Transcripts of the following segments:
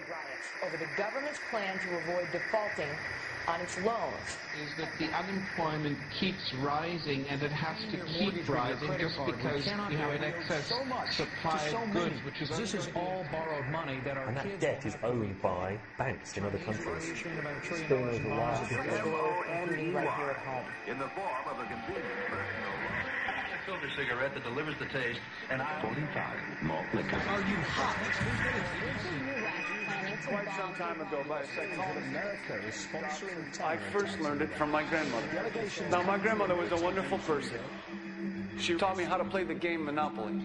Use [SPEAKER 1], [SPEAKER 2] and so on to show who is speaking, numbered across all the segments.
[SPEAKER 1] riots over the government's plan to avoid defaulting on its loans.
[SPEAKER 2] Is that the unemployment keeps rising, and it has to keep rising just because you have an excess supply of goods, which is
[SPEAKER 3] this is all borrowed money that our
[SPEAKER 4] and that debt is owned by banks in other countries.
[SPEAKER 1] Including right here at home.
[SPEAKER 5] In the form of a convenient personal loan. A filter cigarette that delivers the taste, and 45 malt liquor.
[SPEAKER 3] Are you hot?
[SPEAKER 6] Quite some time ago, by a second,
[SPEAKER 3] America is sponsoring.
[SPEAKER 6] I first learned it from my grandmother. Now, my grandmother was a wonderful person. She taught me how to play the game Monopoly.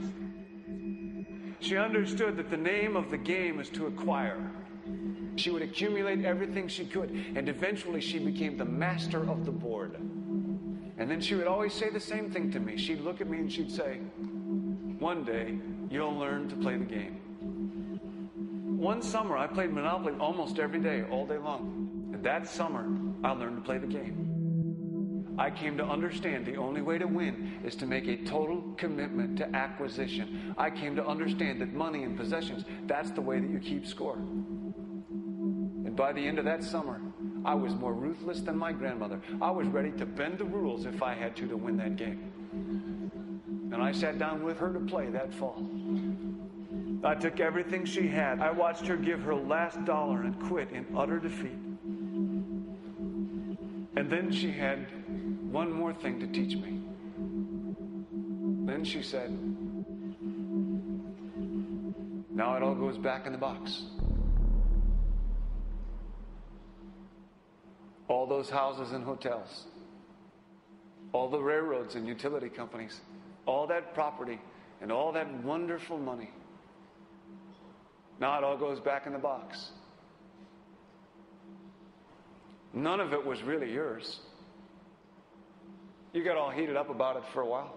[SPEAKER 6] She understood that the name of the game is to acquire. She would accumulate everything she could, and eventually she became the master of the board. And then she would always say the same thing to me. She'd look at me and she'd say, "One day, you'll learn to play the game." One summer, I played Monopoly almost every day, all day long. And that summer, I learned to play the game. I came to understand the only way to win is to make a total commitment to acquisition. I came to understand that money and possessions, that's the way that you keep score. And by the end of that summer, I was more ruthless than my grandmother. I was ready to bend the rules if I had to win that game. And I sat down with her to play that fall. I took everything she had. I watched her give her last dollar and quit in utter defeat. And then she had one more thing to teach me. Then she said, "Now it all goes back in the box." All those houses and hotels, all the railroads and utility companies, all that property and all that wonderful money. Now it all goes back in the box. None of it was really yours. You got all heated up about it for a while.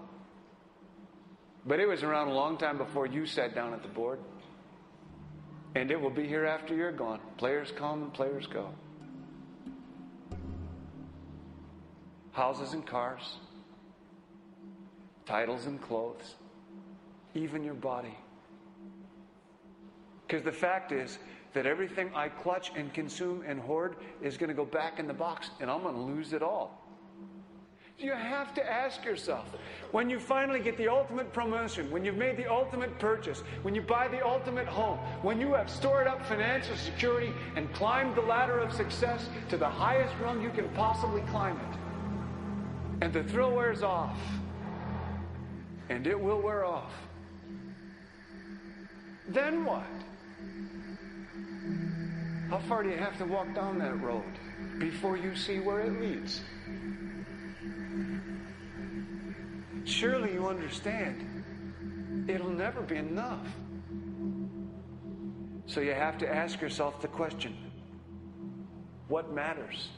[SPEAKER 6] But it was around a long time before you sat down at the board. And it will be here after you're gone. Players come and players go. Houses and cars. Titles and clothes. Even your body. Because the fact is that everything I clutch and consume and hoard is going to go back in the box, and I'm going to lose it all. You have to ask yourself, when you finally get the ultimate promotion, when you've made the ultimate purchase, when you buy the ultimate home, when you have stored up financial security and climbed the ladder of success to the highest rung you can possibly climb it, and the thrill wears off, and it will wear off, then what? How far do you have to walk down that road before you see where it leads? Surely you understand, it'll never be enough. So you have to ask yourself the question, what matters?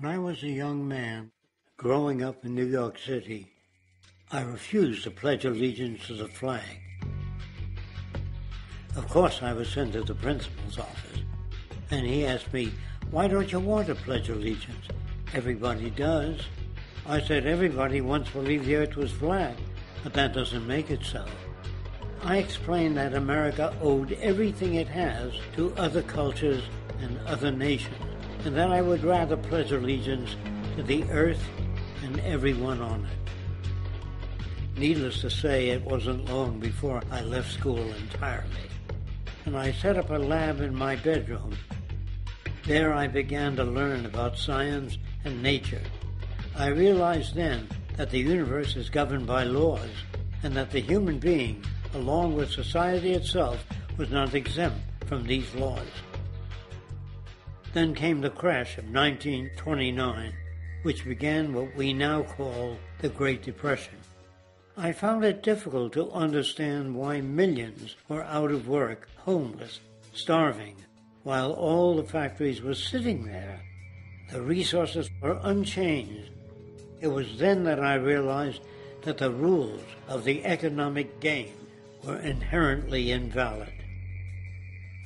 [SPEAKER 7] When I was a young man, growing up in New York City, I refused to pledge allegiance to the flag. Of course, I was sent to the principal's office, and he asked me, "Why don't you want to pledge allegiance? Everybody does." I said, "Everybody once believed the earth was flat, but that doesn't make it so." I explained that America owed everything it has to other cultures and other nations, and that I would rather pledge allegiance to the earth and everyone on it. Needless to say, it wasn't long before I left school entirely, and I set up a lab in my bedroom. There I began to learn about science and nature. I realized then that the universe is governed by laws, and that the human being, along with society itself, was not exempt from these laws. Then came the crash of 1929, which began what we now call the Great Depression. I found it difficult to understand why millions were out of work, homeless, starving, while all the factories were sitting there. The resources were unchanged. It was then that I realized that the rules of the economic game were inherently invalid.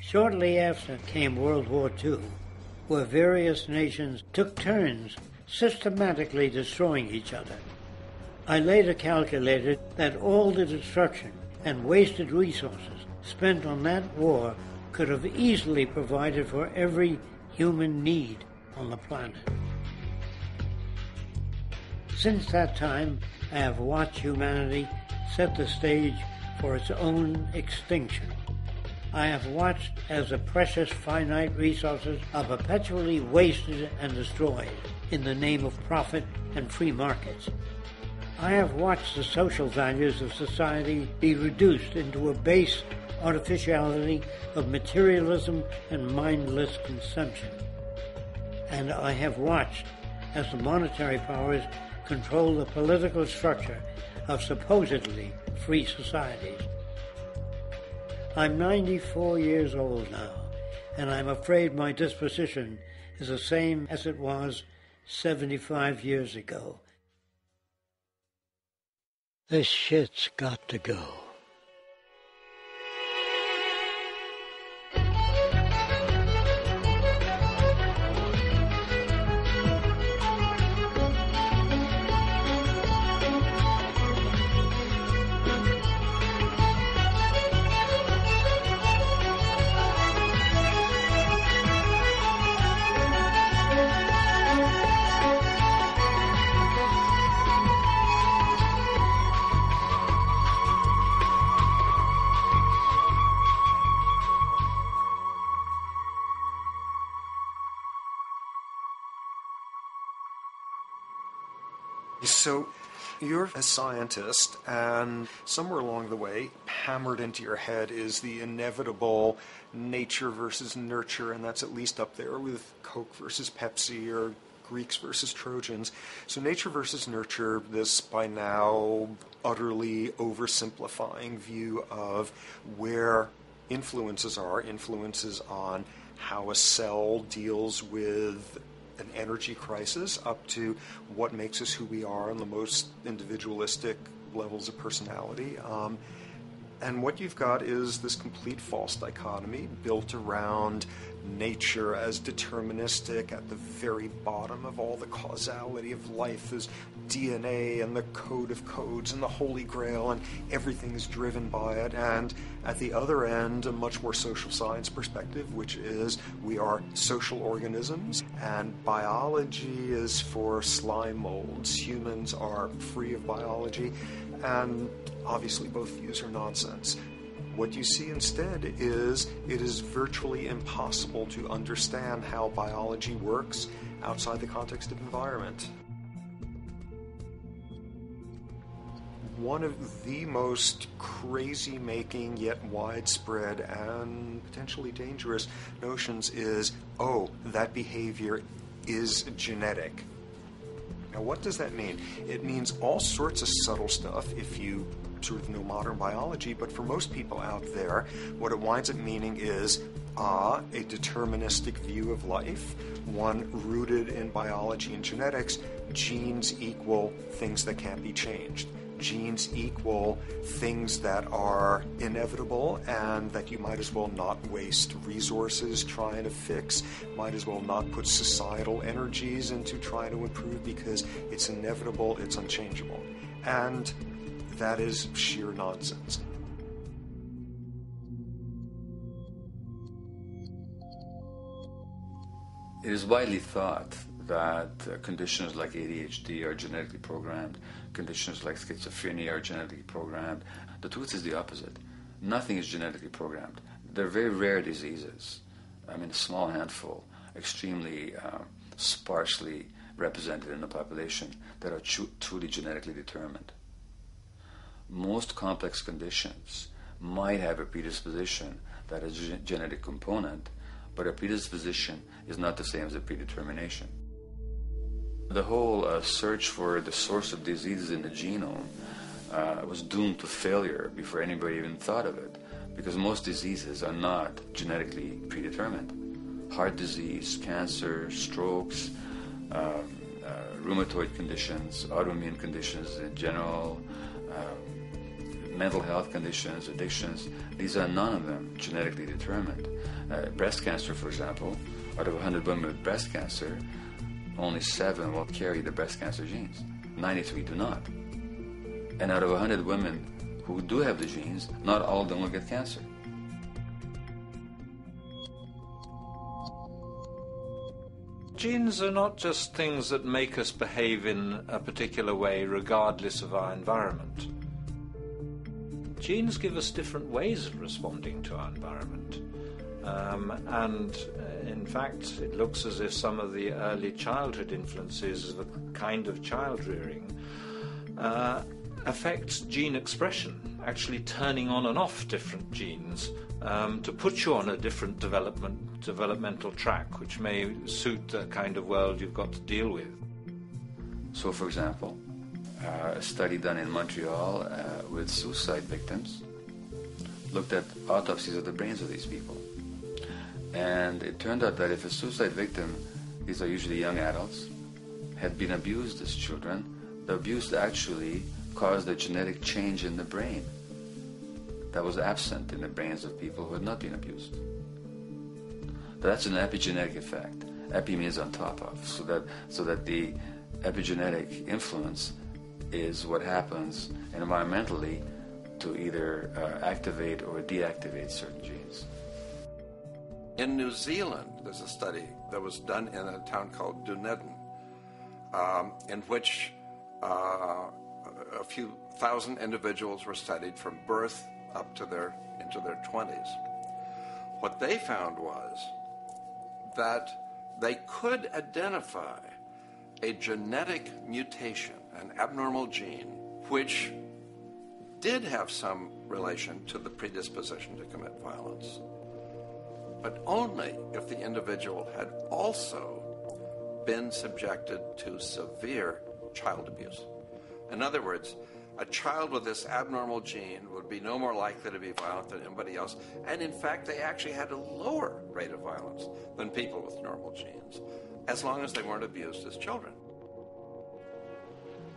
[SPEAKER 7] Shortly after came World War II, where various nations took turns systematically destroying each other. I later calculated that all the destruction and wasted resources spent on that war could have easily provided for every human need on the planet. Since that time, I have watched humanity set the stage for its own extinction. I have watched as the precious finite resources are perpetually wasted and destroyed in the name of profit and free markets. I have watched the social values of society be reduced into a base artificiality of materialism and mindless consumption. And I have watched as the monetary powers control the political structure of supposedly free societies. I'm 94 years old now, and I'm afraid my disposition is the same as it was 75 years ago. This shit's got to go.
[SPEAKER 8] So you're a scientist, and somewhere along the way, hammered into your head is the inevitable nature versus nurture, and that's at least up there with Coke versus Pepsi or Greeks versus Trojans. So nature versus nurture, this by now utterly oversimplifying view of where influences on how a cell deals with an energy crisis, up to what makes us who we are on the most individualistic levels of personality. And what you've got is this complete false dichotomy built around nature as deterministic. At the very bottom of all the causality of life is DNA and the code of codes and the Holy Grail, and everything is driven by it. And at the other end, a much more social science perspective, which is we are social organisms, and biology is for slime molds. Humans are free of biology, and obviously both views are nonsense. What you see instead is it is virtually impossible to understand how biology works outside the context of environment. One of the most crazy-making yet widespread and potentially dangerous notions is, oh, that behavior is genetic. Now, what does that mean? It means all sorts of subtle stuff if you sort of know modern biology, but for most people out there, what it winds up meaning is a deterministic view of life, one rooted in biology and genetics. Genes equal things that can't be changed. Genes equal things that are inevitable and that you might as well not waste resources trying to fix, might as well not put societal energies into trying to improve because it's inevitable, it's unchangeable. And that is sheer nonsense.
[SPEAKER 9] It is widely thought that conditions like ADHD are genetically programmed, conditions like schizophrenia are genetically programmed. The truth is the opposite. Nothing is genetically programmed. They're very rare diseases. I mean, a small handful, extremely sparsely represented in the population that are truly genetically determined. Most complex conditions might have a predisposition that is a genetic component, but a predisposition is not the same as a predetermination. The whole search for the source of diseases in the genome was doomed to failure before anybody even thought of it, because most diseases are not genetically predetermined. Heart disease, cancer, strokes, rheumatoid conditions, autoimmune conditions in general, mental health conditions, addictions, these are none of them genetically determined. Breast cancer, for example, out of 100 women with breast cancer, only 7 will carry the breast cancer genes. 93 do not. And out of 100 women who do have the genes, not all of them will get cancer.
[SPEAKER 10] Genes are not just things that make us behave in a particular way regardless of our environment. Genes give us different ways of responding to our environment. In fact, it looks as if some of the early childhood influences of a kind of child rearing affects gene expression, actually turning on and off different genes to put you on a different developmental track, which may suit the kind of world you've got to deal with.
[SPEAKER 9] So, for example, a study done in Montreal with suicide victims looked at autopsies of the brains of these people. And it turned out that if a suicide victim, these are usually young adults, had been abused as children, the abuse actually caused a genetic change in the brain that was absent in the brains of people who had not been abused. That's an epigenetic effect. Epi means on top of, so that the epigenetic influence is what happens environmentally to either activate or deactivate certain genes.
[SPEAKER 11] In New Zealand, there's a study that was done in a town called Dunedin, in which a few thousand individuals were studied from birth up to into their 20s. What they found was that they could identify a genetic mutation, an abnormal gene, which did have some relation to the predisposition to commit violence, but only if the individual had also been subjected to severe child abuse. In other words, a child with this abnormal gene would be no more likely to be violent than anybody else, and in fact they actually had a lower rate of violence than people with normal genes, as long as they weren't abused as children.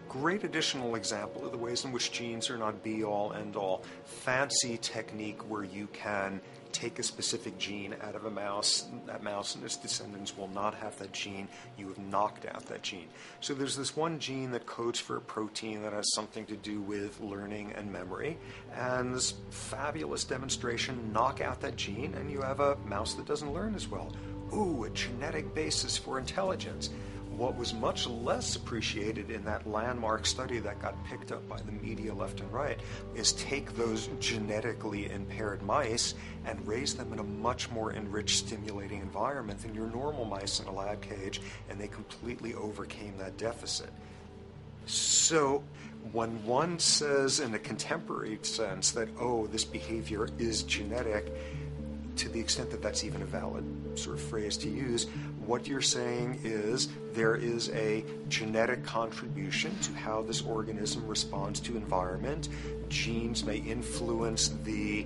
[SPEAKER 8] Great additional example of the ways in which genes are not be-all, end-all. Fancy technique where you can take a specific gene out of a mouse, that mouse and its descendants will not have that gene, you have knocked out that gene. So there's this one gene that codes for a protein that has something to do with learning and memory, and this fabulous demonstration, knock out that gene and you have a mouse that doesn't learn as well. Ooh, a genetic basis for intelligence. What was much less appreciated in that landmark study that got picked up by the media left and right is take those genetically impaired mice and raise them in a much more enriched, stimulating environment than your normal mice in a lab cage, and they completely overcame that deficit. So when one says in a contemporary sense that, oh, this behavior is genetic, to the extent that that's even a valid sort of phrase to use, what you're saying is there is a genetic contribution to how this organism responds to environment. Genes may influence the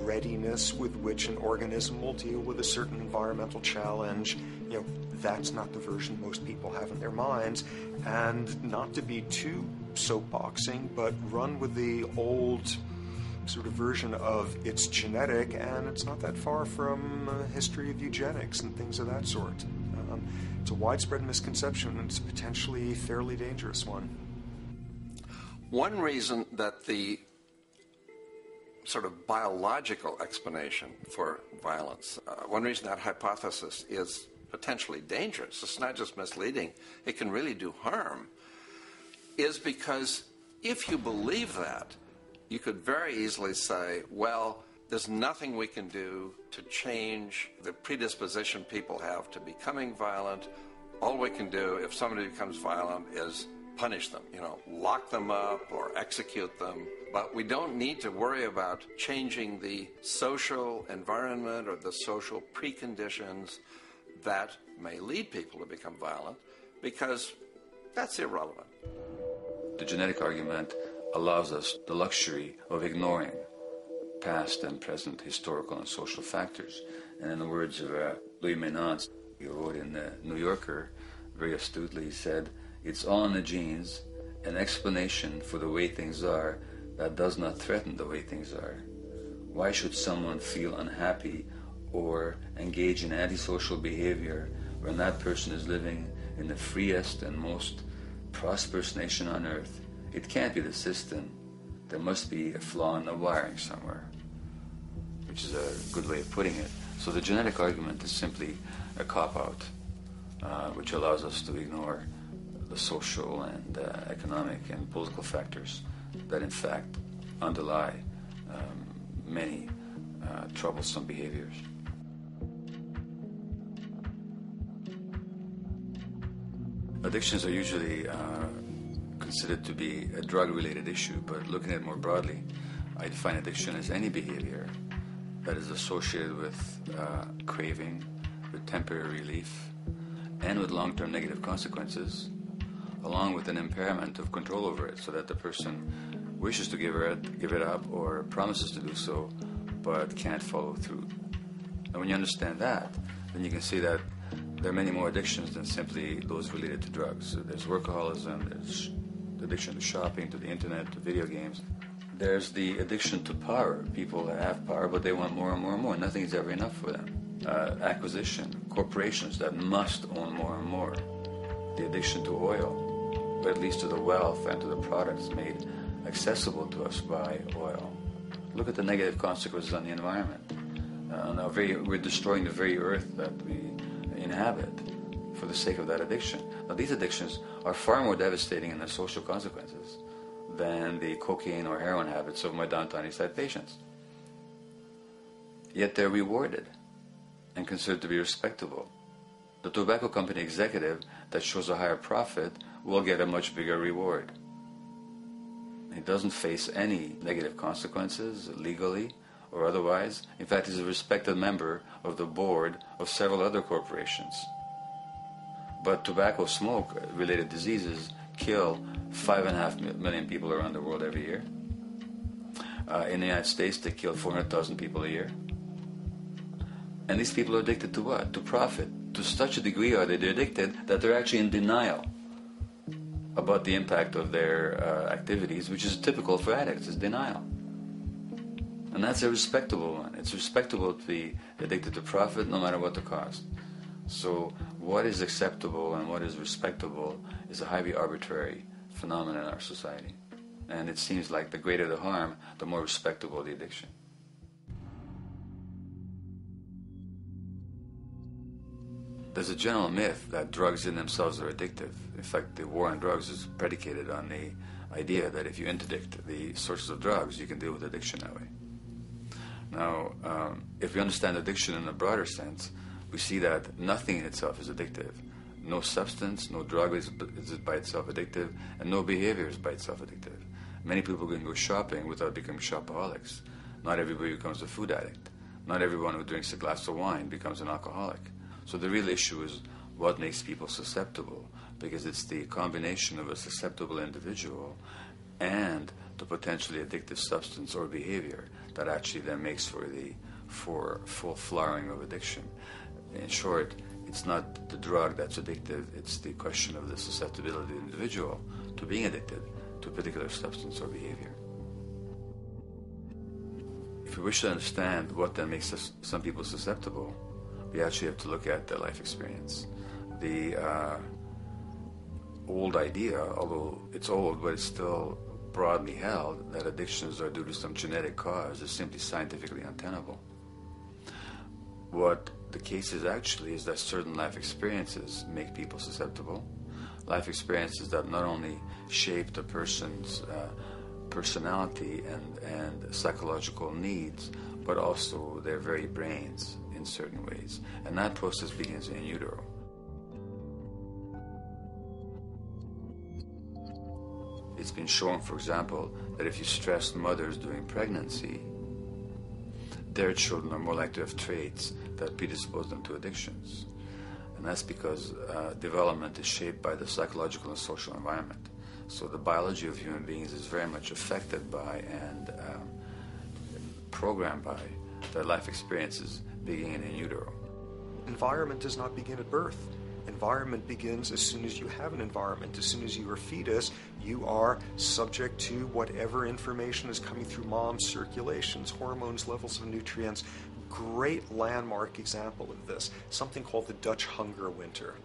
[SPEAKER 8] readiness with which an organism will deal with a certain environmental challenge. That's not the version most people have in their minds. And not to be too soapboxing, but run with the old sort of version of it's genetic, and it's not that far from a history of eugenics and things of that sort. It's a widespread misconception, and it's a potentially fairly dangerous one.
[SPEAKER 11] One reason that the sort of biological explanation for violence, one reason that hypothesis is potentially dangerous, it's not just misleading, it can really do harm, is because if you believe that, you could very easily say, well, there's nothing we can do to change the predisposition people have to becoming violent. All we can do if somebody becomes violent is punish them, lock them up or execute them. But we don't need to worry about changing the social environment or the social preconditions that may lead people to become violent, because that's irrelevant.
[SPEAKER 9] The genetic argument allows us the luxury of ignoring past and present historical and social factors. And in the words of Louis Menand, he wrote in the New Yorker, very astutely, he said, "It's all in the genes, an explanation for the way things are that does not threaten the way things are. Why should someone feel unhappy or engage in antisocial behavior when that person is living in the freest and most prosperous nation on earth? It can't be the system. There must be a flaw in the wiring somewhere," which is a good way of putting it. So the genetic argument is simply a cop-out, which allows us to ignore the social and economic and political factors that in fact underlie many troublesome behaviors. Addictions are usually considered to be a drug-related issue, but looking at it more broadly, I define addiction as any behavior that is associated with craving, with temporary relief, and with long-term negative consequences, along with an impairment of control over it, so that the person wishes to give it up or promises to do so, but can't follow through. And when you understand that, then you can see that there are many more addictions than simply those related to drugs. So there's workaholism, there's addiction to shopping, to the internet, to video games. There's the addiction to power. People have power, but they want more and more and more. Nothing is ever enough for them. Acquisition, corporations that must own more and more. The addiction to oil, or at least to the wealth and to the products made accessible to us by oil. Look at the negative consequences on the environment. We're destroying the very earth that we inhabit for the sake of that addiction. Now, these addictions are far more devastating in their social consequences than the cocaine or heroin habits of my downtown East Side patients. Yet they're rewarded and considered to be respectable. The tobacco company executive that shows a higher profit will get a much bigger reward. He doesn't face any negative consequences legally or otherwise. In fact, he's a respected member of the board of several other corporations. But tobacco smoke-related diseases kill 5.5 million people around the world every year. In the United States, they kill 400,000 people a year. And these people are addicted to what? To profit. To such a degree are they addicted that they're actually in denial about the impact of their activities, which is typical for addicts, is denial. And that's a respectable one. It's respectable to be addicted to profit no matter what the cost. So what is acceptable and what is respectable is a highly arbitrary phenomenon in our society. And it seems like the greater the harm, the more respectable the addiction. There's a general myth that drugs in themselves are addictive. In fact, the war on drugs is predicated on the idea that if you interdict the sources of drugs, you can deal with addiction that way. Now, if we understand addiction in a broader sense, we see that nothing in itself is addictive. No substance, no drug is by itself addictive, and no behavior is by itself addictive. Many people can go shopping without becoming shopaholics. Not everybody becomes a food addict. Not everyone who drinks a glass of wine becomes an alcoholic. So the real issue is what makes people susceptible, because it's the combination of a susceptible individual and the potentially addictive substance or behavior that actually then makes for full flowering of addiction. In short, it's not the drug that's addictive, it's the question of the susceptibility of the individual to being addicted to a particular substance or behavior. If we wish to understand what then makes some people susceptible, we actually have to look at their life experience. The old idea, although it's old, but it's still broadly held, that addictions are due to some genetic cause is simply scientifically untenable. What the case is actually is that certain life experiences make people susceptible. Life experiences that not only shape the person's personality and psychological needs, but also their very brains in certain ways. And that process begins in utero. It's been shown, for example, that if you stress mothers during pregnancy, their children are more likely to have traits that predispose them to addictions. And that's because development is shaped by the psychological and social environment. So the biology of human beings is very much affected by and programmed by their life experiences beginning in utero.
[SPEAKER 8] Environment does not begin at birth. Environment begins as soon as you have an environment. As soon as you are a fetus, you are subject to whatever information is coming through mom's circulations, hormones, levels of nutrients. Great landmark example of this, something called the Dutch hunger winter.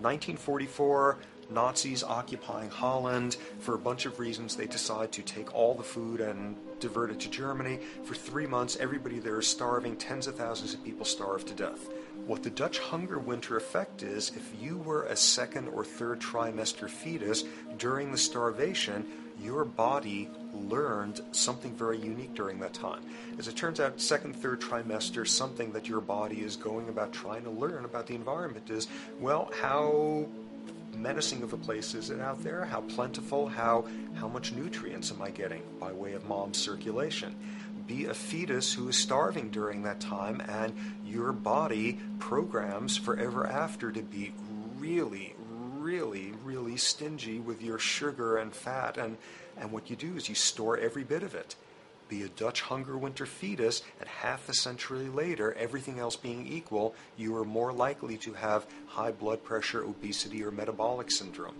[SPEAKER 8] 1944, Nazis occupying Holland. For a bunch of reasons, they decide to take all the food and divert it to Germany. For 3 months, everybody there is starving. Tens of thousands of people starve to death. What the Dutch hunger winter effect is, if you were a second or third trimester fetus during the starvation, your body learned something very unique during that time. As it turns out, second, third trimester, something that your body is going about trying to learn about the environment is, well, how menacing of a place is it out there? How plentiful? How much nutrients am I getting by way of mom's circulation? Be a fetus who is starving during that time, and your body programs forever after to be really, really, really stingy with your sugar and fat, and what you do is you store every bit of it. Be a Dutch hunger winter fetus, and half a century later, everything else being equal, you are more likely to have high blood pressure, obesity, or metabolic syndrome.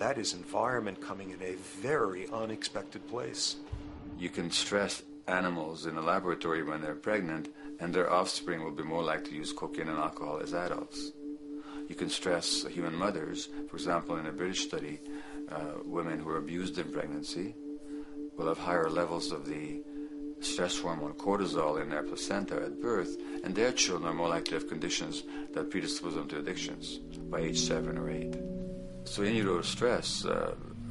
[SPEAKER 8] That is environment coming in a very unexpected place.
[SPEAKER 9] You can stress animals in a laboratory when they're pregnant, and their offspring will be more likely to use cocaine and alcohol as adults. You can stress human mothers. For example, in a British study, women who are abused in pregnancy will have higher levels of the stress hormone cortisol in their placenta at birth, and their children are more likely to have conditions that predispose them to addictions by age 7 or 8. So in utero stress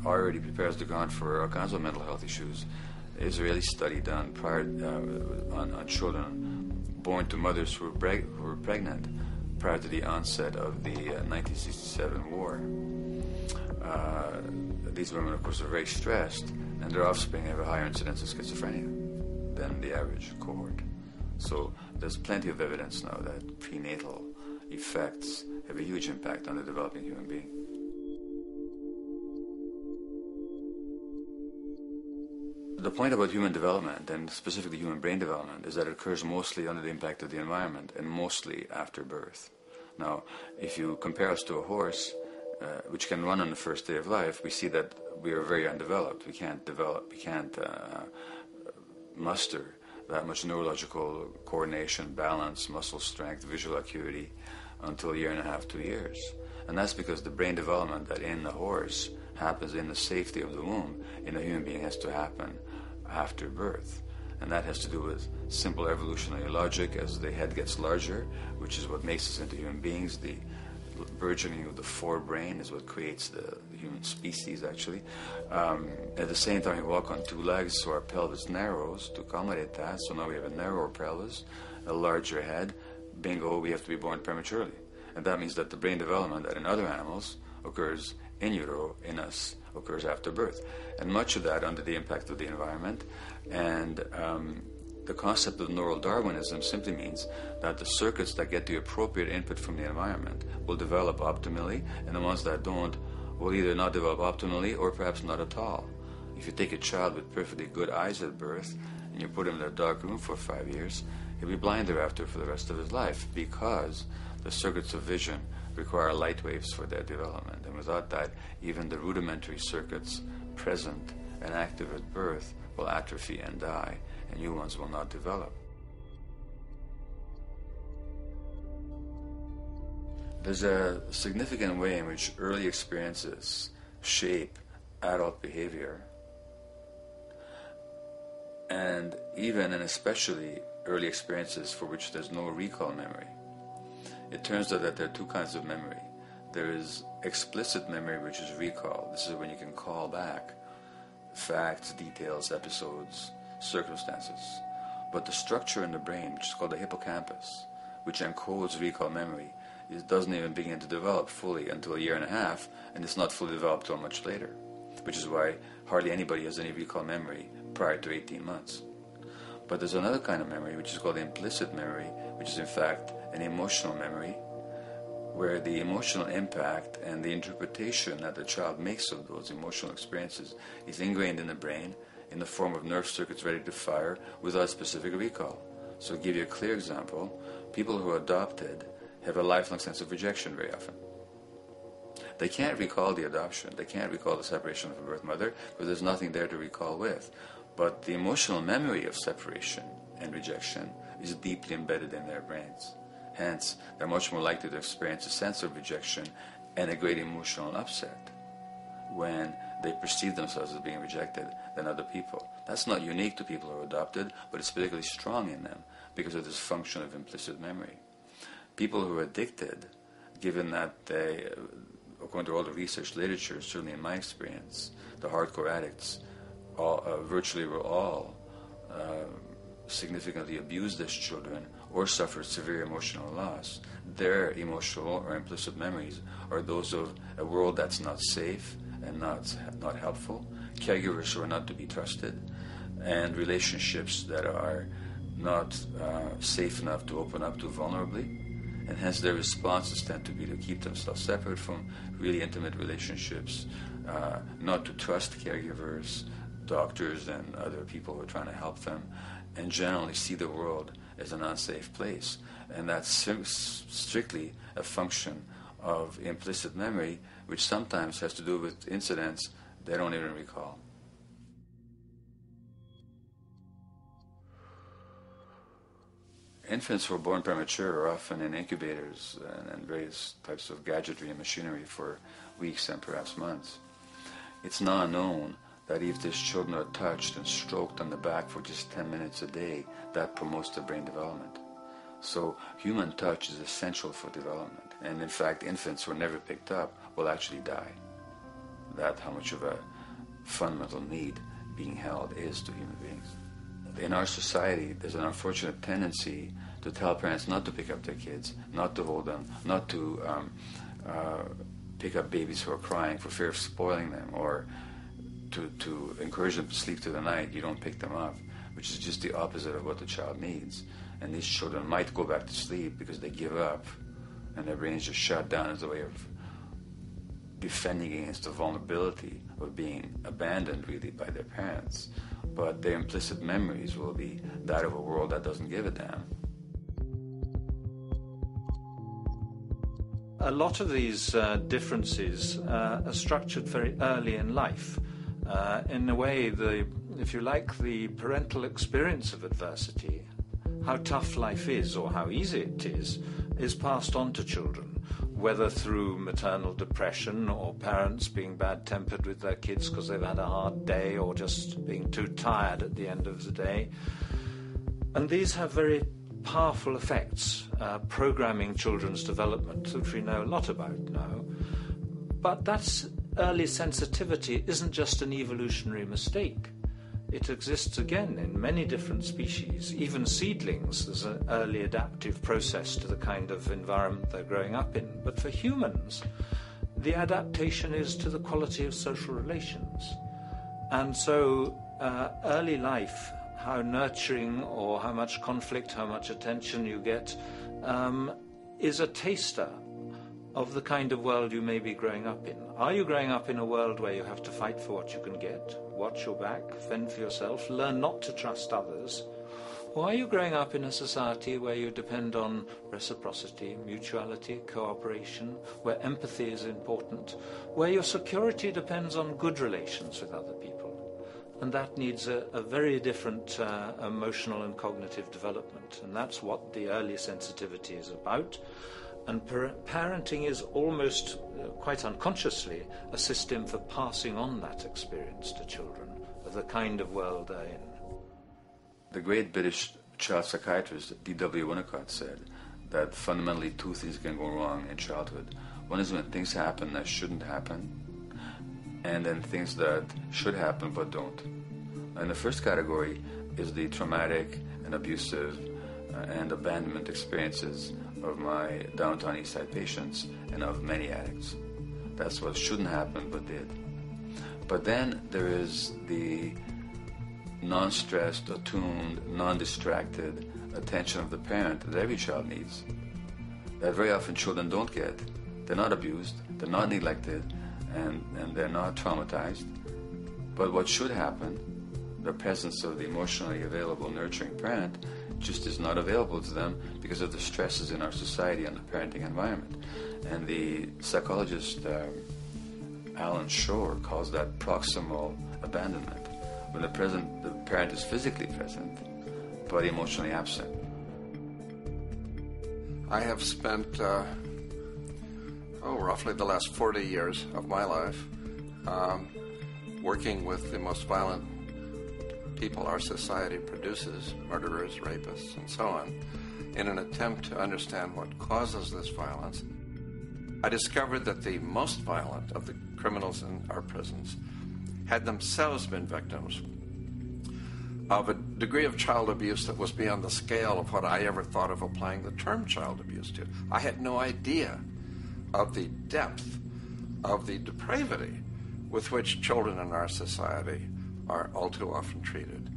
[SPEAKER 9] already prepares the ground for all kinds of mental health issues. Israeli study done prior on children born to mothers who were pregnant prior to the onset of the 1967 war. These women, of course, are very stressed, and their offspring have a higher incidence of schizophrenia than the average cohort. So there's plenty of evidence now that prenatal effects have a huge impact on the developing human being. The point about human development, and specifically human brain development, is that it occurs mostly under the impact of the environment and mostly after birth. Now, if you compare us to a horse, which can run on the first day of life, we see that we are very undeveloped. We can't muster that much neurological coordination, balance, muscle strength, visual acuity until a year and a half, 2 years. And that's because the brain development that in the horse happens in the safety of the womb, in a human being has to happen after birth. And that has to do with simple evolutionary logic. As the head gets larger, which is what makes us into human beings, the burgeoning of the forebrain is what creates the human species, actually. At the same time, we walk on 2 legs, so our pelvis narrows to accommodate that. So now we have a narrower pelvis, a larger head. Bingo, we have to be born prematurely. And that means that the brain development that in other animals occurs in utero, in us, occurs after birth. And much of that under the impact of the environment. And The concept of neural Darwinism simply means that the circuits that get the appropriate input from the environment will develop optimally, and the ones that don't will either not develop optimally or perhaps not at all. If you take a child with perfectly good eyes at birth and you put him in a dark room for 5 years, he'll be blind thereafter for the rest of his life, because the circuits of vision require light waves for their development. And without that, even the rudimentary circuits present and active at birth will atrophy and die, and new ones will not develop. There's a significant way in which early experiences shape adult behavior, and even and especially early experiences for which there's no recall memory. It turns out that there are two kinds of memory. There is explicit memory, which is recall. This is when you can call back facts, details, episodes, circumstances. But the structure in the brain, which is called the hippocampus, which encodes recall memory, it doesn't even begin to develop fully until 1.5 years, and it's not fully developed till much later, which is why hardly anybody has any recall memory prior to 18 months. But there's another kind of memory, which is called implicit memory, which is in fact an emotional memory, where the emotional impact and the interpretation that the child makes of those emotional experiences is ingrained in the brain in the form of nerve circuits ready to fire without specific recall. So to give you a clear example, people who are adopted have a lifelong sense of rejection very often. They can't recall the adoption, they can't recall the separation from birth mother, because there's nothing there to recall with. But the emotional memory of separation and rejection is deeply embedded in their brains. Hence, they're much more likely to experience a sense of rejection and a great emotional upset when they perceive themselves as being rejected than other people. That's not unique to people who are adopted, but it's particularly strong in them because of this function of implicit memory. People who are addicted, given that they, according to all the research literature, certainly in my experience, the hardcore addicts virtually were all significantly abused as children or suffered severe emotional loss. Their emotional or implicit memories are those of a world that's not safe and not helpful, caregivers who are not to be trusted, and relationships that are not safe enough to open up to vulnerably. And hence their responses tend to be to keep themselves separate from really intimate relationships, not to trust caregivers, doctors, and other people who are trying to help them, and generally see the world as an unsafe place. And that's strictly a function of implicit memory, which sometimes has to do with incidents they don't even recall. Infants who are born premature are often in incubators and various types of gadgetry and machinery for weeks and perhaps months. It's now known that if these children are touched and stroked on the back for just 10 minutes a day, that promotes their brain development. So human touch is essential for development. And in fact, infants who are never picked up will actually die. That's how much of a fundamental need being held is to human beings. In our society, there's an unfortunate tendency to tell parents not to pick up their kids, not to hold them, not to pick up babies who are crying for fear of spoiling them, or to encourage them to sleep through the night. You don't pick them up, which is just the opposite of what the child needs. And these children might go back to sleep because they give up and their brains just shut down as a way of defending against the vulnerability of being abandoned really by their parents. But their implicit memories will be that of a world that doesn't give a damn.
[SPEAKER 10] A lot of these differences are structured very early in life. In a way, if you like, the parental experience of adversity, how tough life is or how easy it is passed on to children, whether through maternal depression or parents being bad-tempered with their kids because they've had a hard day or just being too tired at the end of the day. And these have very powerful effects, programming children's development, which we know a lot about now. But that's early sensitivity isn't just an evolutionary mistake. It exists again in many different species. Even seedlings, there's an early adaptive process to the kind of environment they're growing up in. But for humans, the adaptation is to the quality of social relations. And so early life how nurturing or how much conflict, how much attention you get, is a taster of the kind of world you may be growing up in. Are you growing up in a world where you have to fight for what you can get, watch your back, fend for yourself, learn not to trust others? Or are you growing up in a society where you depend on reciprocity, mutuality, cooperation, where empathy is important, where your security depends on good relations with other people? And that needs a very different emotional and cognitive development. And that's what the early sensitivity is about. And parenting is almost, quite unconsciously, a system for passing on that experience to children of the kind of world they're in.
[SPEAKER 9] The great British child psychiatrist D.W. Winnicott said that fundamentally two things can go wrong in childhood. One is when things happen that shouldn't happen, and then things that should happen but don't. And the first category is the traumatic and abusive and abandonment experiences of my downtown East Side patients and of many addicts. That's what shouldn't happen but did. But then there is the non-stressed, attuned, non-distracted attention of the parent that every child needs, that very often children don't get. They're not abused, they're not neglected, and they're not traumatized. But what should happen, the presence of the emotionally available, nurturing parent, just is not available to them because of the stresses in our society and the parenting environment. And the psychologist Alan Shore calls that proximal abandonment, when the parent is physically present but emotionally absent.
[SPEAKER 11] I have spent roughly the last 40 years of my life working with the most violent people our society produces, murderers, rapists, and so on, in an attempt to understand what causes this violence. I discovered that the most violent of the criminals in our prisons had themselves been victims of a degree of child abuse that was beyond the scale of what I ever thought of applying the term child abuse to. I had no idea of the depth of the depravity with which children in our society are all too often treated.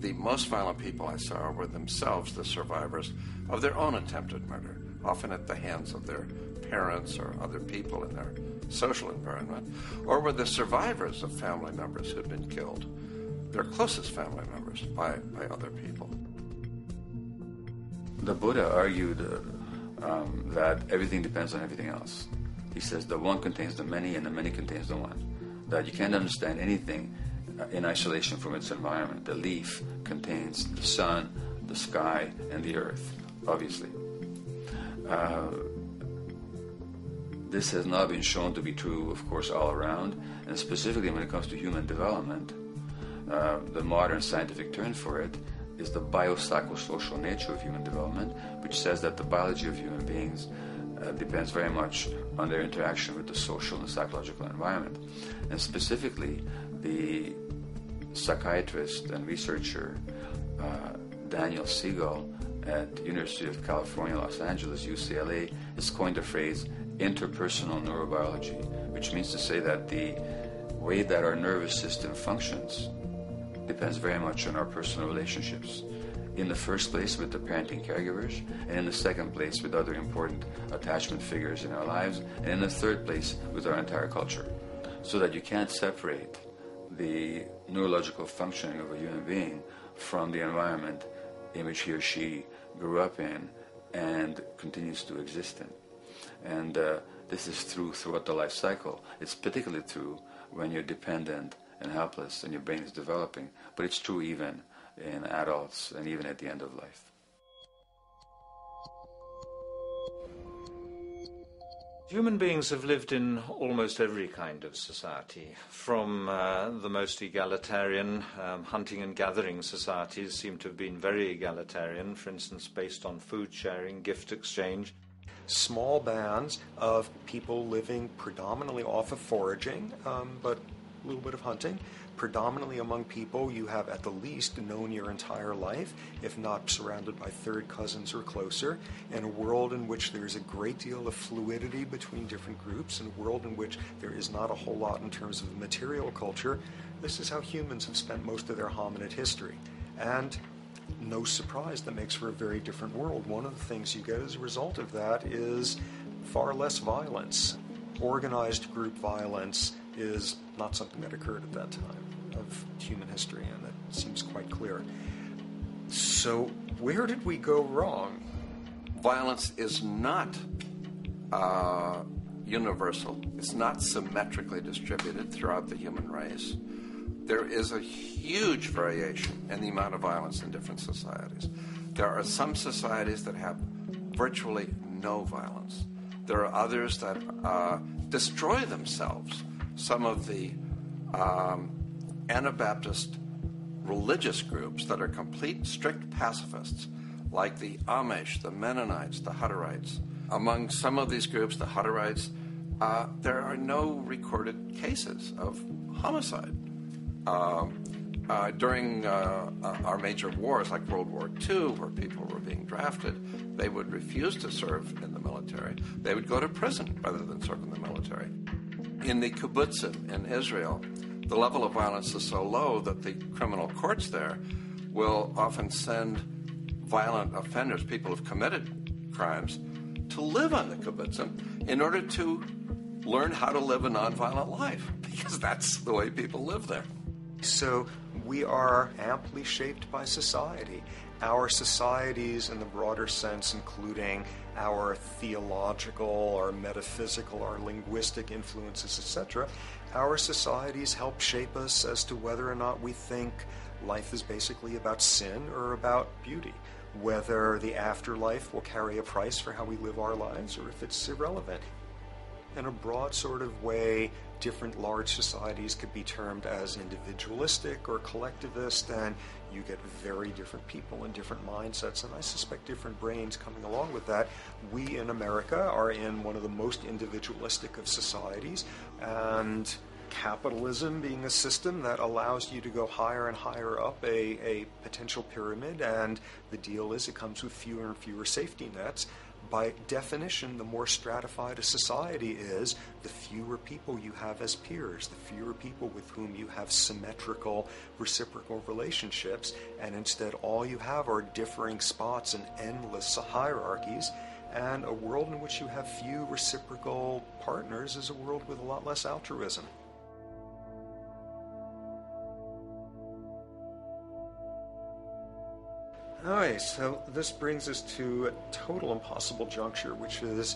[SPEAKER 11] The most violent people I saw were themselves the survivors of their own attempted murder, often at the hands of their parents or other people in their social environment, or were the survivors of family members who'd been killed, their closest family members, by other people.
[SPEAKER 9] The Buddha argued that everything depends on everything else. He says the one contains the many and the many contains the one. That you can't understand anything in isolation from its environment. The leaf contains the sun, the sky, and the earth, obviously. This has not been shown to be true, of course, all around, and specifically when it comes to human development. The modern scientific term for it is the biopsychosocial nature of human development, which says that the biology of human beings depends very much on their interaction with the social and psychological environment. And specifically, the psychiatrist and researcher Daniel Siegel at the University of California, Los Angeles, UCLA, has coined the phrase interpersonal neurobiology, which means to say that the way that our nervous system functions depends very much on our personal relationships. In the first place with the parenting caregivers, and in the second place with other important attachment figures in our lives, and in the third place with our entire culture. So that you can't separate the neurological functioning of a human being from the environment in which he or she grew up in and continues to exist in. And this is true throughout the life cycle. It's particularly true when you're dependent and helpless and your brain is developing, but it's true even in adults and even at the end of life.
[SPEAKER 10] Human beings have lived in almost every kind of society, from the most egalitarian, hunting and gathering societies seem to have been very egalitarian, for instance, based on food sharing, gift exchange.
[SPEAKER 8] Small bands of people living predominantly off of foraging, but a little bit of hunting. Predominantly among people you have at the least known your entire life, if not surrounded by third cousins or closer, in a world in which there is a great deal of fluidity between different groups, in a world in which there is not a whole lot in terms of the material culture. This is how humans have spent most of their hominid history. And no surprise, that makes for a very different world. One of the things you get as a result of that is far less violence. Organized group violence is not something that occurred at that time of human history, and that seems quite clear. So where did we go wrong?
[SPEAKER 11] Violence is not universal. It's not symmetrically distributed throughout the human race. There is a huge variation in the amount of violence in different societies. There are some societies that have virtually no violence. There are others that destroy themselves. Some of the Anabaptist religious groups that are complete, strict pacifists, like the Amish, the Mennonites, the Hutterites. Among some of these groups, the Hutterites, there are no recorded cases of homicide. During our major wars, like World War II, where people were being drafted, they would refuse to serve in the military. They would go to prison rather than serve in the military. In the kibbutzim in Israel, the level of violence is so low that the criminal courts there will often send violent offenders, people who've committed crimes, to live on the kibbutzim in order to learn how to live a nonviolent life, because that's the way people live there.
[SPEAKER 8] So we are amply shaped by society. Our societies, in the broader sense, including our theological, our metaphysical, our linguistic influences, etc., our societies help shape us as to whether or not we think life is basically about sin or about beauty, whether the afterlife will carry a price for how we live our lives or if it's irrelevant. In a broad sort of way, different large societies could be termed as individualistic or collectivist, and you get very different people and different mindsets, and I suspect different brains coming along with that. We in America are in one of the most individualistic of societies, and capitalism being a system that allows you to go higher and higher up a potential pyramid, and the deal is it comes with fewer and fewer safety nets. By definition, the more stratified a society is, the fewer people you have as peers, the fewer people with whom you have symmetrical, reciprocal relationships, and instead all you have are differing spots and endless hierarchies, and a world in which you have few reciprocal partners is a world with a lot less altruism. Alright, so this brings us to a total impossible juncture, which is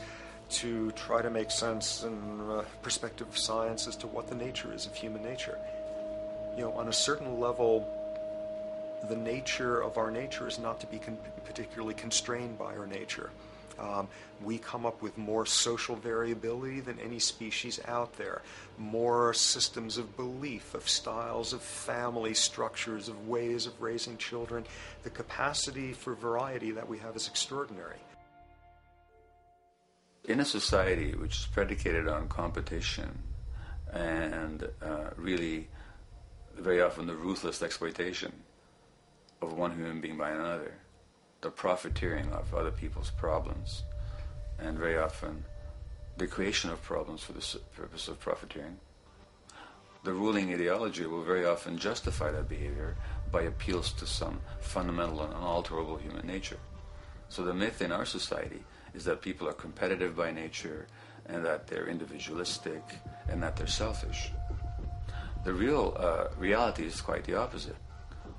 [SPEAKER 8] to try to make sense in perspective of science as to what the nature is of human nature. You know, on a certain level, the nature of our nature is not to be particularly constrained by our nature. We come up with more social variability than any species out there, more systems of belief, of styles of family structures, of ways of raising children. The capacity for variety that we have is extraordinary.
[SPEAKER 9] In a society which is predicated on competition and really very often the ruthless exploitation of one human being by another, the profiteering of other people's problems, and very often the creation of problems for the purpose of profiteering, the ruling ideology will very often justify that behavior by appeals to some fundamental and unalterable human nature. So the myth in our society is that people are competitive by nature, and that they're individualistic, and that they're selfish. The real reality is quite the opposite.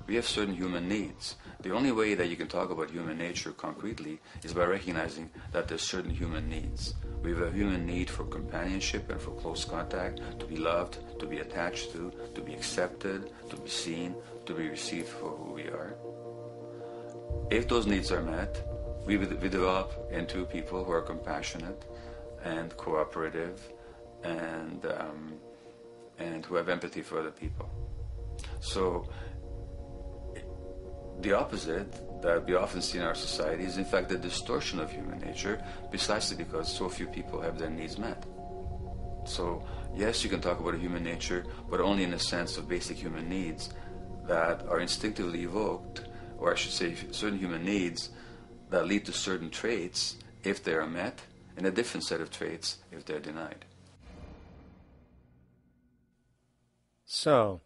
[SPEAKER 9] We have certain human needs. The only way that you can talk about human nature concretely is by recognizing that there's certain human needs. We have a human need for companionship and for close contact, to be loved, to be attached to be accepted, to be seen, to be received for who we are. If those needs are met, we develop into people who are compassionate and cooperative and who have empathy for other people. So the opposite that we often see in our society is in fact the distortion of human nature, precisely because so few people have their needs met. So yes, you can talk about a human nature, but only in the sense of basic human needs that are instinctively evoked, or I should say certain human needs that lead to certain traits if they are met, and a different set of traits if they're denied.
[SPEAKER 12] So,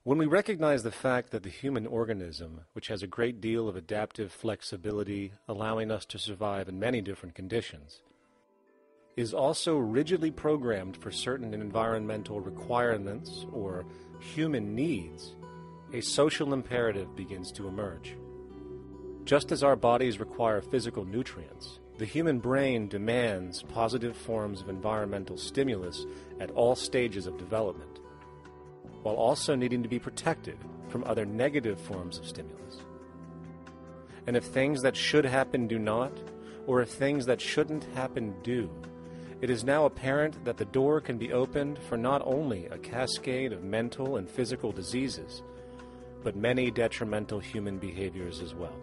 [SPEAKER 12] When we recognize the fact that the human organism, which has a great deal of adaptive flexibility, allowing us to survive in many different conditions, is also rigidly programmed for certain environmental requirements or human needs, a social imperative begins to emerge. Just as our bodies require physical nutrients, the human brain demands positive forms of environmental stimulus at all stages of development, while also needing to be protected from other negative forms of stimulus. And if things that should happen do not, or if things that shouldn't happen do, it is now apparent that the door can be opened for not only a cascade of mental and physical diseases, but many detrimental human behaviors as well.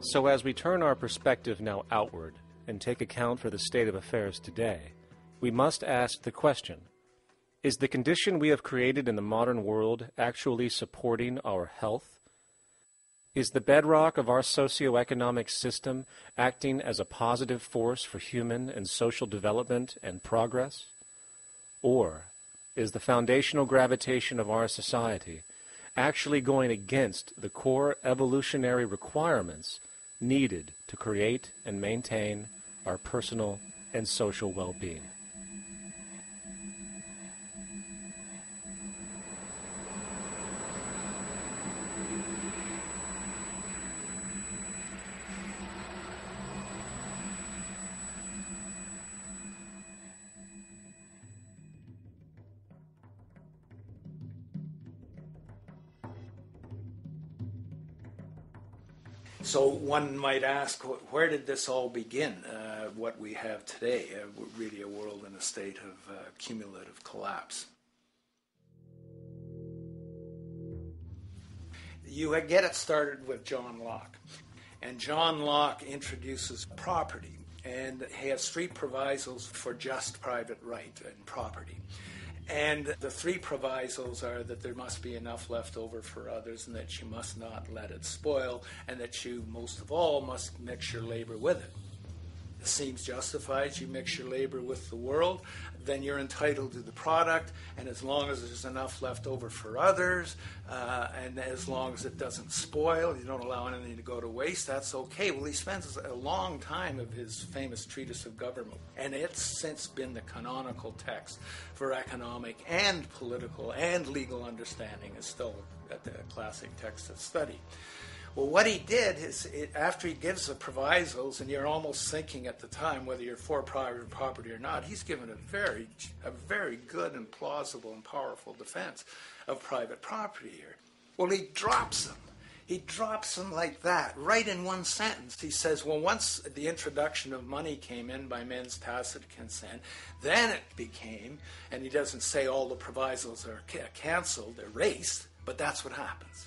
[SPEAKER 12] So as we turn our perspective now outward and take account for the state of affairs today, we must ask the question, is the condition we have created in the modern world actually supporting our health? Is the bedrock of our socioeconomic system acting as a positive force for human and social development and progress? Or is the foundational gravitation of our society actually going against the core evolutionary requirements needed to create and maintain our personal and social well-being?
[SPEAKER 13] So one might ask, where did this all begin? What we have today, really a world in a state of cumulative collapse. You get it started with John Locke. And John Locke introduces property, and he has three provisos for just private right and property. And the three provisos are that there must be enough left over for others, and that you must not let it spoil, and that you, most of all, must mix your labor with it. It seems justified. You mix your labor with the world, then you're entitled to the product, and as long as there's enough left over for others, and as long as it doesn't spoil, you don't allow anything to go to waste, that's okay. Well, he spends a long time of his famous treatise of government, and it's since been the canonical text for economic and political and legal understanding. Is still a classic text of study. Well, what he did is, after he gives the provisos, and you're almost thinking at the time whether you're for private property or not, he's given a very good and plausible and powerful defense of private property here. Well, he drops them. He drops them like that, right in one sentence. He says, well, once the introduction of money came in by men's tacit consent, then it became, and he doesn't say all the provisos are canceled, erased, but that's what happens.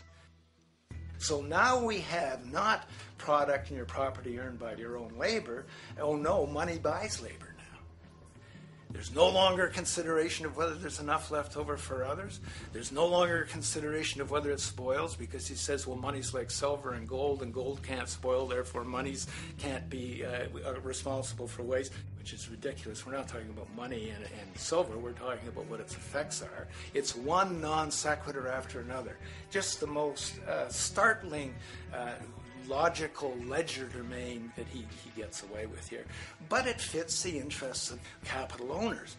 [SPEAKER 13] So now we have not product and your property earned by your own labor. Oh no, money buys labor now. There's no longer consideration of whether there's enough left over for others. There's no longer consideration of whether it spoils, because he says, well, money's like silver and gold can't spoil, therefore monies can't be responsible for waste, which is ridiculous. We're not talking about money and silver. We're talking about what its effects are. It's one non sequitur after another. Just the most startling logical legerdemain that he gets away with here. But it fits the interests of capital owners.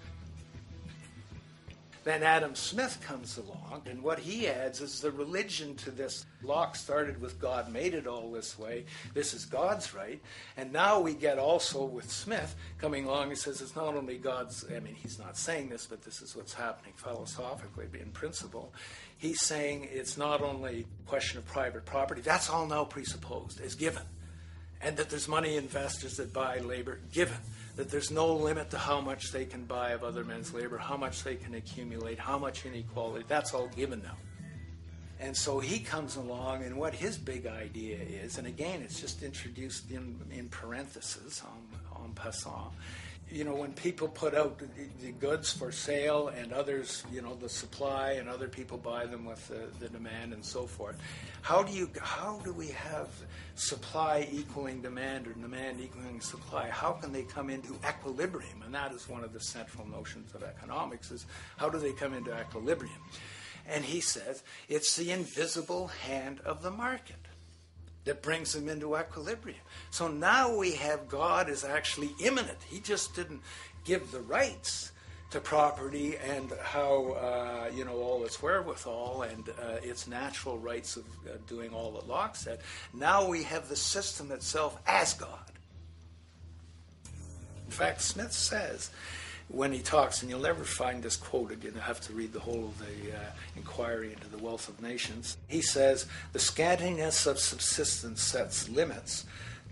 [SPEAKER 13] Then Adam Smith comes along, and what he adds is the religion to this. Locke started with God made it all this way. This is God's right. And now we get also with Smith coming along and says it's not only God's, I mean, he's not saying this, but this is what's happening philosophically in principle. He's saying it's not only a question of private property. That's all now presupposed, is given. And that there's money investors that buy labor, given. That there's no limit to how much they can buy of other men's labor, how much they can accumulate, how much inequality. That's all given now. And so he comes along, and what his big idea is, and again, it's just introduced in parentheses, en passant. You know, when people put out the goods for sale and others, you know, the supply, and other people buy them with the demand and so forth, how do we have supply equaling demand or demand equaling supply? How can they come into equilibrium? And that is one of the central notions of economics, is how do they come into equilibrium? And he says it's the invisible hand of the market that brings them into equilibrium. So now we have God is actually immanent. He just didn't give the rights to property and how, all its wherewithal and its natural rights of doing all that Locke said. Now we have the system itself as God. In fact, Smith says, when he talks, and you'll never find this quoted, you'll have to read the whole of the Inquiry into the Wealth of Nations. He says, the scantiness of subsistence sets limits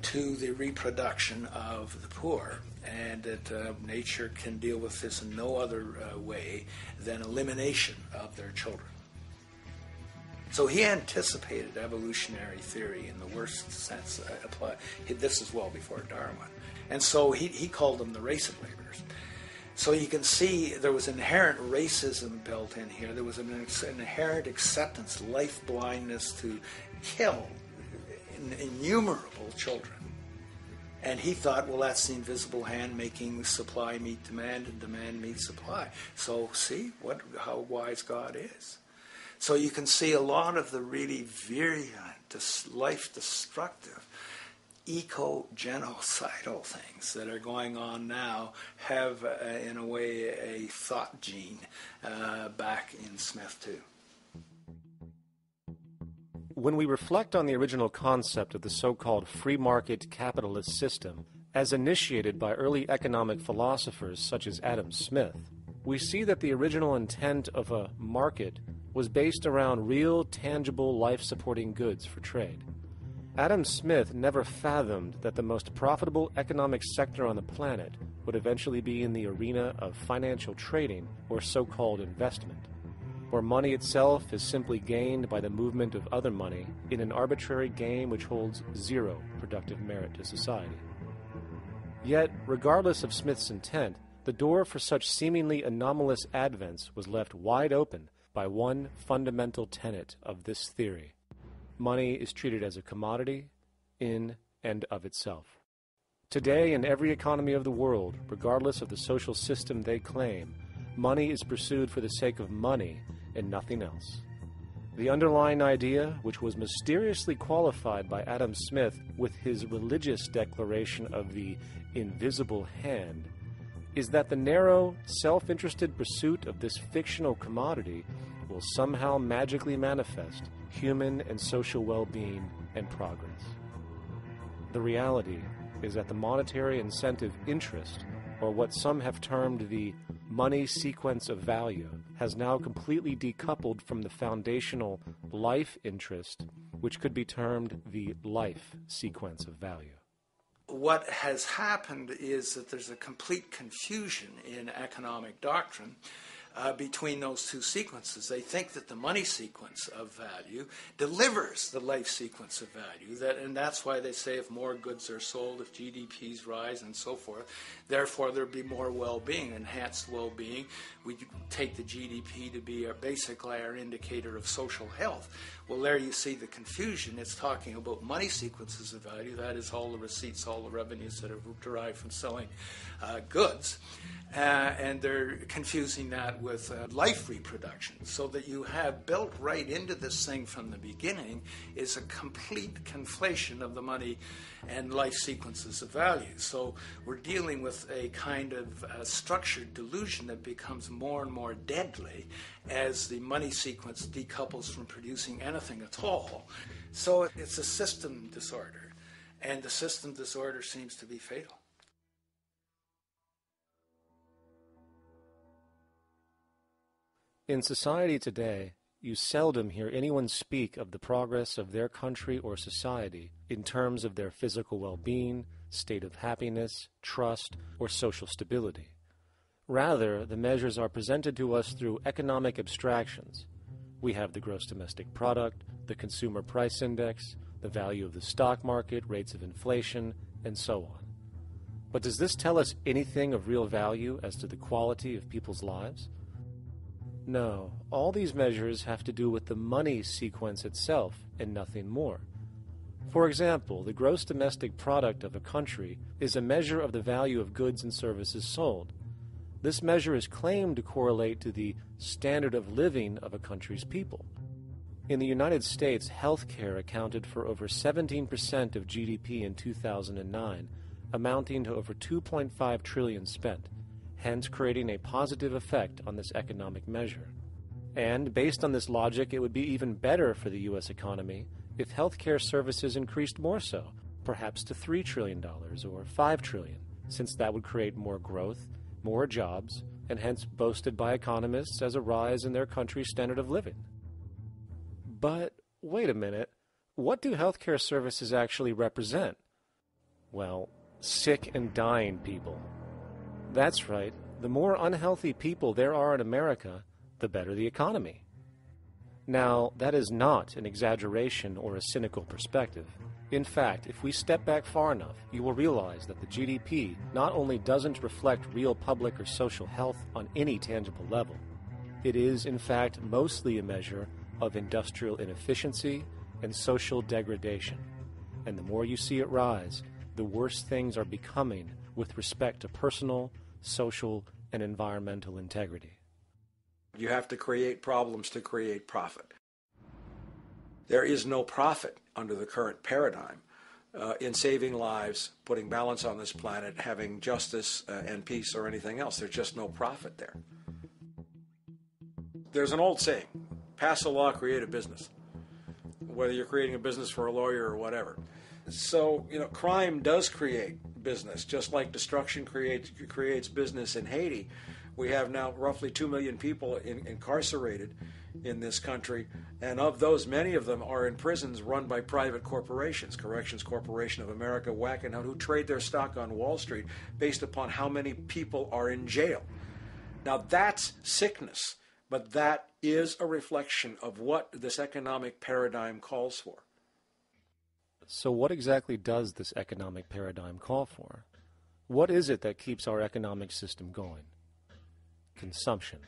[SPEAKER 13] to the reproduction of the poor, and that nature can deal with this in no other way than elimination of their children. So he anticipated evolutionary theory in the worst sense applied. This is well before Darwin. And so he called them the race of laborers. So you can see there was inherent racism built in here. There was an inherent acceptance, life blindness to kill innumerable children. And he thought, well, that's the invisible hand making supply meet demand and demand meet supply. So see how wise God is. So you can see a lot of the really virulent, life-destructive, eco-genocidal things that are going on now have, in a way, a thought gene back in Smith too.
[SPEAKER 12] When we reflect on the original concept of the so-called free market capitalist system, as initiated by early economic philosophers such as Adam Smith, we see that the original intent of a market was based around real, tangible, life-supporting goods for trade. Adam Smith never fathomed that the most profitable economic sector on the planet would eventually be in the arena of financial trading or so-called investment, where money itself is simply gained by the movement of other money in an arbitrary game which holds zero productive merit to society. Yet, regardless of Smith's intent, the door for such seemingly anomalous advents was left wide open by one fundamental tenet of this theory. Money is treated as a commodity in and of itself. Today, in every economy of the world, regardless of the social system they claim, money is pursued for the sake of money and nothing else. The underlying idea, which was mysteriously qualified by Adam Smith with his religious declaration of the invisible hand, is that the narrow, self-interested pursuit of this fictional commodity will somehow magically manifest human and social well-being and progress. The reality is that the monetary incentive interest, or what some have termed the money sequence of value, has now completely decoupled from the foundational life interest, which could be termed the life sequence of value.
[SPEAKER 13] What has happened is that there's a complete confusion in economic doctrine between those two sequences. They think that the money sequence of value delivers the life sequence of value, and that's why they say if more goods are sold, if GDPs rise and so forth, therefore there'll be more well-being, enhanced well-being. We take the GDP to be basically our indicator of social health. Well, there you see the confusion. It's talking about money sequences of value, that is all the receipts, all the revenues that are derived from selling goods. And they're confusing that with life reproduction, so that you have built right into this thing from the beginning is a complete conflation of the money and life sequences of value. So we're dealing with a kind of structured delusion that becomes more and more deadly as the money sequence decouples from producing anything at all. So it's a system disorder, and the system disorder seems to be fatal.
[SPEAKER 12] In society today, you seldom hear anyone speak of the progress of their country or society in terms of their physical well-being, state of happiness, trust, or social stability. Rather, the measures are presented to us through economic abstractions. We have the gross domestic product, the consumer price index, the value of the stock market, rates of inflation, and so on. But does this tell us anything of real value as to the quality of people's lives? No, all these measures have to do with the money sequence itself and nothing more. For example, the gross domestic product of a country is a measure of the value of goods and services sold. This measure is claimed to correlate to the standard of living of a country's people. In the United States, healthcare accounted for over 17% of GDP in 2009, amounting to over $2.5 trillion spent, hence creating a positive effect on this economic measure. And based on this logic, it would be even better for the U.S. economy if healthcare services increased more so, perhaps to $3 trillion or $5 trillion, since that would create more growth, more jobs, and hence boasted by economists as a rise in their country's standard of living. But wait a minute, what do healthcare services actually represent? Well, sick and dying people. That's right, the more unhealthy people there are in America, the better the economy. Now, that is not an exaggeration or a cynical perspective. In fact, if we step back far enough, you will realize that the GDP not only doesn't reflect real public or social health on any tangible level, it is, in fact, mostly a measure of industrial inefficiency and social degradation. And the more you see it rise, the worse things are becoming with respect to personal, social, and environmental integrity.
[SPEAKER 14] You have to create problems to create profit. There is no profit under the current paradigm in saving lives, putting balance on this planet, having justice and peace or anything else. There's just no profit there. There's an old saying, pass a law, create a business, whether you're creating a business for a lawyer or whatever. So, crime does create business, just like destruction creates business in Haiti. We have now roughly 2 million people incarcerated in this country, and of those, many of them are in prisons run by private corporations, Corrections Corporation of America, Wackenhut, who trade their stock on Wall Street based upon how many people are in jail. Now that's sickness, but that is a reflection of what this economic paradigm calls for.
[SPEAKER 12] So what exactly does this economic paradigm call for? What is it that keeps our economic system going? Consumption.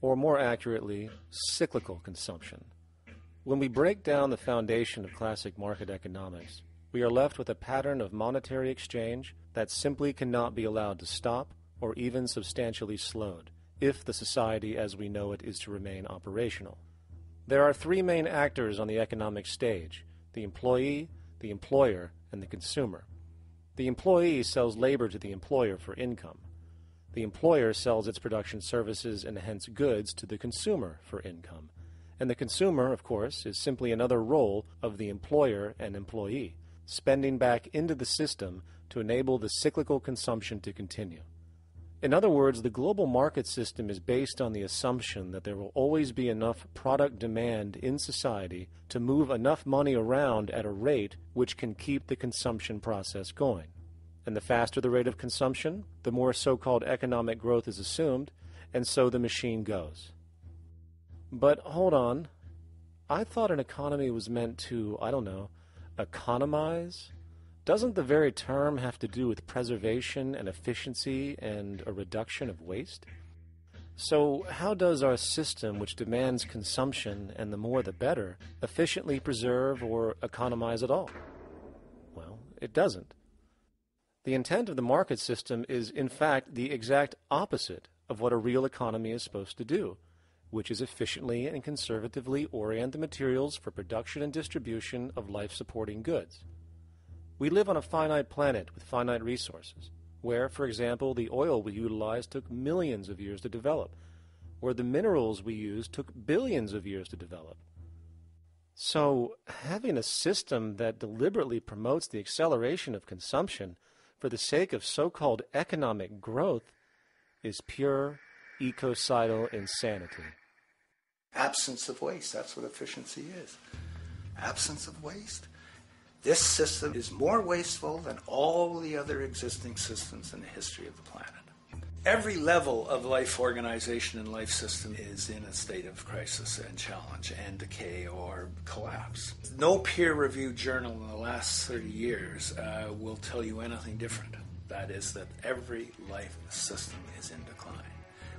[SPEAKER 12] Or more accurately, cyclical consumption. When we break down the foundation of classic market economics, we are left with a pattern of monetary exchange that simply cannot be allowed to stop or even substantially slowed, if the society as we know it is to remain operational. There are three main actors on the economic stage: the employee, the employer, and the consumer. The employee sells labor to the employer for income. The employer sells its production services and hence goods to the consumer for income. And the consumer, of course, is simply another role of the employer and employee, spending back into the system to enable the cyclical consumption to continue. In other words, the global market system is based on the assumption that there will always be enough product demand in society to move enough money around at a rate which can keep the consumption process going. And the faster the rate of consumption, the more so-called economic growth is assumed, and so the machine goes. But hold on, I thought an economy was meant to, economize? Doesn't the very term have to do with preservation and efficiency and a reduction of waste? So how does our system, which demands consumption and the more the better, efficiently preserve or economize at all? Well, it doesn't. The intent of the market system is, in fact, the exact opposite of what a real economy is supposed to do, which is efficiently and conservatively orient the materials for production and distribution of life-supporting goods. We live on a finite planet with finite resources, where, for example, the oil we utilize took millions of years to develop, where the minerals we use took billions of years to develop. So, having a system that deliberately promotes the acceleration of consumption for the sake of so-called economic growth is pure ecocidal insanity.
[SPEAKER 13] Absence of waste, that's what efficiency is. Absence of waste. This system is more wasteful than all the other existing systems in the history of the planet. Every level of life organization and life system is in a state of crisis and challenge and decay or collapse. No peer-reviewed journal in the last 30 years will tell you anything different. That is that every life system is in decline,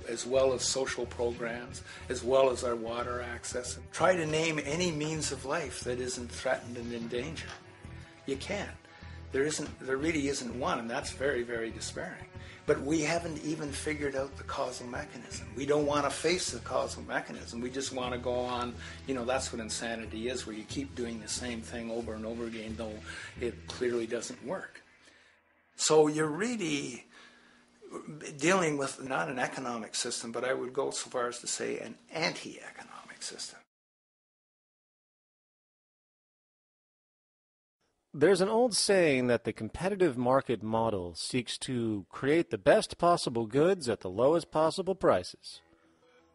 [SPEAKER 13] as well as social programs, as well as our water access. Try to name any means of life that isn't threatened and in danger. You can't. There really isn't one, and that's very, very despairing. But we haven't even figured out the causal mechanism. We don't want to face the causal mechanism. We just want to go on, that's what insanity is, where you keep doing the same thing over and over again, though it clearly doesn't work. So you're really dealing with not an economic system, but I would go so far as to say an anti-economic system.
[SPEAKER 12] There's an old saying that the competitive market model seeks to create the best possible goods at the lowest possible prices.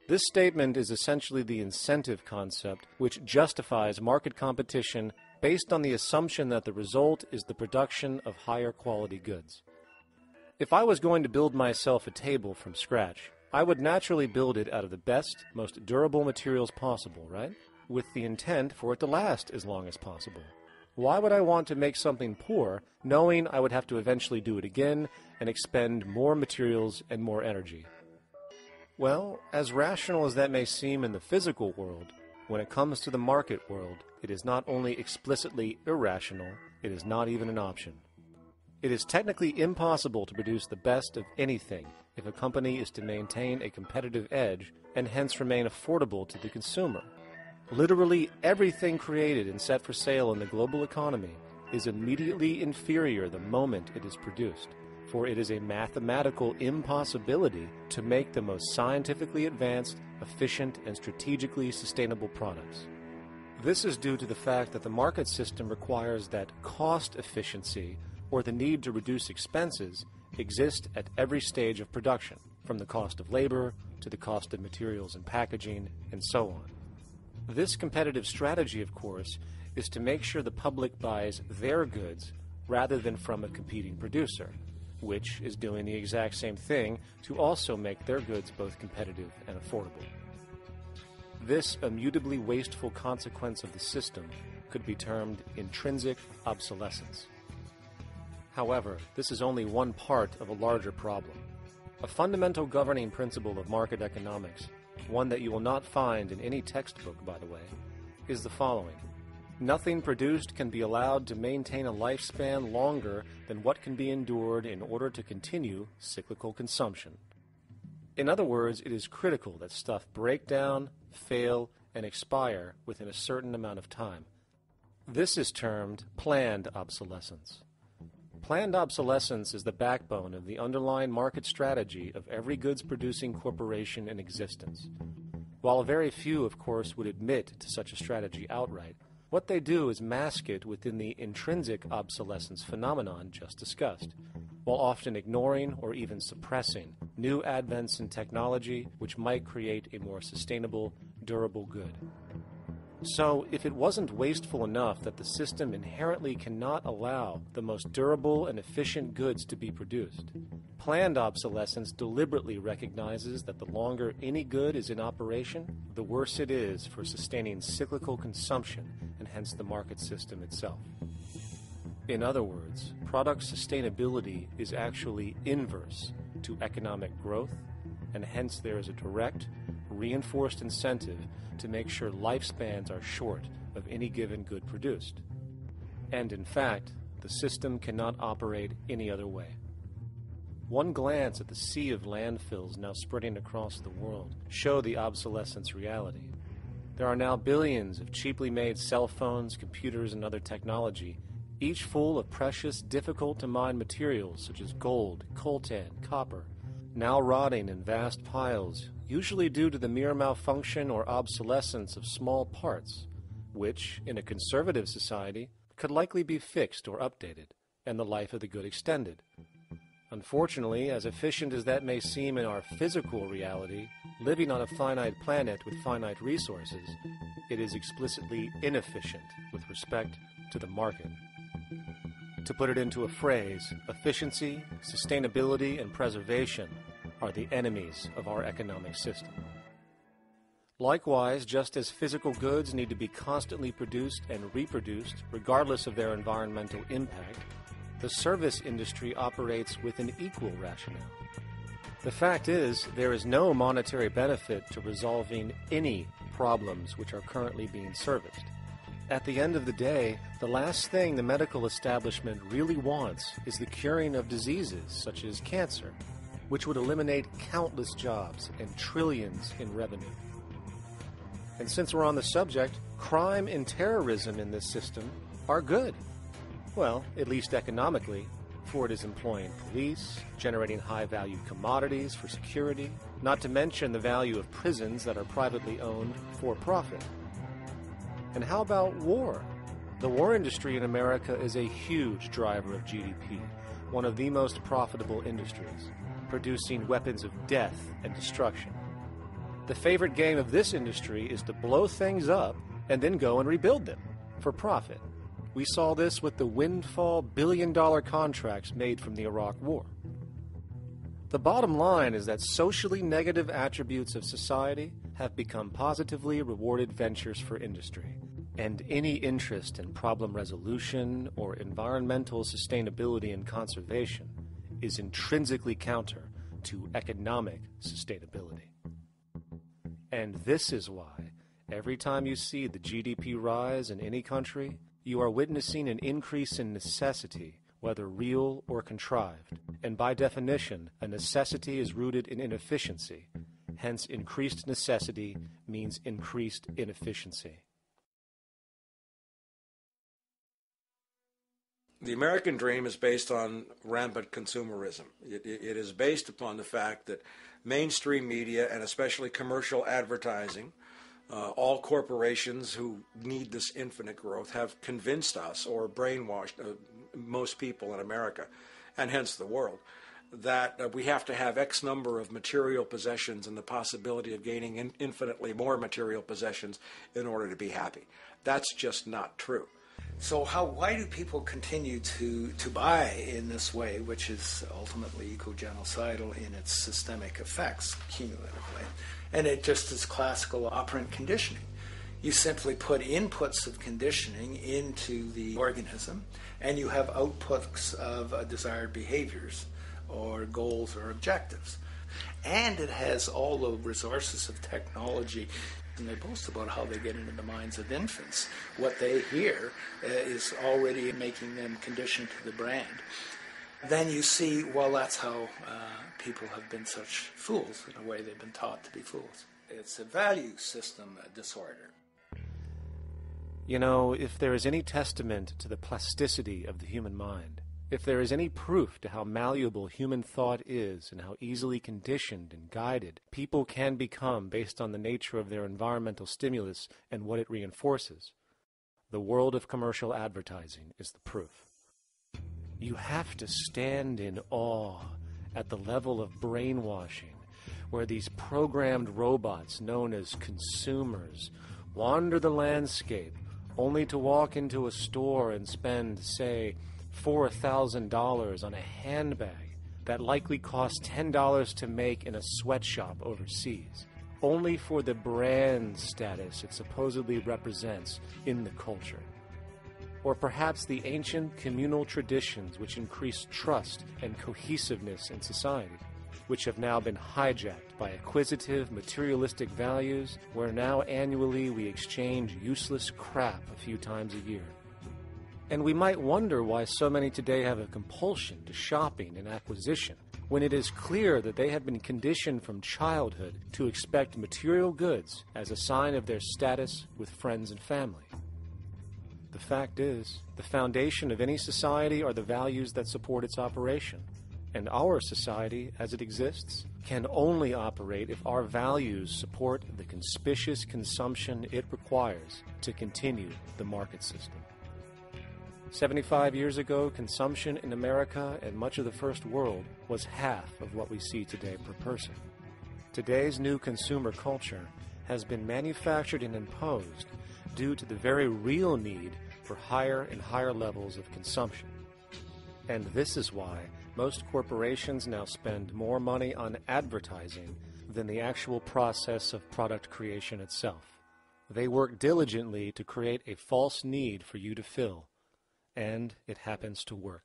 [SPEAKER 12] This statement is essentially the incentive concept which justifies market competition based on the assumption that the result is the production of higher quality goods. If I was going to build myself a table from scratch, I would naturally build it out of the best, most durable materials possible, right? With the intent for it to last as long as possible. Why would I want to make something poor, knowing I would have to eventually do it again and expend more materials and more energy? Well, as rational as that may seem in the physical world, when it comes to the market world, it is not only explicitly irrational, it is not even an option. It is technically impossible to produce the best of anything if a company is to maintain a competitive edge and hence remain affordable to the consumer. Literally everything created and set for sale in the global economy is immediately inferior the moment it is produced, for it is a mathematical impossibility to make the most scientifically advanced, efficient, and strategically sustainable products. This is due to the fact that the market system requires that cost efficiency, or the need to reduce expenses, exist at every stage of production, from the cost of labor to the cost of materials and packaging, and so on. This competitive strategy, of course, is to make sure the public buys their goods rather than from a competing producer, which is doing the exact same thing to also make their goods both competitive and affordable. This immutably wasteful consequence of the system could be termed intrinsic obsolescence. However, this is only one part of a larger problem. A fundamental governing principle of market economics, one that you will not find in any textbook, by the way, is the following. Nothing produced can be allowed to maintain a lifespan longer than what can be endured in order to continue cyclical consumption. In other words, it is critical that stuff break down, fail, and expire within a certain amount of time. This is termed planned obsolescence. Planned obsolescence is the backbone of the underlying market strategy of every goods-producing corporation in existence. While very few, of course, would admit to such a strategy outright, what they do is mask it within the intrinsic obsolescence phenomenon just discussed, while often ignoring or even suppressing new advents in technology which might create a more sustainable, durable good. So, if it wasn't wasteful enough that the system inherently cannot allow the most durable and efficient goods to be produced, planned obsolescence deliberately recognizes that the longer any good is in operation, the worse it is for sustaining cyclical consumption and hence the market system itself. In other words, product sustainability is actually inverse to economic growth, and hence there is a direct, reinforced incentive to make sure lifespans are short of any given good produced. And in fact, the system cannot operate any other way. One glance at the sea of landfills now spreading across the world show the obsolescence reality. There are now billions of cheaply made cell phones, computers, and other technology, each full of precious, difficult-to-mine materials such as gold, coltan, copper, now rotting in vast piles, usually due to the mere malfunction or obsolescence of small parts, which, in a conservative society, could likely be fixed or updated, and the life of the good extended. Unfortunately, as efficient as that may seem in our physical reality, living on a finite planet with finite resources, it is explicitly inefficient with respect to the market. To put it into a phrase, efficiency, sustainability, and preservation are the enemies of our economic system. Likewise, just as physical goods need to be constantly produced and reproduced, regardless of their environmental impact, the service industry operates with an equal rationale. The fact is, there is no monetary benefit to resolving any problems which are currently being serviced. At the end of the day, the last thing the medical establishment really wants is the curing of diseases such as cancer, which would eliminate countless jobs and trillions in revenue. And since we're on the subject, crime and terrorism in this system are good. Well, at least economically, for it is employing police, generating high-value commodities for security, not to mention the value of prisons that are privately owned for profit. And how about war? The war industry in America is a huge driver of GDP, one of the most profitable industries, producing weapons of death and destruction. The favorite game of this industry is to blow things up and then go and rebuild them for profit. We saw this with the windfall billion-dollar contracts made from the Iraq War. The bottom line is that socially negative attributes of society have become positively rewarded ventures for industry, and any interest in problem resolution or environmental sustainability and conservation is intrinsically counter to economic sustainability. And this is why, every time you see the GDP rise in any country, you are witnessing an increase in necessity, whether real or contrived. And by definition, a necessity is rooted in inefficiency. Hence, increased necessity means increased inefficiency.
[SPEAKER 14] The American dream is based on rampant consumerism. It is based upon the fact that mainstream media, and especially commercial advertising, all corporations who need this infinite growth have convinced us or brainwashed most people in America, and hence the world, that we have to have X number of material possessions and the possibility of gaining infinitely more material possessions in order to be happy. That's just not true.
[SPEAKER 13] So why do people continue to buy in this way, which is ultimately eco-genocidal in its systemic effects cumulatively? And it just is classical operant conditioning. You simply put inputs of conditioning into the organism, and you have outputs of desired behaviors or goals or objectives. And it has all the resources of technology. And they boast about how they get into the minds of infants. What they hear is already making them conditioned to the brand. Then you see, well, that's how people have been such fools. In a way, they've been taught to be fools. It's a value system disorder.
[SPEAKER 12] You know, if there is any testament to the plasticity of the human mind, if there is any proof to how malleable human thought is and how easily conditioned and guided people can become based on the nature of their environmental stimulus and what it reinforces, the world of commercial advertising is the proof. You have to stand in awe at the level of brainwashing where these programmed robots known as consumers wander the landscape only to walk into a store and spend, say, $4,000 on a handbag that likely costs $10 to make in a sweatshop overseas, only for the brand status it supposedly represents in the culture. Or perhaps the ancient communal traditions which increase trust and cohesiveness in society, which have now been hijacked by acquisitive, materialistic values, where now annually we exchange useless crap a few times a year. And we might wonder why so many today have a compulsion to shopping and acquisition, when it is clear that they have been conditioned from childhood to expect material goods as a sign of their status with friends and family. The fact is, the foundation of any society are the values that support its operation, and our society, as it exists, can only operate if our values support the conspicuous consumption it requires to continue the market system. 75 years ago, consumption in America and much of the First World was half of what we see today per person. Today's new consumer culture has been manufactured and imposed due to the very real need for higher and higher levels of consumption. And this is why most corporations now spend more money on advertising than the actual process of product creation itself. They work diligently to create a false need for you to fill, and it happens to work.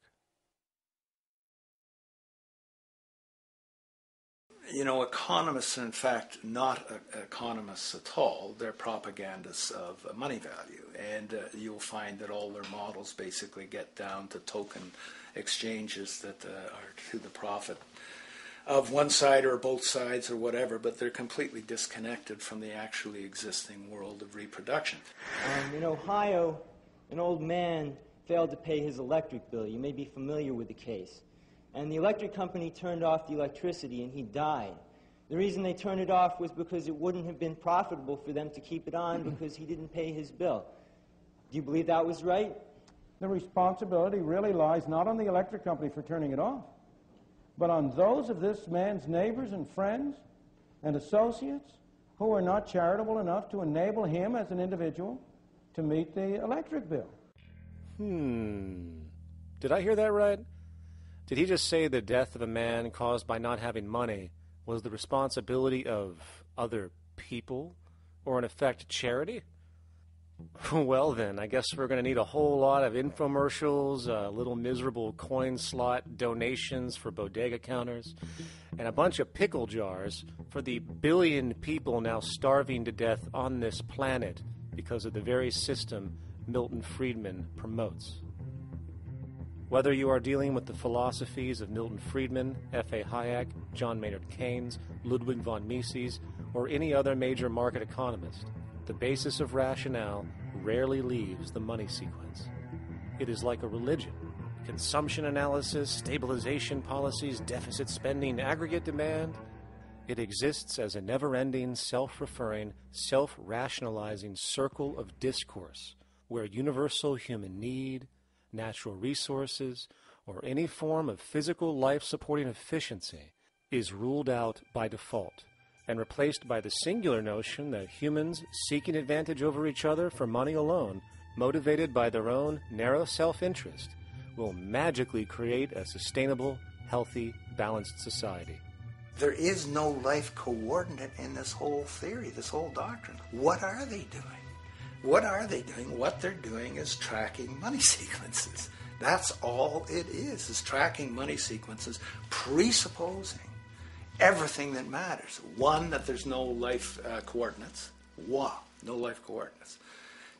[SPEAKER 13] Economists are in fact not economists at all. They're propagandists of money value. And you'll find that all their models basically get down to token exchanges that are to the profit of one side or both sides or whatever, but they're completely disconnected from the actually existing world of reproduction.
[SPEAKER 15] In Ohio, an old man failed to pay his electric bill. You may be familiar with the case. And the electric company turned off the electricity and he died. The reason they turned it off was because it wouldn't have been profitable for them to keep it on because he didn't pay his bill. Do you believe that was right?
[SPEAKER 16] The responsibility really lies not on the electric company for turning it off, but on those of this man's neighbors and friends and associates who are not charitable enough to enable him as an individual to meet the electric bill.
[SPEAKER 12] Did I hear that right? Did he just say the death of a man caused by not having money was the responsibility of other people, or in effect, charity? Well then, I guess we're going to need a whole lot of infomercials, little miserable coin slot donations for bodega counters, and a bunch of pickle jars for the billion people now starving to death on this planet because of the very system Milton Friedman promotes. Whether you are dealing with the philosophies of Milton Friedman, F.A. Hayek, John Maynard Keynes, Ludwig von Mises, or any other major market economist, the basis of rationale rarely leaves the money sequence. It is like a religion. Consumption analysis, stabilization policies, deficit spending, aggregate demand. It exists as a never-ending, self-referring, self-rationalizing circle of discourse where universal human need, natural resources, or any form of physical life-supporting efficiency is ruled out by default and replaced by the singular notion that humans seeking advantage over each other for money alone, motivated by their own narrow self-interest, will magically create a sustainable, healthy, balanced society.
[SPEAKER 13] There is no life coordinate in this whole theory, this whole doctrine. What are they doing? What are they doing? What they're doing is tracking money sequences. That's all it is tracking money sequences, presupposing everything that matters. One, that there's no life coordinates. One, no life coordinates.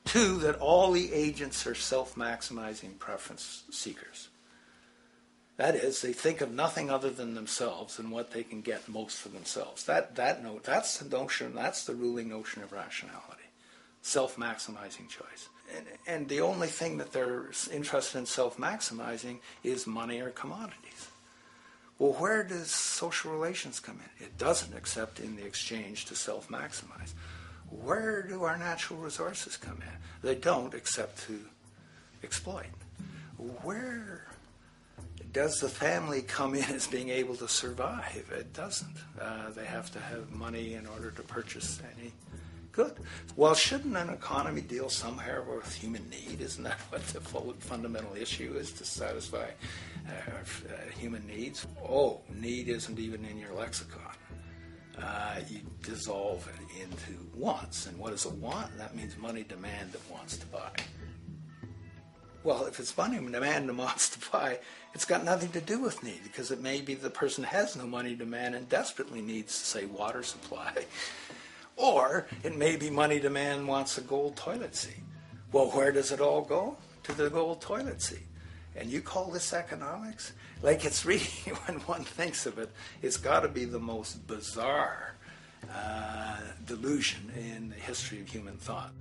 [SPEAKER 13] Two, that all the agents are self-maximizing preference seekers. That is, they think of nothing other than themselves and what they can get most for themselves. That's the notion, that's the ruling notion of rationality. Self-maximizing choice. And the only thing that they're interested in self-maximizing is money or commodities. Well, where does social relations come in? It doesn't, except in the exchange to self-maximize. Where do our natural resources come in? They don't, except to exploit. Where does the family come in as being able to survive? It doesn't. They have to have money in order to purchase any good. Well, shouldn't an economy deal somewhere with human need? Isn't that what the fundamental issue is, to satisfy human needs? Oh, need isn't even in your lexicon. You dissolve it into wants. And what is a want? That means money demand that wants to buy. Well, if it's money demand that wants to buy, it's got nothing to do with need, because it may be the person has no money demand and desperately needs, say, water supply. Or it may be money demand wants a gold toilet seat. Well, where does it all go? To the gold toilet seat. And you call this economics? Like, it's really, when one thinks of it, it's got to be the most bizarre delusion in the history of human thought.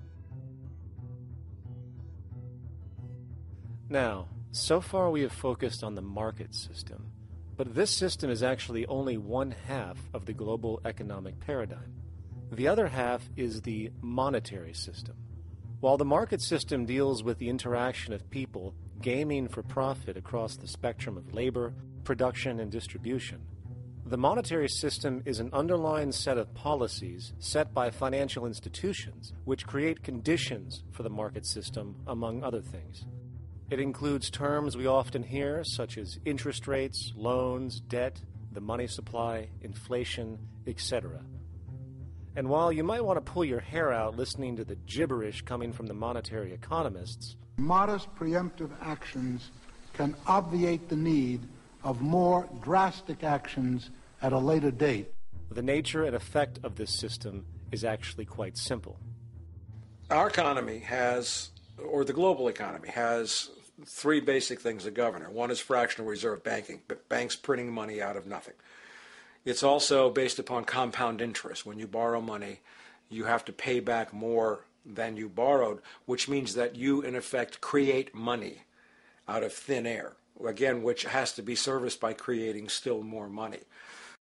[SPEAKER 12] Now, so far we have focused on the market system, but this system is actually only one half of the global economic paradigm. The other half is the monetary system. While the market system deals with the interaction of people gaming for profit across the spectrum of labor, production, and distribution, the monetary system is an underlying set of policies set by financial institutions which create conditions for the market system, among other things. It includes terms we often hear, such as interest rates, loans, debt, the money supply, inflation, etc. And while you might want to pull your hair out listening to the gibberish coming from the monetary economists,
[SPEAKER 17] modest preemptive actions can obviate the need of more drastic actions at a later date.
[SPEAKER 12] The nature and effect of this system is actually quite simple.
[SPEAKER 14] Our economy has, or the global economy has, three basic things that govern it. One is fractional reserve banking, banks printing money out of nothing. It's also based upon compound interest. When you borrow money, you have to pay back more than you borrowed, which means that you, in effect, create money out of thin air, again, which has to be serviced by creating still more money.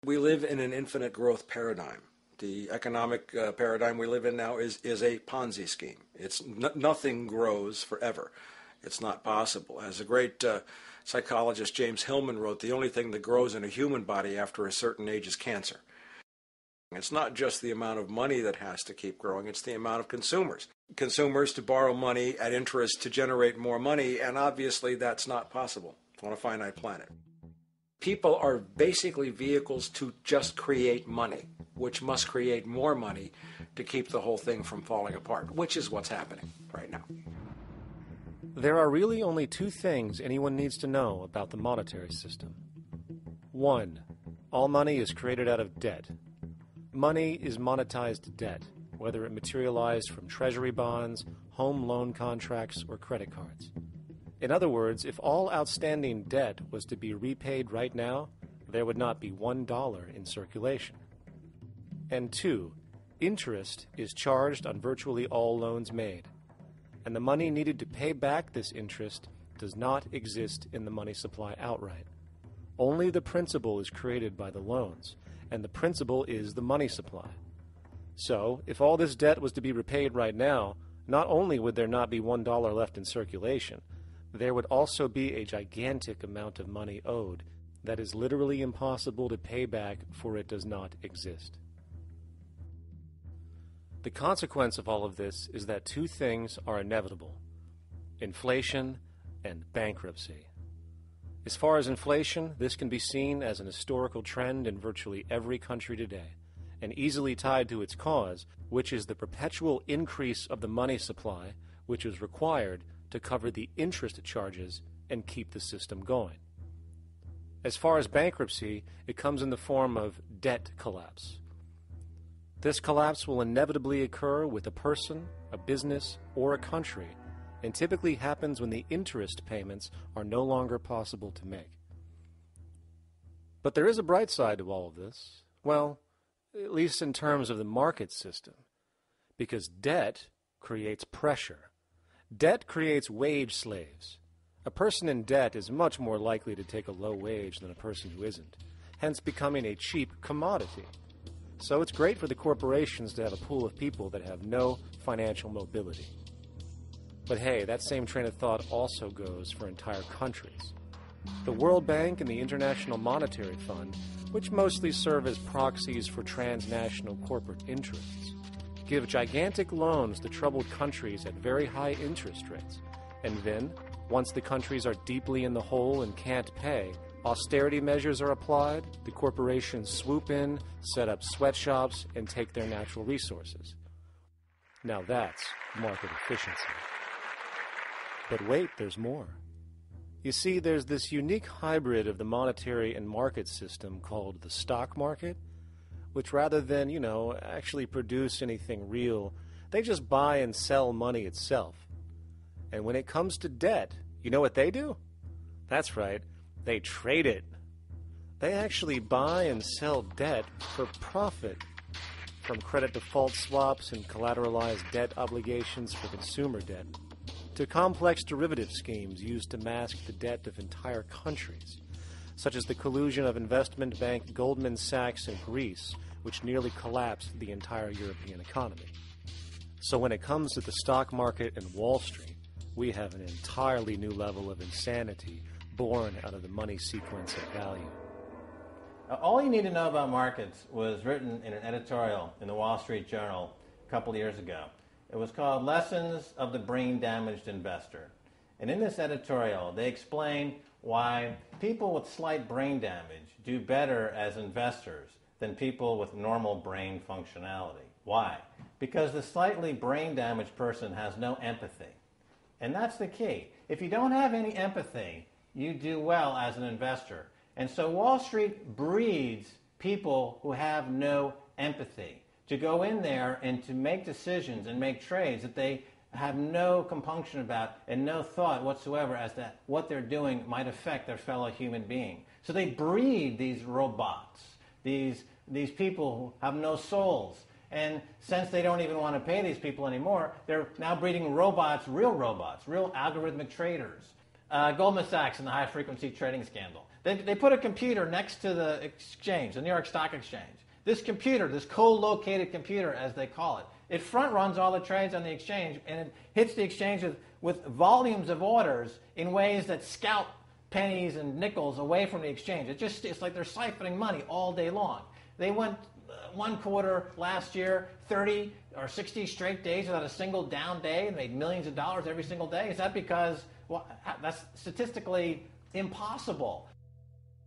[SPEAKER 14] We live in an infinite growth paradigm. The economic paradigm we live in now is a Ponzi scheme. It's nothing grows forever. It's not possible. As a great psychologist James Hillman wrote, the only thing that grows in a human body after a certain age is cancer. It's not just the amount of money that has to keep growing, it's the amount of consumers. Consumers to borrow money at interest to generate more money, and obviously that's not possible on a finite planet. People are basically vehicles to just create money, which must create more money to keep the whole thing from falling apart, which is what's happening right now.
[SPEAKER 12] There are really only two things anyone needs to know about the monetary system. One, all money is created out of debt. Money is monetized debt, whether it materialized from treasury bonds, home loan contracts, or credit cards. In other words, if all outstanding debt was to be repaid right now, there would not be $1 in circulation. And two, interest is charged on virtually all loans made, and the money needed to pay back this interest does not exist in the money supply outright. Only the principal is created by the loans, and the principal is the money supply. So, if all this debt was to be repaid right now, not only would there not be $1 left in circulation, there would also be a gigantic amount of money owed that is literally impossible to pay back, for it does not exist. The consequence of all of this is that two things are inevitable: inflation and bankruptcy. As far as inflation, this can be seen as an historical trend in virtually every country today, and easily tied to its cause, which is the perpetual increase of the money supply, which is required to cover the interest charges and keep the system going. As far as bankruptcy, it comes in the form of debt collapse. This collapse will inevitably occur with a person, a business, or a country, and typically happens when the interest payments are no longer possible to make. But there is a bright side to all of this. Well, at least in terms of the market system, because debt creates pressure. Debt creates wage slaves. A person in debt is much more likely to take a low wage than a person who isn't, hence becoming a cheap commodity. So it's great for the corporations to have a pool of people that have no financial mobility. But hey, that same train of thought also goes for entire countries. The World Bank and the International Monetary Fund, which mostly serve as proxies for transnational corporate interests, give gigantic loans to troubled countries at very high interest rates. And then, once the countries are deeply in the hole and can't pay, austerity measures are applied, the corporations swoop in, set up sweatshops, and take their natural resources. Now that's market efficiency. But wait, there's more. You see, there's this unique hybrid of the monetary and market system called the stock market, which rather than, actually produce anything real, they just buy and sell money itself. And when it comes to debt, you know what they do? That's right, they trade it. They actually buy and sell debt for profit, from credit default swaps and collateralized debt obligations for consumer debt, to complex derivative schemes used to mask the debt of entire countries, such as the collusion of investment bank Goldman Sachs in Greece, which nearly collapsed the entire European economy. So when it comes to the stock market and Wall Street, we have an entirely new level of insanity born out of the money sequence of value.
[SPEAKER 18] All you need to know about markets was written in an editorial in the Wall Street Journal a couple of years ago. It was called Lessons of the Brain-Damaged Investor. And in this editorial, they explain why people with slight brain damage do better as investors than people with normal brain functionality. Why? Because the slightly brain-damaged person has no empathy. And that's the key. If you don't have any empathy, you do well as an investor. And so Wall Street breeds people who have no empathy, to go in there and to make decisions and make trades that they have no compunction about and no thought whatsoever as to what they're doing might affect their fellow human being. So they breed these robots, these people who have no souls. And since they don't even want to pay these people anymore, they're now breeding robots, real algorithmic traders. Goldman Sachs and the high-frequency trading scandal. They put a computer next to the exchange, the New York Stock Exchange. This computer, this co-located computer, as they call it, it front-runs all the trades on the exchange, and it hits the exchange with volumes of orders in ways that scalp pennies and nickels away from the exchange. It's like they're siphoning money all day long. They went one quarter last year, 30 or 60 straight days without a single down day and made millions of dollars every single day. Is that because, well, that's statistically impossible.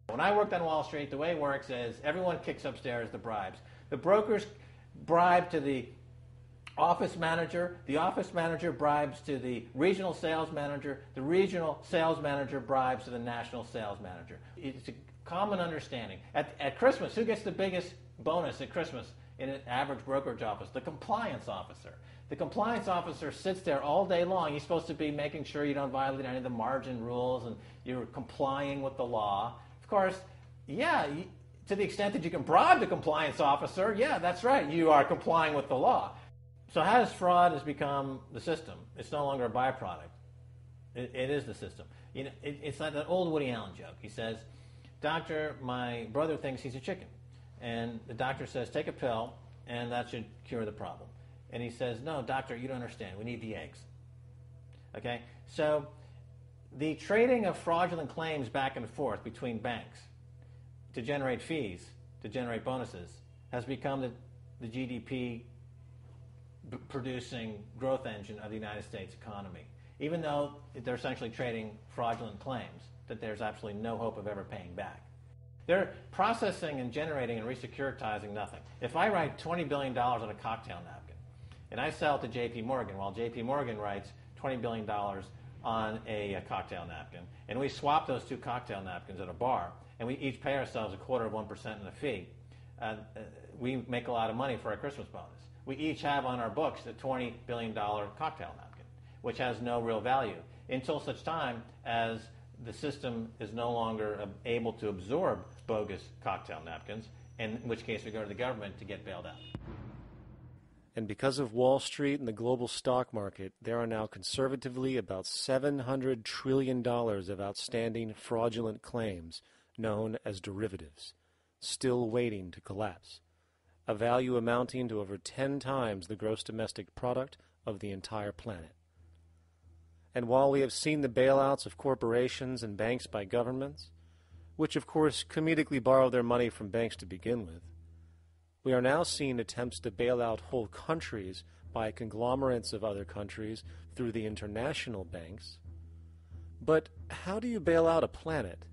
[SPEAKER 18] When I worked on Wall Street, the way it works is everyone kicks upstairs the bribes. The brokers bribe to the office manager bribes to the regional sales manager, the regional sales manager bribes to the national sales manager. It's a common understanding. At Christmas, who gets the biggest bonus at Christmas in an average brokerage office? The compliance officer. The compliance officer sits there all day long. He's supposed to be making sure you don't violate any of the margin rules and you're complying with the law. Of course, yeah, to the extent that you can bribe the compliance officer, yeah, that's right, you are complying with the law. So how does fraud has become the system? It's no longer a byproduct. It is the system. You know, it's like that old Woody Allen joke. He says, "Doctor, my brother thinks he's a chicken." And the doctor says, "Take a pill, and that should cure the problem." And he says, "No, doctor, you don't understand. We need the eggs." Okay? So the trading of fraudulent claims back and forth between banks to generate fees, to generate bonuses, has become the GDP producing growth engine of the United States economy, even though they're essentially trading fraudulent claims that there's absolutely no hope of ever paying back. They're processing and generating and resecuritizing nothing. If I write $20 billion on a cocktail napkin and I sell it to J.P. Morgan, while J.P. Morgan writes $20 billion on a cocktail napkin, and we swap those two cocktail napkins at a bar, and we each pay ourselves 0.25% in a fee, we make a lot of money for our Christmas bonus. We each have on our books a $20 billion cocktail napkin, which has no real value until such time as the system is no longer able to absorb bogus cocktail napkins, in which case we go to the government to get bailed out.
[SPEAKER 12] And because of Wall Street and the global stock market, there are now conservatively about $700 trillion of outstanding fraudulent claims known as derivatives, still waiting to collapse, a value amounting to over 10 times the gross domestic product of the entire planet. And while we have seen the bailouts of corporations and banks by governments, which of course comedically borrow their money from banks to begin with, we are now seeing attempts to bail out whole countries by conglomerates of other countries through the international banks. But how do you bail out a planet?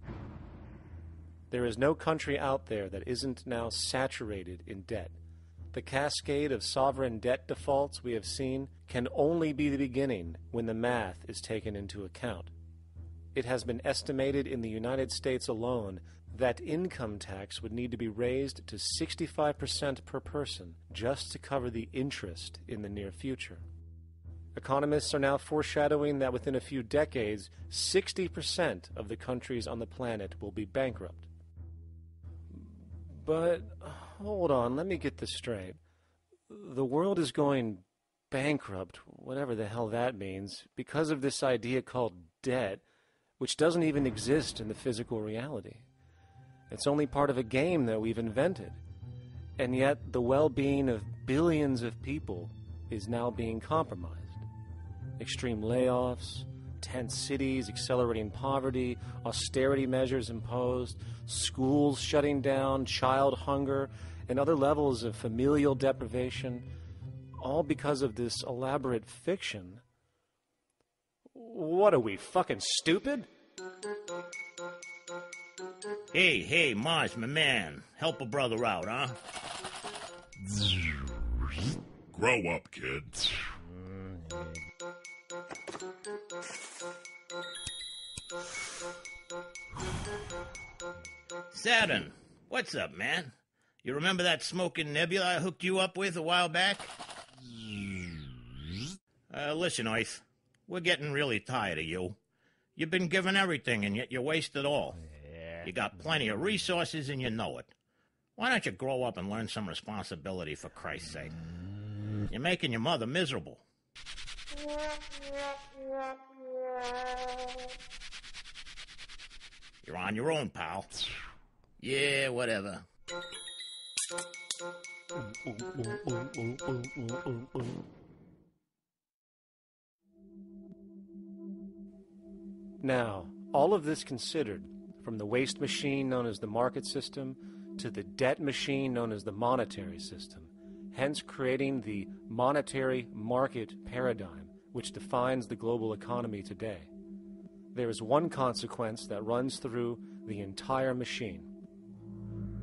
[SPEAKER 12] There is no country out there that isn't now saturated in debt. The cascade of sovereign debt defaults we have seen can only be the beginning when the math is taken into account. It has been estimated in the United States alone that income tax would need to be raised to 65% per person just to cover the interest in the near future. Economists are now foreshadowing that within a few decades, 60% of the countries on the planet will be bankrupt. But, hold on, let me get this straight. The world is going bankrupt, whatever the hell that means, because of this idea called debt, which doesn't even exist in the physical reality. It's only part of a game that we've invented. And yet, the well-being of billions of people is now being compromised. Extreme layoffs, tent cities, accelerating poverty, austerity measures imposed, schools shutting down, child hunger, and other levels of familial deprivation, all because of this elaborate fiction. What are we, fucking stupid?
[SPEAKER 19] Hey, Mars, my man. Help a brother out, huh?
[SPEAKER 20] Grow up, kid.
[SPEAKER 19] Saturn, what's up, man? You remember that smoking nebula I hooked you up with a while back? Listen, Earth, we're getting really tired of you. You've been given everything, and yet you waste it all. You got plenty of resources, and you know it. Why don't you grow up and learn some responsibility, for Christ's sake? You're making your mother miserable. You're on your own, pal. Yeah, whatever.
[SPEAKER 12] Now, all of this considered, from the waste machine known as the market system to the debt machine known as the monetary system, hence creating the monetary market paradigm which defines the global economy today, there is one consequence that runs through the entire machine: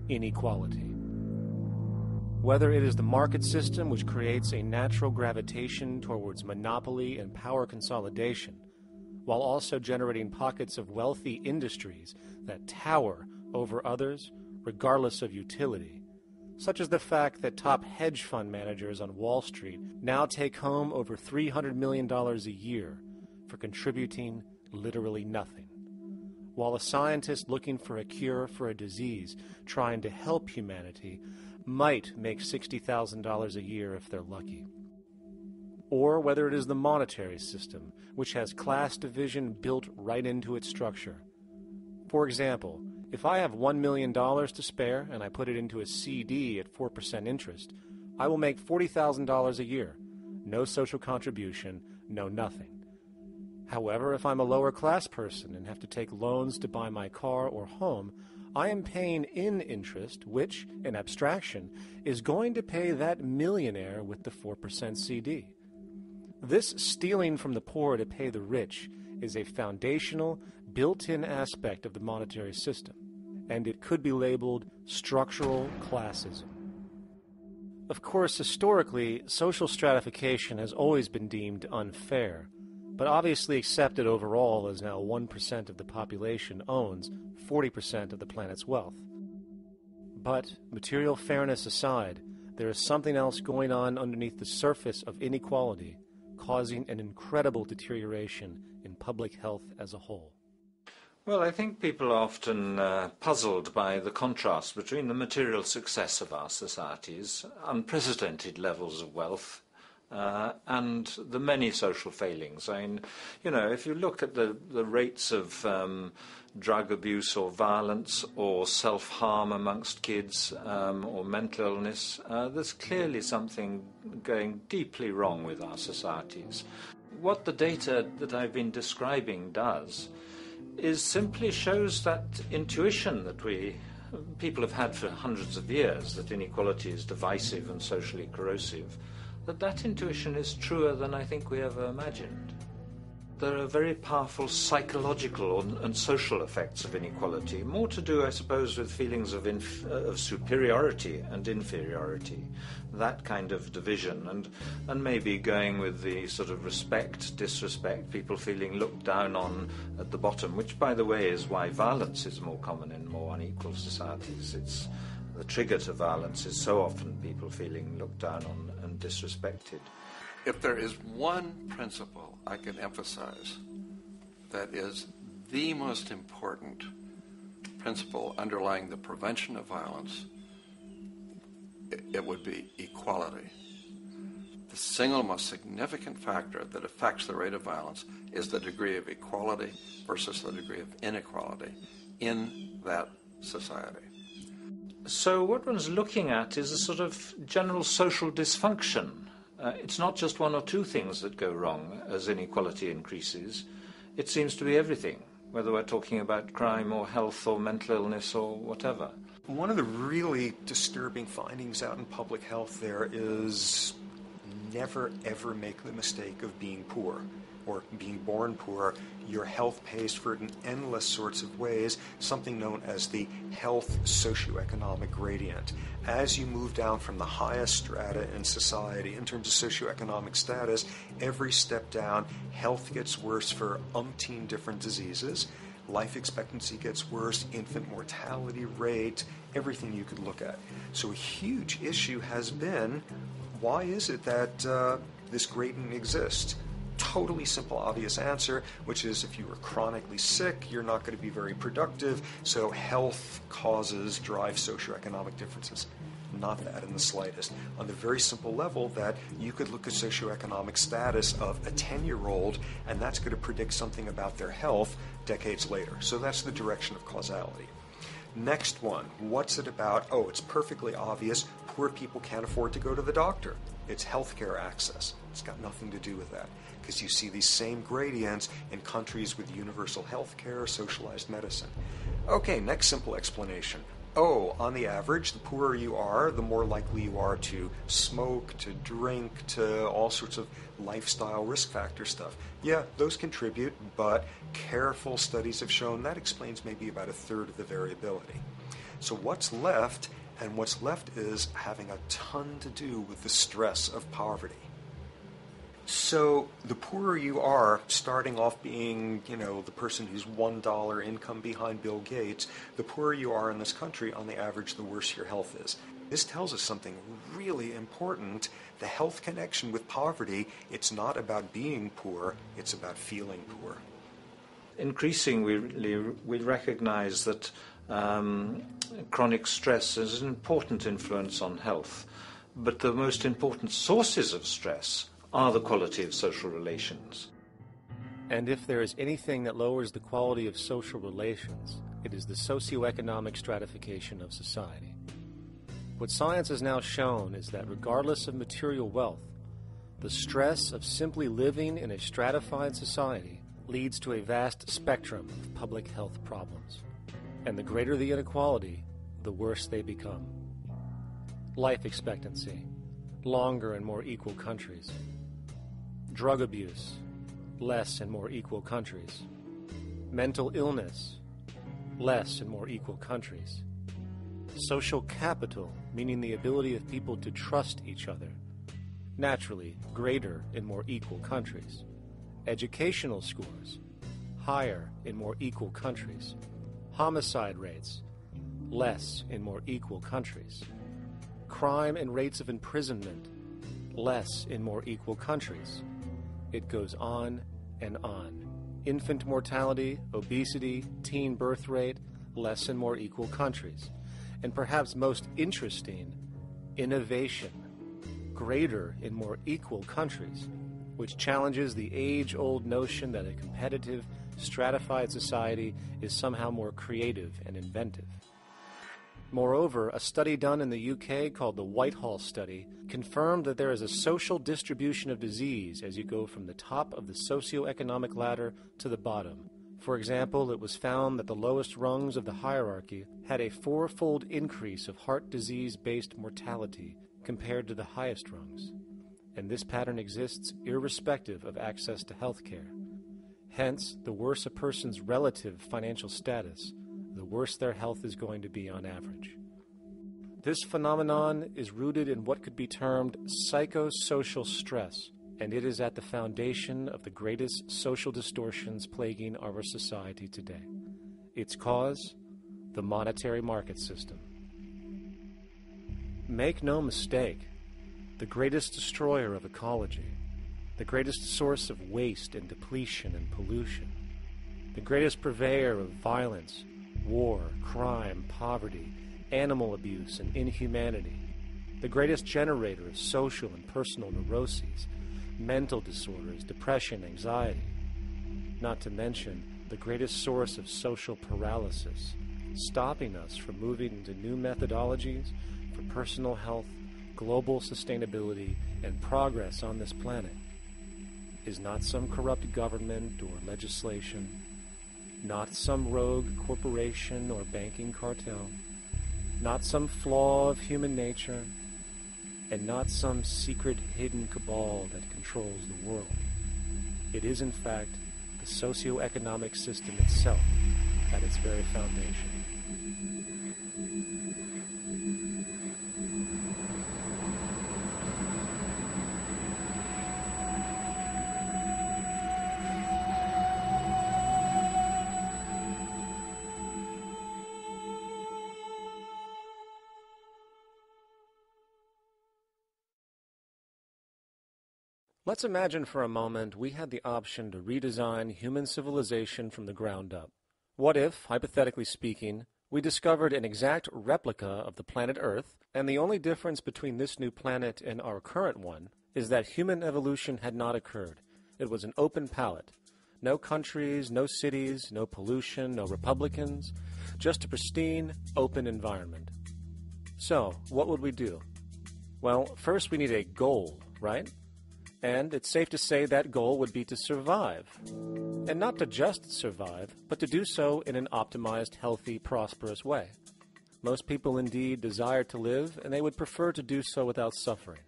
[SPEAKER 12] inequality. Whether it is the market system which creates a natural gravitation towards monopoly and power consolidation, while also generating pockets of wealthy industries that tower over others regardless of utility, such as the fact that top hedge fund managers on Wall Street now take home over $300 million a year for contributing literally nothing, while a scientist looking for a cure for a disease trying to help humanity might make $60,000 a year if they're lucky. Or whether it is the monetary system, which has class division built right into its structure. For example, if I have $1 million to spare and I put it into a CD at 4% interest, I will make $40,000 a year. No social contribution, no nothing. However, if I'm a lower class person and have to take loans to buy my car or home, I am paying in interest, which, in abstraction, is going to pay that millionaire with the 4% CD. This stealing from the poor to pay the rich is a foundational, built-in aspect of the monetary system, and it could be labeled structural classism. Of course, historically, social stratification has always been deemed unfair, but obviously accepted overall as now 1% of the population owns 40% of the planet's wealth. But, material fairness aside, there is something else going on underneath the surface of inequality, causing an incredible deterioration in public health as a whole.
[SPEAKER 10] Well, I think people are often puzzled by the contrast between the material success of our societies, unprecedented levels of wealth, and the many social failings. I mean, you know, if you look at the rates of drug abuse or violence or self-harm amongst kids or mental illness, there's clearly something going deeply wrong with our societies. What the data that I've been describing does is simply shows that intuition that people have had for hundreds of years, that inequality is divisive and socially corrosive, that intuition is truer than I think we ever imagined. There are very powerful psychological and social effects of inequality, more to do, I suppose, with feelings of superiority and inferiority, that kind of division, and maybe going with the sort of respect, disrespect, people feeling looked down on at the bottom, which, by the way, is why violence is more common in more unequal societies. It's the trigger to violence is so often people feeling looked down on and disrespected.
[SPEAKER 11] If there is one principle I can emphasize that is the most important principle underlying the prevention of violence, it would be equality. The single most significant factor that affects the rate of violence is the degree of equality versus the degree of inequality in that society.
[SPEAKER 10] So what one's looking at is a sort of general social dysfunction. It's not just one or two things that go wrong as inequality increases. It seems to be everything, whether we're talking about crime or health or mental illness or whatever.
[SPEAKER 8] One of the really disturbing findings out in public health there is never ever make the mistake of being poor or being born poor. Your health pays for it in endless sorts of ways, something known as the health socioeconomic gradient. As you move down from the highest strata in society in terms of socioeconomic status, every step down, health gets worse for umpteen different diseases. life expectancy gets worse, infant mortality rate, everything you could look at. So a huge issue has been, why is it that this gradient exists? Totally simple, obvious answer, which is if you are chronically sick, you're not going to be very productive, so health causes drive socioeconomic differences. Not that in the slightest. On the very simple level that you could look at socioeconomic status of a 10-year-old, and that's going to predict something about their health decades later. So that's the direction of causality. Next one, what's it about? Oh, it's perfectly obvious. Poor people can't afford to go to the doctor. It's healthcare access. It's got nothing to do with that, because you see these same gradients in countries with universal health care, socialized medicine. Okay, next simple explanation. Oh, on the average, the poorer you are, the more likely you are to smoke, to drink, to all sorts of lifestyle risk factor stuff. Yeah, those contribute, but careful studies have shown that explains maybe about a third of the variability. So what's left? And what's left is having a ton to do with the stress of poverty. So the poorer you are, starting off being, the person who's $1 income behind Bill Gates, the poorer you are in this country, on the average, the worse your health is. This tells us something really important. The health connection with poverty, it's not about being poor, it's about feeling poor.
[SPEAKER 10] Increasingly, we recognize that chronic stress is an important influence on health, but the most important sources of stress are the quality of social relations.
[SPEAKER 12] And if there is anything that lowers the quality of social relations, it is the socioeconomic stratification of society. What science has now shown is that regardless of material wealth, the stress of simply living in a stratified society leads to a vast spectrum of public health problems. And the greater the inequality, the worse they become. Life expectancy, longer in more equal countries. Drug abuse, less in more equal countries. Mental illness, less in more equal countries. Social capital, meaning the ability of people to trust each other, naturally greater in more equal countries. Educational scores, higher in more equal countries. Homicide rates, less in more equal countries. Crime and rates of imprisonment, less in more equal countries. It goes on and on. Infant mortality, obesity, teen birth rate, less in more equal countries. And perhaps most interesting, innovation, greater in more equal countries, which challenges the age-old notion that a competitive, stratified society is somehow more creative and inventive. Moreover, a study done in the UK called the Whitehall Study confirmed that there is a social distribution of disease as you go from the top of the socioeconomic ladder to the bottom. For example, it was found that the lowest rungs of the hierarchy had a 4-fold increase of heart disease-based mortality compared to the highest rungs. And this pattern exists irrespective of access to health care. Hence, the worse a person's relative financial status, the worse their health is going to be on average. This phenomenon is rooted in what could be termed psychosocial stress, and it is at the foundation of the greatest social distortions plaguing our society today. Its cause, the monetary market system. Make no mistake, the greatest destroyer of ecology, the greatest source of waste and depletion and pollution, the greatest purveyor of violence, war, crime, poverty, animal abuse, and inhumanity, the greatest generator of social and personal neuroses, mental disorders, depression, anxiety, not to mention the greatest source of social paralysis, stopping us from moving into new methodologies for personal health, global sustainability, and progress on this planet, is not some corrupt government or legislation, not some rogue corporation or banking cartel, not some flaw of human nature, and not some secret hidden cabal that controls the world. It is, in fact, the socio-economic system itself at its very foundation. Let's imagine for a moment we had the option to redesign human civilization from the ground up. What if, hypothetically speaking, we discovered an exact replica of the planet Earth, and the only difference between this new planet and our current one is that human evolution had not occurred. It was an open palette. No countries, no cities, no pollution, no Republicans, just a pristine, open environment. So, what would we do? Well, first we need a goal, right? And it's safe to say that goal would be to survive. And not to just survive, but to do so in an optimized, healthy, prosperous way. Most people indeed desire to live, and they would prefer to do so without suffering.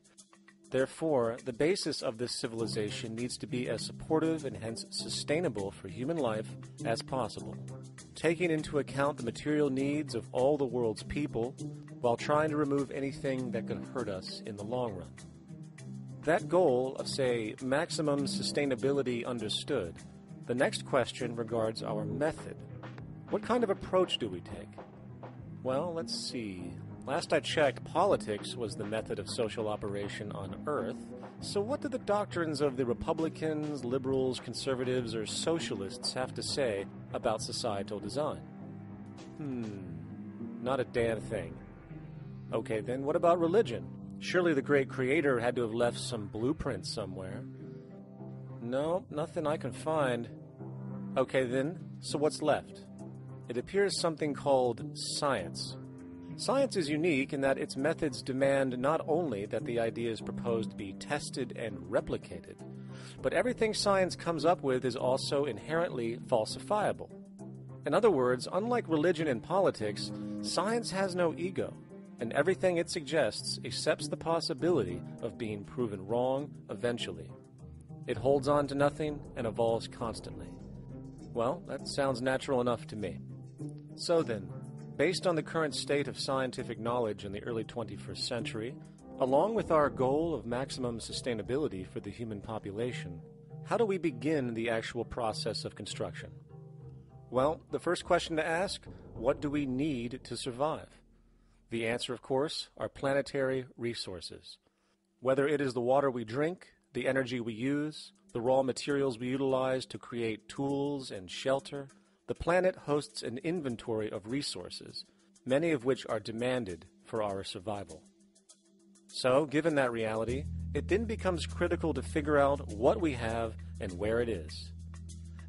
[SPEAKER 12] Therefore, the basis of this civilization needs to be as supportive and hence sustainable for human life as possible, taking into account the material needs of all the world's people while trying to remove anything that could hurt us in the long run. That goal of, say, maximum sustainability understood, the next question regards our method. What kind of approach do we take? Well, let's see. Last I checked, politics was the method of social operation on Earth. So what do the doctrines of the Republicans, liberals, conservatives, or socialists have to say about societal design? Not a damn thing. Okay, then what about religion? Surely the great creator had to have left some blueprint somewhere. No, nothing I can find. Okay then, so what's left? It appears something called science. Science is unique in that its methods demand not only that the ideas proposed be tested and replicated, but everything science comes up with is also inherently falsifiable. In other words, unlike religion and politics, science has no ego, and everything it suggests accepts the possibility of being proven wrong eventually. It holds on to nothing and evolves constantly. Well, that sounds natural enough to me. So then, based on the current state of scientific knowledge in the early 21st century, along with our goal of maximum sustainability for the human population, how do we begin the actual process of construction? Well, the first question to ask, what do we need to survive? The answer, of course, are planetary resources. Whether it is the water we drink, the energy we use, the raw materials we utilize to create tools and shelter, the planet hosts an inventory of resources, many of which are demanded for our survival. So, given that reality, it then becomes critical to figure out what we have and where it is.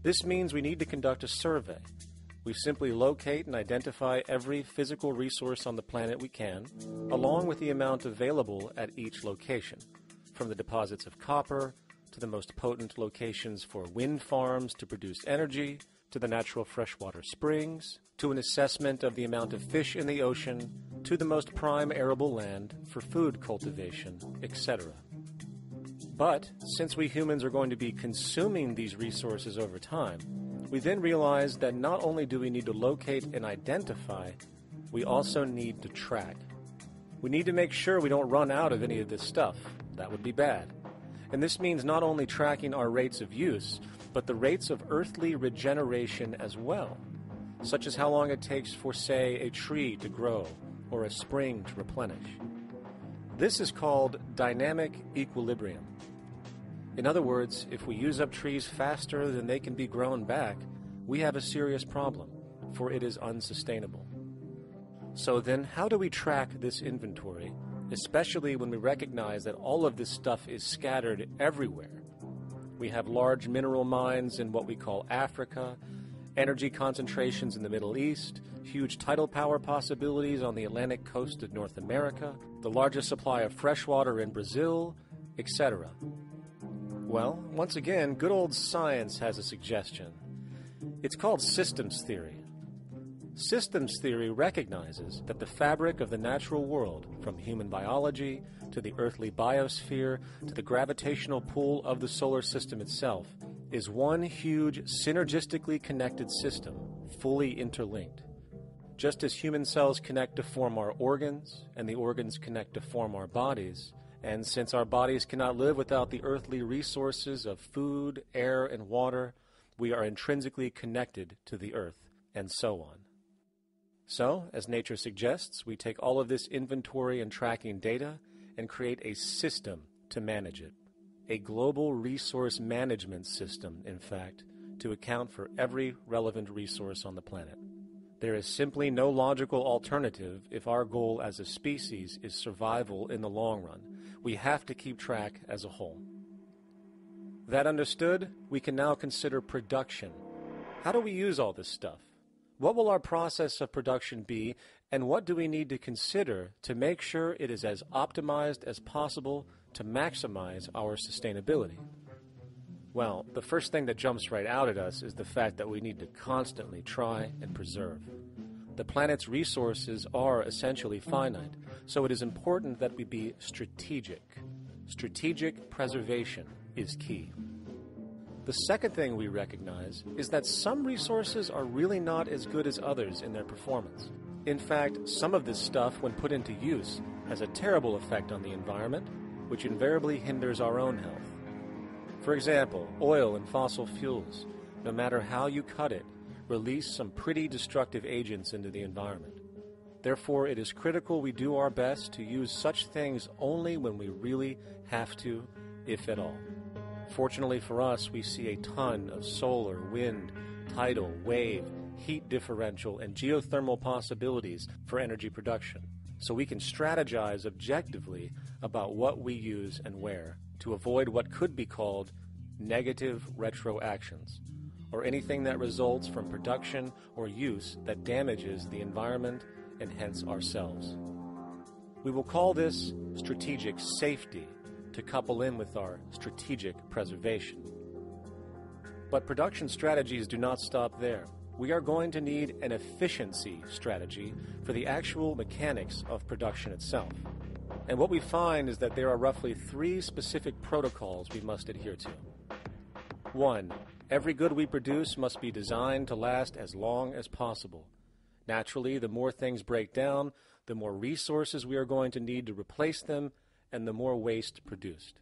[SPEAKER 12] This means we need to conduct a survey. We simply locate and identify every physical resource on the planet we can, along with the amount available at each location, from the deposits of copper to the most potent locations for wind farms to produce energy, to the natural freshwater springs, to an assessment of the amount of fish in the ocean, to the most prime arable land for food cultivation, etc. But since we humans are going to be consuming these resources over time, we then realize that not only do we need to locate and identify, we also need to track. We need to make sure we don't run out of any of this stuff. That would be bad. And this means not only tracking our rates of use, but the rates of earthly regeneration as well, such as how long it takes for, say, a tree to grow or a spring to replenish. This is called dynamic equilibrium. In other words, if we use up trees faster than they can be grown back, we have a serious problem, for it is unsustainable. So then, how do we track this inventory, especially when we recognize that all of this stuff is scattered everywhere? We have large mineral mines in what we call Africa, energy concentrations in the Middle East, huge tidal power possibilities on the Atlantic coast of North America, the largest supply of freshwater in Brazil, etc. Well, once again, good old science has a suggestion. It's called systems theory. Systems theory recognizes that the fabric of the natural world, from human biology to the earthly biosphere to the gravitational pull of the solar system itself, is one huge synergistically connected system, fully interlinked. Just as human cells connect to form our organs, and the organs connect to form our bodies, and since our bodies cannot live without the earthly resources of food, air, and water, we are intrinsically connected to the earth, and so on. So, as nature suggests, we take all of this inventory and tracking data and create a system to manage it. a global resource management system, in fact, to account for every relevant resource on the planet. There is simply no logical alternative if our goal as a species is survival in the long run. We have to keep track as a whole. That understood, we can now consider production. How do we use all this stuff? What will our process of production be, and what do we need to consider to make sure it is as optimized as possible to maximize our sustainability? Well, the first thing that jumps right out at us is the fact that we need to constantly try and preserve. The planet's resources are essentially finite, so it is important that we be strategic. Strategic preservation is key. The second thing we recognize is that some resources are really not as good as others in their performance. In fact, some of this stuff, when put into use, has a terrible effect on the environment, which invariably hinders our own health. For example, oil and fossil fuels, no matter how you cut it, release some pretty destructive agents into the environment. Therefore, it is critical we do our best to use such things only when we really have to, if at all. Fortunately for us, we see a ton of solar, wind, tidal, wave, heat differential, and geothermal possibilities for energy production, so we can strategize objectively about what we use and where to avoid what could be called negative retroactions, or anything that results from production or use that damages the environment and hence ourselves. We will call this strategic safety to couple in with our strategic preservation. But production strategies do not stop there. We are going to need an efficiency strategy for the actual mechanics of production itself. And what we find is that there are roughly 3 specific protocols we must adhere to. 1. Every good we produce must be designed to last as long as possible. Naturally, the more things break down, the more resources we are going to need to replace them, and the more waste produced.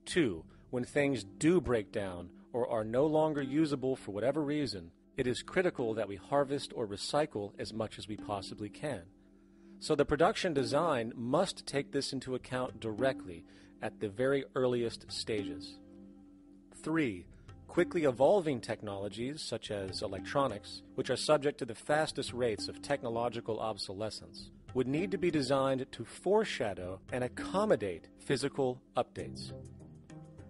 [SPEAKER 12] 2. When things do break down or are no longer usable for whatever reason, it is critical that we harvest or recycle as much as we possibly can. So the production design must take this into account directly at the very earliest stages. 3. Quickly evolving technologies, such as electronics, which are subject to the fastest rates of technological obsolescence, would need to be designed to foreshadow and accommodate physical updates.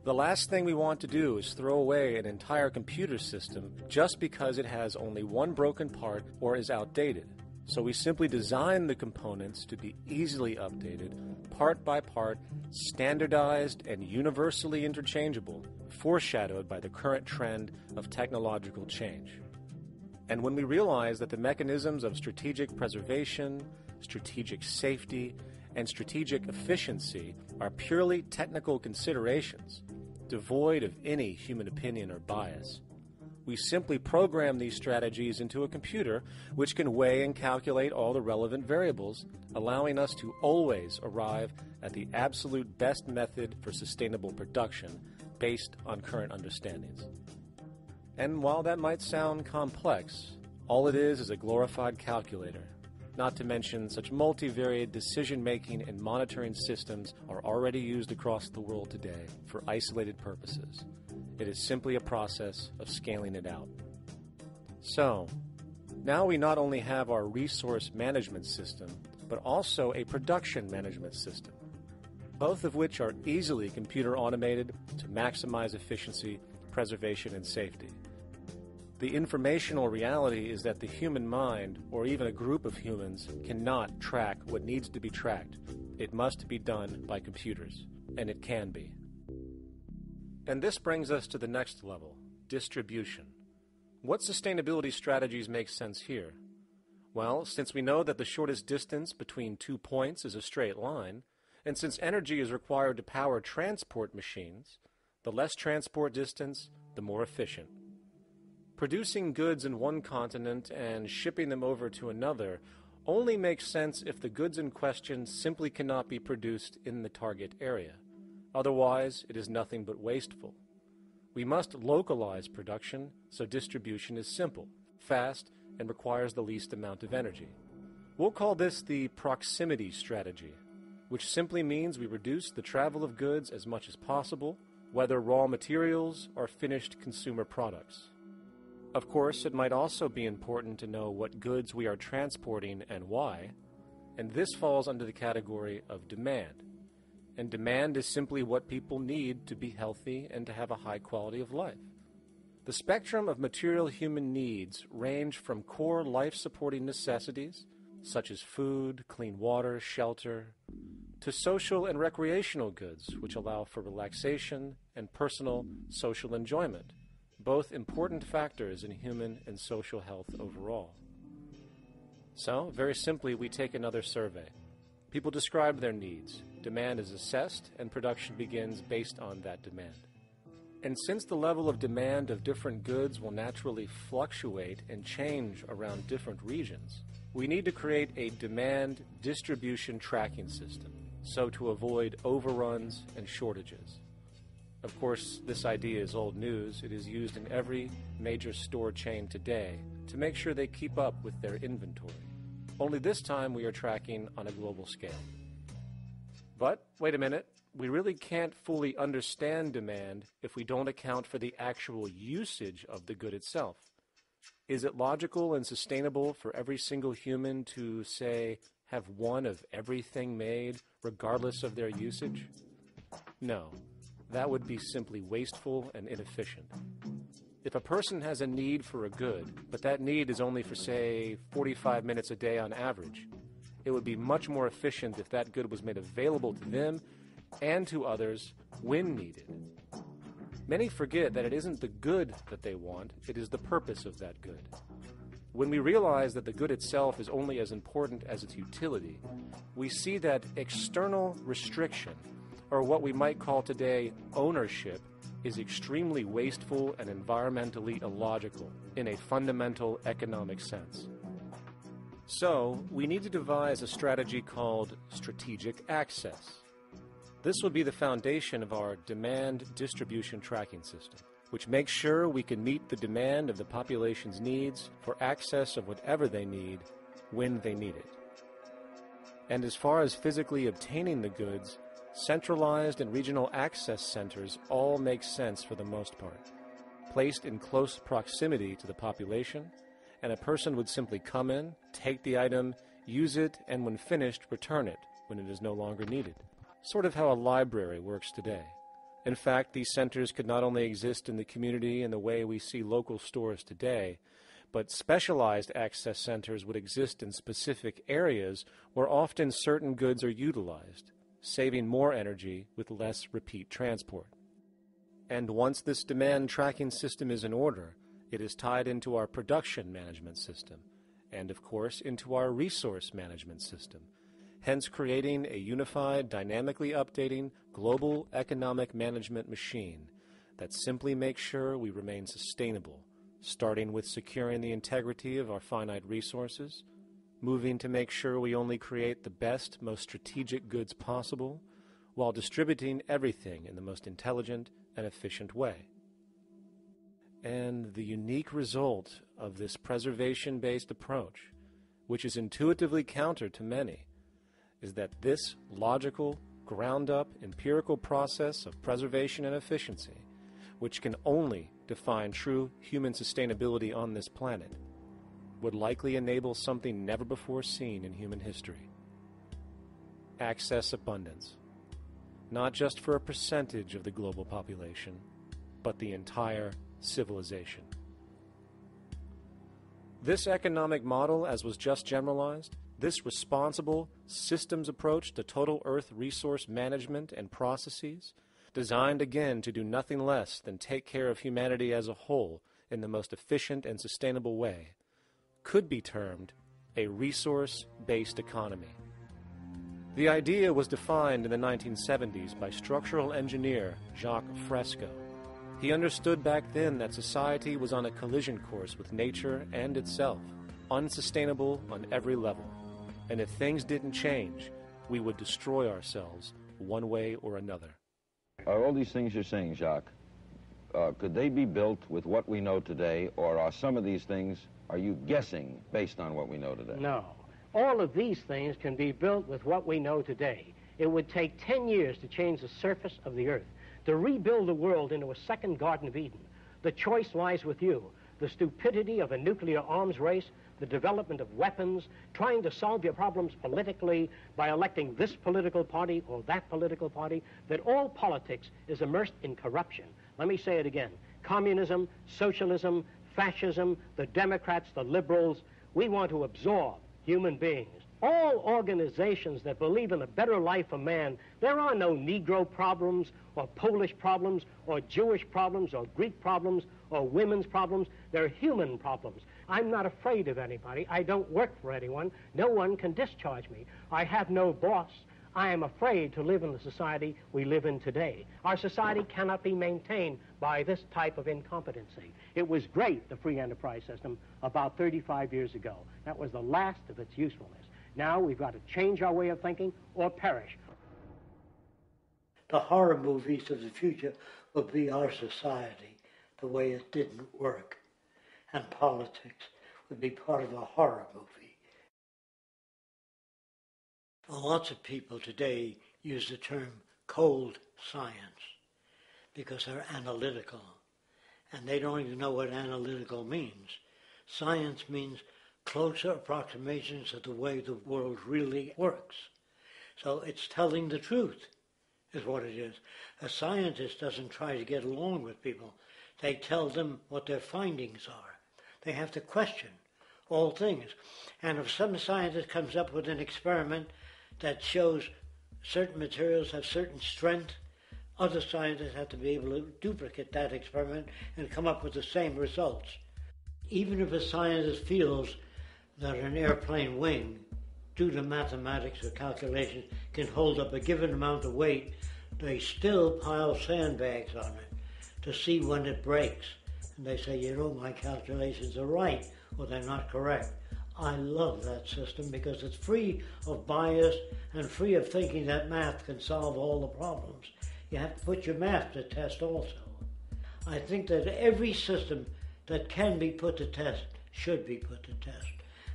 [SPEAKER 12] The last thing we want to do is throw away an entire computer system just because it has only one broken part or is outdated. So we simply design the components to be easily updated, part by part, standardized and universally interchangeable, foreshadowed by the current trend of technological change. And when we realize that the mechanisms of strategic preservation, strategic safety, and strategic efficiency are purely technical considerations, devoid of any human opinion or bias, we simply program these strategies into a computer which can weigh and calculate all the relevant variables, allowing us to always arrive at the absolute best method for sustainable production based on current understandings. And while that might sound complex, all it is a glorified calculator. Not to mention, such multivariate decision-making and monitoring systems are already used across the world today for isolated purposes. It is simply a process of scaling it out. So, now we not only have our resource management system, but also a production management system, both of which are easily computer automated to maximize efficiency, preservation, and safety. The informational reality is that the human mind, or even a group of humans, cannot track what needs to be tracked. It must be done by computers, and it can be. And this brings us to the next level, distribution. What sustainability strategies make sense here? Well, since we know that the shortest distance between 2 points is a straight line, and since energy is required to power transport machines, the less transport distance, the more efficient. Producing goods in one continent and shipping them over to another only makes sense if the goods in question simply cannot be produced in the target area. Otherwise, it is nothing but wasteful. We must localize production so distribution is simple, fast, and requires the least amount of energy. We'll call this the proximity strategy. which simply means we reduce the travel of goods as much as possible, whether raw materials or finished consumer products. Of course, it might also be important to know what goods we are transporting and why, and this falls under the category of demand. And demand is simply what people need to be healthy and to have a high quality of life. The spectrum of material human needs range from core life-supporting necessities, such as food, clean water, shelter, to social and recreational goods, which allow for relaxation and personal social enjoyment, both important factors in human and social health overall. So, very simply, we take another survey. People describe their needs. Demand is assessed, and production begins based on that demand. And since the level of demand of different goods will naturally fluctuate and change around different regions, we need to create a demand distribution tracking system, so to avoid overruns and shortages. Of course, this idea is old news. It is used in every major store chain today to make sure they keep up with their inventory. Only this time we are tracking on a global scale. But, wait a minute, we really can't fully understand demand if we don't account for the actual usage of the good itself. Is it logical and sustainable for every single human to, say, have one of everything made, regardless of their usage? No. That would be simply wasteful and inefficient. If a person has a need for a good, but that need is only for, say, 45 minutes a day on average, it would be much more efficient if that good was made available to them and to others when needed. Many forget that it isn't the good that they want, it is the purpose of that good. When we realize that the good itself is only as important as its utility, we see that external restriction, or what we might call today ownership, is extremely wasteful and environmentally illogical in a fundamental economic sense. So, we need to devise a strategy called strategic access. This will be the foundation of our demand distribution tracking system, which makes sure we can meet the demand of the population's needs for access of whatever they need when they need it. And as far as physically obtaining the goods, centralized and regional access centers all make sense for the most part, placed in close proximity to the population, and a person would simply come in, take the item, use it, and when finished, return it when it is no longer needed. Sort of how a library works today. In fact, these centers could not only exist in the community in the way we see local stores today, but specialized access centers would exist in specific areas where often certain goods are utilized, saving more energy with less repeat transport. And once this demand tracking system is in order, it is tied into our production management system, and of course into our resource management system, hence creating a unified, dynamically updating, global economic management machine that simply makes sure we remain sustainable, starting with securing the integrity of our finite resources, moving to make sure we only create the best, most strategic goods possible, while distributing everything in the most intelligent and efficient way. And the unique result of this preservation-based approach, which is intuitively counter to many, is that this logical, ground-up, empirical process of preservation and efficiency, which can only define true human sustainability on this planet, would likely enable something never before seen in human history. Access abundance. Not just for a percentage of the global population, but the entire civilization. This economic model, as was just generalized, this responsible systems approach to total Earth resource management and processes, designed again to do nothing less than take care of humanity as a whole in the most efficient and sustainable way, could be termed a resource-based economy. The idea was defined in the 1970s by structural engineer Jacques Fresco. He understood back then that society was on a collision course with nature and itself, unsustainable on every level. And if things didn't change, we would destroy ourselves one way or another.
[SPEAKER 21] Are all these things you're saying, Jacques, could they be built with what we know today, or are some of these things, are you guessing based on what we know today?
[SPEAKER 22] No. All of these things can be built with what we know today.
[SPEAKER 2] It would take 10 years to change the surface of the earth, to rebuild the world into a second Garden of Eden. The choice lies with you. The stupidity of a nuclear arms race, the development of weapons, trying to solve your problems politically by electing this political party or that political party, that all politics is immersed in corruption. Let me say it again. Communism, socialism, fascism, the Democrats, the liberals, we want to absorb human beings. All organizations that believe in a better life for man, there are no Negro problems or Polish problems or Jewish problems or Greek problems or women's problems. They're human problems. I'm not afraid of anybody. I don't work for anyone. No one can discharge me. I have no boss. I am afraid to live in the society we live in today. Our society cannot be maintained by this type of incompetency. It was great, the free enterprise system, about 35 years ago. That was the last of its usefulness. Now we've got to change our way of thinking or perish.
[SPEAKER 7] The horror movies of the future will be our society, the way it didn't work. And politics would be part of a horror movie. Lots of people today use the term cold science because they're analytical. And they don't even know what analytical means. Science means closer approximations of the way the world really works. So it's telling the truth, is what it is. A scientist doesn't try to get along with people. They tell them what their findings are. They have to question all things. And if some scientist comes up with an experiment that shows certain materials have certain strength, other scientists have to be able to duplicate that experiment and come up with the same results. Even if a scientist feels that an airplane wing, due to mathematics or calculations, can hold up a given amount of weight, they still pile sandbags on it to see when it breaks. And they say, you know, my calculations are right, or they're not correct. I love that system because it's free of bias and free of thinking that math can solve all the problems. You have to put your math to test also. I think that every system that can be put to test should be put to test,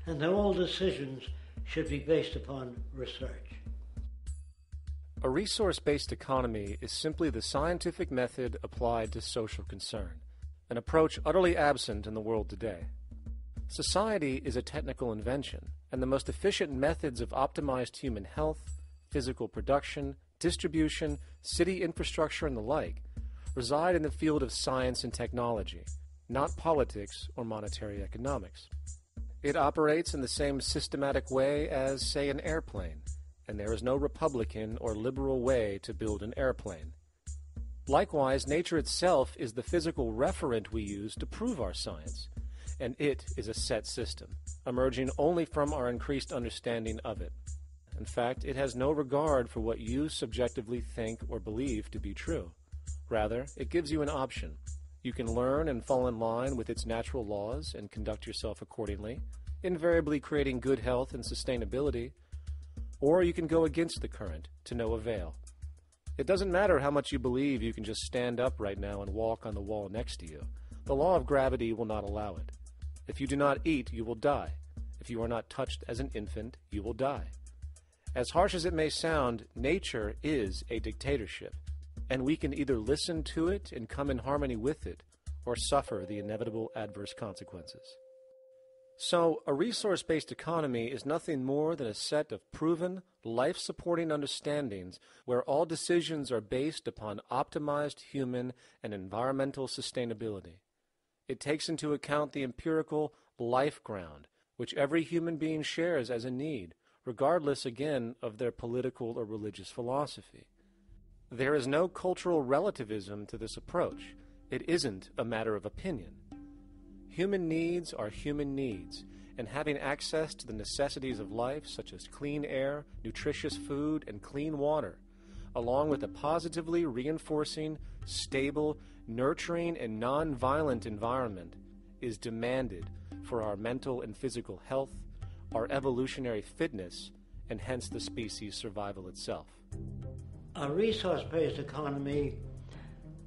[SPEAKER 7] and that all decisions should be based upon research.
[SPEAKER 12] A resource-based economy is simply the scientific method applied to social concern, an approach utterly absent in the world today. Society is a technical invention, and the most efficient methods of optimized human health, physical production, distribution, city infrastructure, and the like reside in the field of science and technology, not politics or monetary economics. It operates in the same systematic way as, say, an airplane, and there is no Republican or liberal way to build an airplane. Likewise, nature itself is the physical referent we use to prove our science, and it is a set system, emerging only from our increased understanding of it. In fact, it has no regard for what you subjectively think or believe to be true. Rather, it gives you an option. You can learn and fall in line with its natural laws and conduct yourself accordingly, invariably creating good health and sustainability, or you can go against the current to no avail. It doesn't matter how much you believe you can just stand up right now and walk on the wall next to you. The law of gravity will not allow it. If you do not eat, you will die. If you are not touched as an infant, you will die. As harsh as it may sound, nature is a dictatorship, and we can either listen to it and come in harmony with it, or suffer the inevitable adverse consequences. So, a resource-based economy is nothing more than a set of proven, life-supporting understandings where all decisions are based upon optimized human and environmental sustainability. It takes into account the empirical life ground, which every human being shares as a need, regardless, again, of their political or religious philosophy. There is no cultural relativism to this approach. It isn't a matter of opinion. Human needs are human needs, and having access to the necessities of life, such as clean air, nutritious food, and clean water, along with a positively reinforcing, stable, nurturing, and non-violent environment, is demanded for our mental and physical health, our evolutionary fitness, and hence the species' survival itself.
[SPEAKER 7] A resource-based economy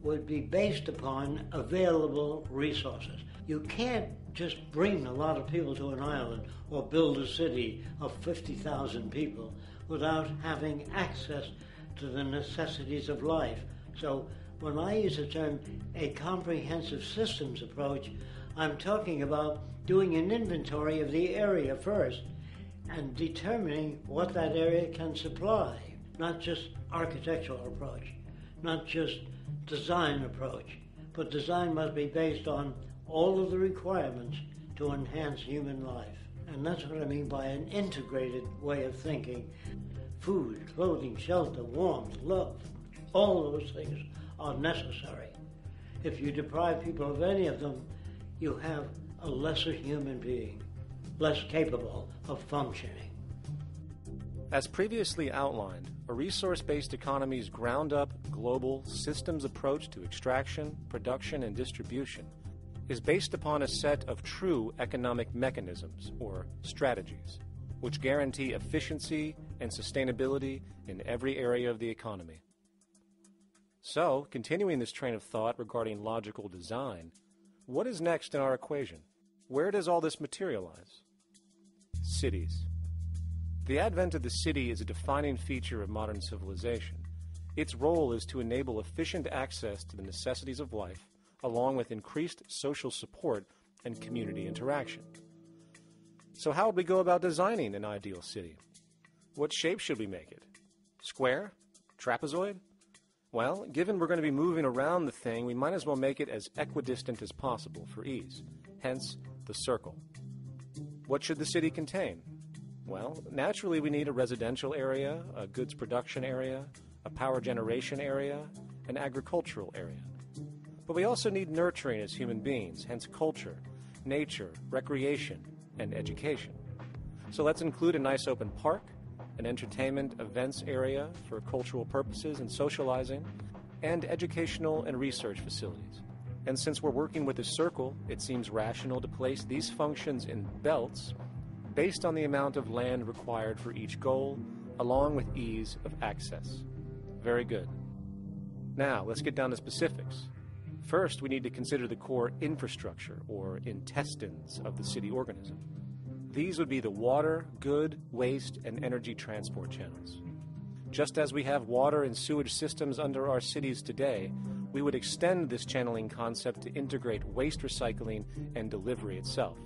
[SPEAKER 7] would be based upon available resources. You can't just bring a lot of people to an island or build a city of 50,000 people without having access to the necessities of life. So when I use the term a comprehensive systems approach, I'm talking about doing an inventory of the area first and determining what that area can supply, not just architectural approach, not just design approach, but design must be based on all of the requirements to enhance human life. And that's what I mean by an integrated way of thinking. Food, clothing, shelter, warmth, love, all those things are necessary. If you deprive people of any of them, you have a lesser human being, less capable of functioning.
[SPEAKER 12] As previously outlined, a resource-based economy's ground-up, global, systems approach to extraction, production, and distribution is based upon a set of true economic mechanisms, or strategies, which guarantee efficiency and sustainability in every area of the economy. So, continuing this train of thought regarding logical design, what is next in our equation? Where does all this materialize? Cities. The advent of the city is a defining feature of modern civilization. Its role is to enable efficient access to the necessities of life, along with increased social support and community interaction. So how would we go about designing an ideal city? What shape should we make it? Square? Trapezoid? Well, given we're going to be moving around the thing, we might as well make it as equidistant as possible for ease, hence the circle. What should the city contain? Well, naturally we need a residential area, a goods production area, a power generation area, an agricultural area. But we also need nurturing as human beings, hence culture, nature, recreation, and education. So let's include a nice open park, an entertainment events area for cultural purposes and socializing, and educational and research facilities. And since we're working with a circle, it seems rational to place these functions in belts based on the amount of land required for each goal, along with ease of access. Very good. Now, let's get down to specifics. First, we need to consider the core infrastructure, or intestines, of the city organism. These would be the water, good, waste, and energy transport channels. Just as we have water and sewage systems under our cities today, we would extend this channeling concept to integrate waste recycling and delivery itself.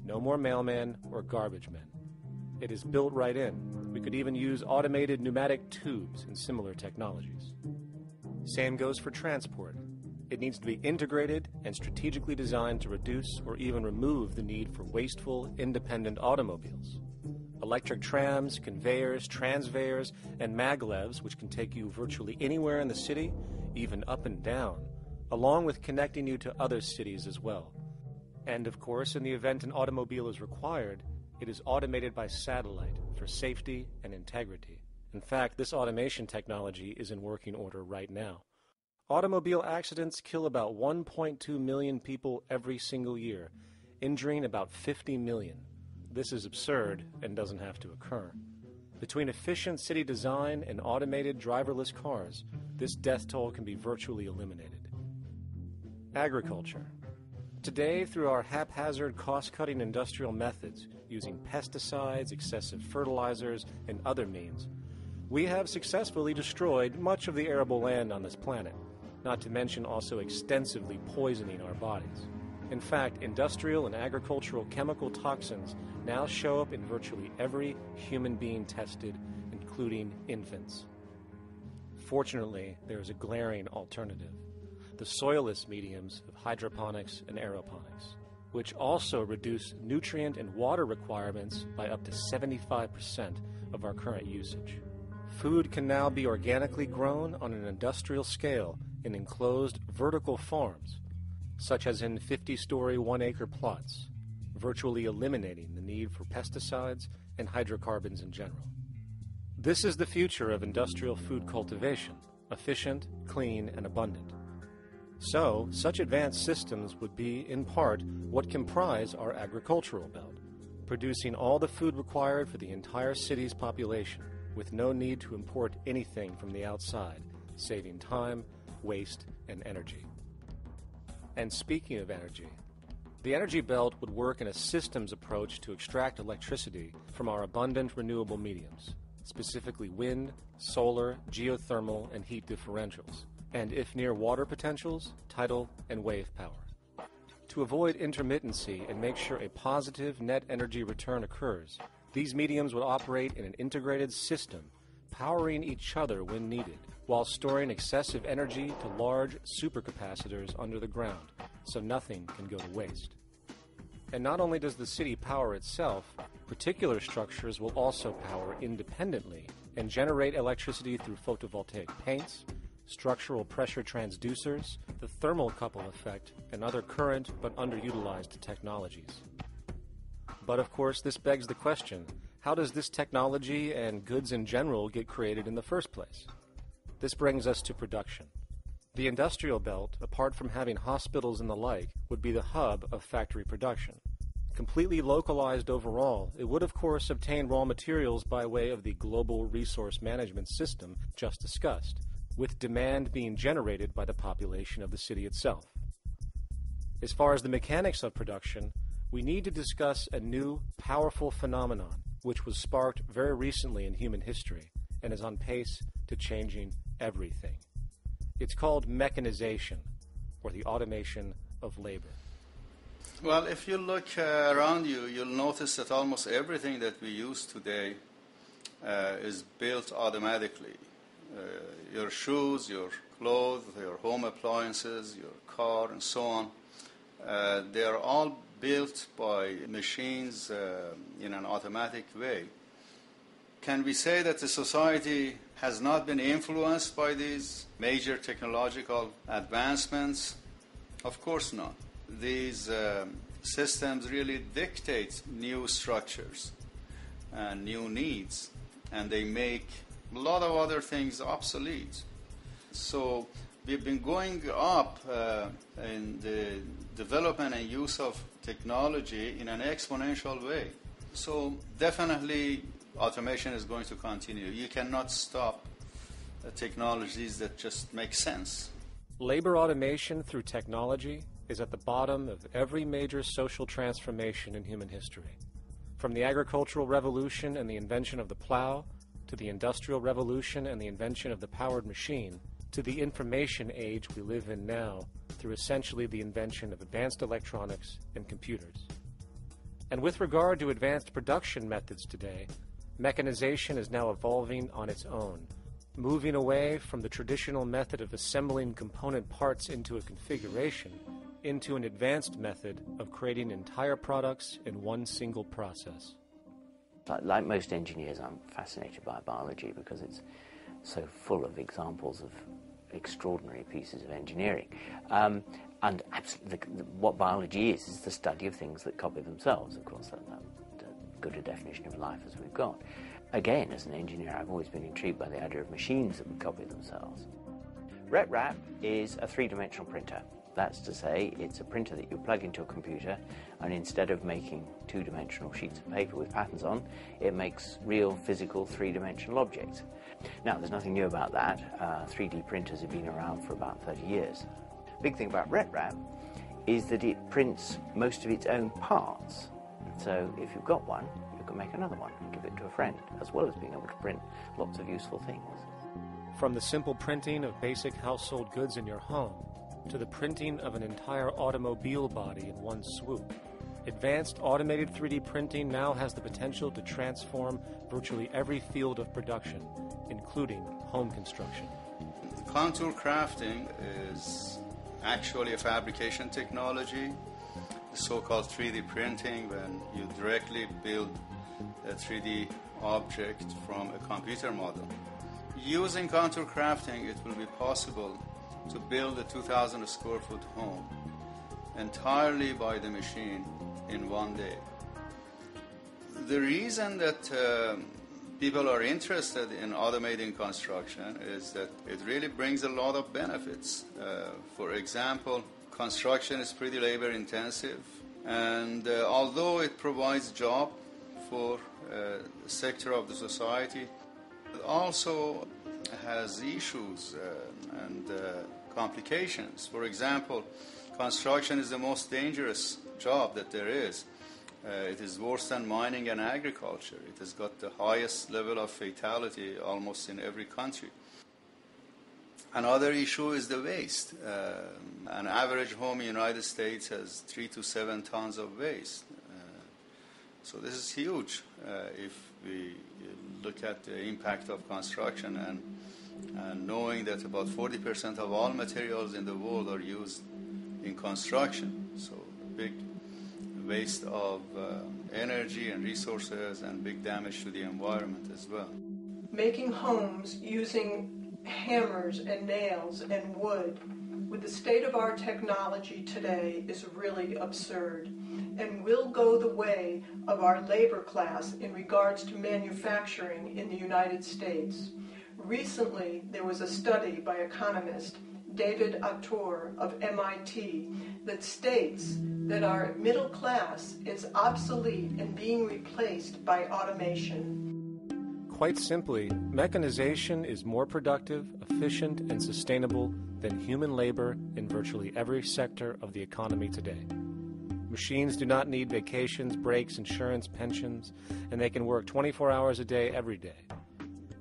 [SPEAKER 12] No more mailman or garbage men. It is built right in. We could even use automated pneumatic tubes and similar technologies. Same goes for transport. It needs to be integrated and strategically designed to reduce or even remove the need for wasteful, independent automobiles. Electric trams, conveyors, transveyors, and maglevs, which can take you virtually anywhere in the city, even up and down, along with connecting you to other cities as well. And of course, in the event an automobile is required, it is automated by satellite for safety and integrity. In fact, this automation technology is in working order right now. Automobile accidents kill about 1.2 million people every single year, injuring about 50 million. This is absurd and doesn't have to occur. Between efficient city design and automated driverless cars, this death toll can be virtually eliminated. Agriculture. Today, through our haphazard, cost-cutting industrial methods, using pesticides, excessive fertilizers, and other means, we have successfully destroyed much of the arable land on this planet, not to mention also extensively poisoning our bodies. In fact, industrial and agricultural chemical toxins now show up in virtually every human being tested, including infants. Fortunately, there is a glaring alternative: the soilless mediums of hydroponics and aeroponics, which also reduce nutrient and water requirements by up to 75% of our current usage. Food can now be organically grown on an industrial scale in enclosed vertical farms, such as in 50-story 1-acre plots, virtually eliminating the need for pesticides and hydrocarbons in general. This is the future of industrial food cultivation, efficient, clean, and abundant. So, such advanced systems would be, in part, what comprise our agricultural belt, producing all the food required for the entire city's population, with no need to import anything from the outside, saving time, waste, and energy. And speaking of energy, the energy belt would work in a systems approach to extract electricity from our abundant renewable mediums, specifically wind, solar, geothermal, and heat differentials, and if near water potentials, tidal and wave power. To avoid intermittency and make sure a positive net energy return occurs, these mediums would operate in an integrated system, powering each other when needed, while storing excessive energy to large supercapacitors under the ground, so nothing can go to waste. And not only does the city power itself, particular structures will also power independently and generate electricity through photovoltaic paints, structural pressure transducers, the thermocouple effect, and other current but underutilized technologies. But of course, this begs the question, how does this technology and goods in general get created in the first place? This brings us to production. The industrial belt, apart from having hospitals and the like, would be the hub of factory production. Completely localized overall, it would of course obtain raw materials by way of the global resource management system just discussed, with demand being generated by the population of the city itself. As far as the mechanics of production, we need to discuss a new, powerful phenomenon which was sparked very recently in human history and is on pace to changing everything. It's called mechanization, or the automation of labor.
[SPEAKER 4] Well, if you look around you, you'll notice that almost everything that we use today is built automatically. Your shoes, your clothes, your home appliances, your car, and so on, they are all built by machines in an automatic way. Can we say that the society has not been influenced by these major technological advancements? Of course not. These systems really dictate new structures and new needs, and they make a lot of other things obsolete. So we've been going up in the development and use of technology in an exponential way. So definitely automation is going to continue. You cannot stop technologies that just make sense.
[SPEAKER 12] Labor automation through technology is at the bottom of every major social transformation in human history. From the agricultural revolution and the invention of the plow, to the industrial revolution and the invention of the powered machine, to the information age we live in now, through essentially the invention of advanced electronics and computers. And with regard to advanced production methods today, mechanization is now evolving on its own, moving away from the traditional method of assembling component parts into a configuration into an advanced method of creating entire products in one single process.
[SPEAKER 22] Like most engineers, I'm fascinated by biology because it's so full of examples of extraordinary pieces of engineering. And absolutely, what biology is the study of things that copy themselves. Of course, that's as good a definition of life as we've got. Again, as an engineer, I've always been intrigued by the idea of machines that would copy themselves. RepRap is a three-dimensional printer. That's to say, it's a printer that you plug into a computer, and instead of making two-dimensional sheets of paper with patterns on, it makes real, physical, three-dimensional objects. Now, there's nothing new about that. 3D printers have been around for about 30 years. Big thing about RepRap is that it prints most of its own parts. So if you've got one, you can make another one and give it to a friend, as well as being able to print lots of useful things.
[SPEAKER 12] From the simple printing of basic household goods in your home to the printing of an entire automobile body in one swoop, advanced automated 3D printing now has the potential to transform virtually every field of production, including home construction.
[SPEAKER 4] Contour crafting is actually a fabrication technology, the so-called 3D printing, when you directly build a 3D object from a computer model. Using contour crafting, it will be possible to build a 2,000 square foot home entirely by the machine in one day. The reason that people are interested in automating construction is that it really brings a lot of benefits. For example, construction is pretty labor intensive, and although it provides job for a sector of the society, it also has issues and complications. For example, construction is the most dangerous job that there is. It is worse than mining and agriculture. It has got the highest level of fatality almost in every country. Another issue is the waste. An average home in the United States has 3 to 7 tons of waste. So this is huge if we look at the impact of construction and knowing that about 40% of all materials in the world are used in construction. So big waste of energy and resources and big damage to the environment as well.
[SPEAKER 1] Making homes using hammers and nails and wood with the state of our technology today is really absurd and will go the way of our labor class in regards to manufacturing in the United States. Recently, there was a study by economist David Autor of MIT that states that our middle class is obsolete and being replaced by automation.
[SPEAKER 12] Quite simply, mechanization is more productive, efficient, and sustainable than human labor in virtually every sector of the economy today. Machines do not need vacations, breaks, insurance, pensions, and they can work 24 hours a day every day.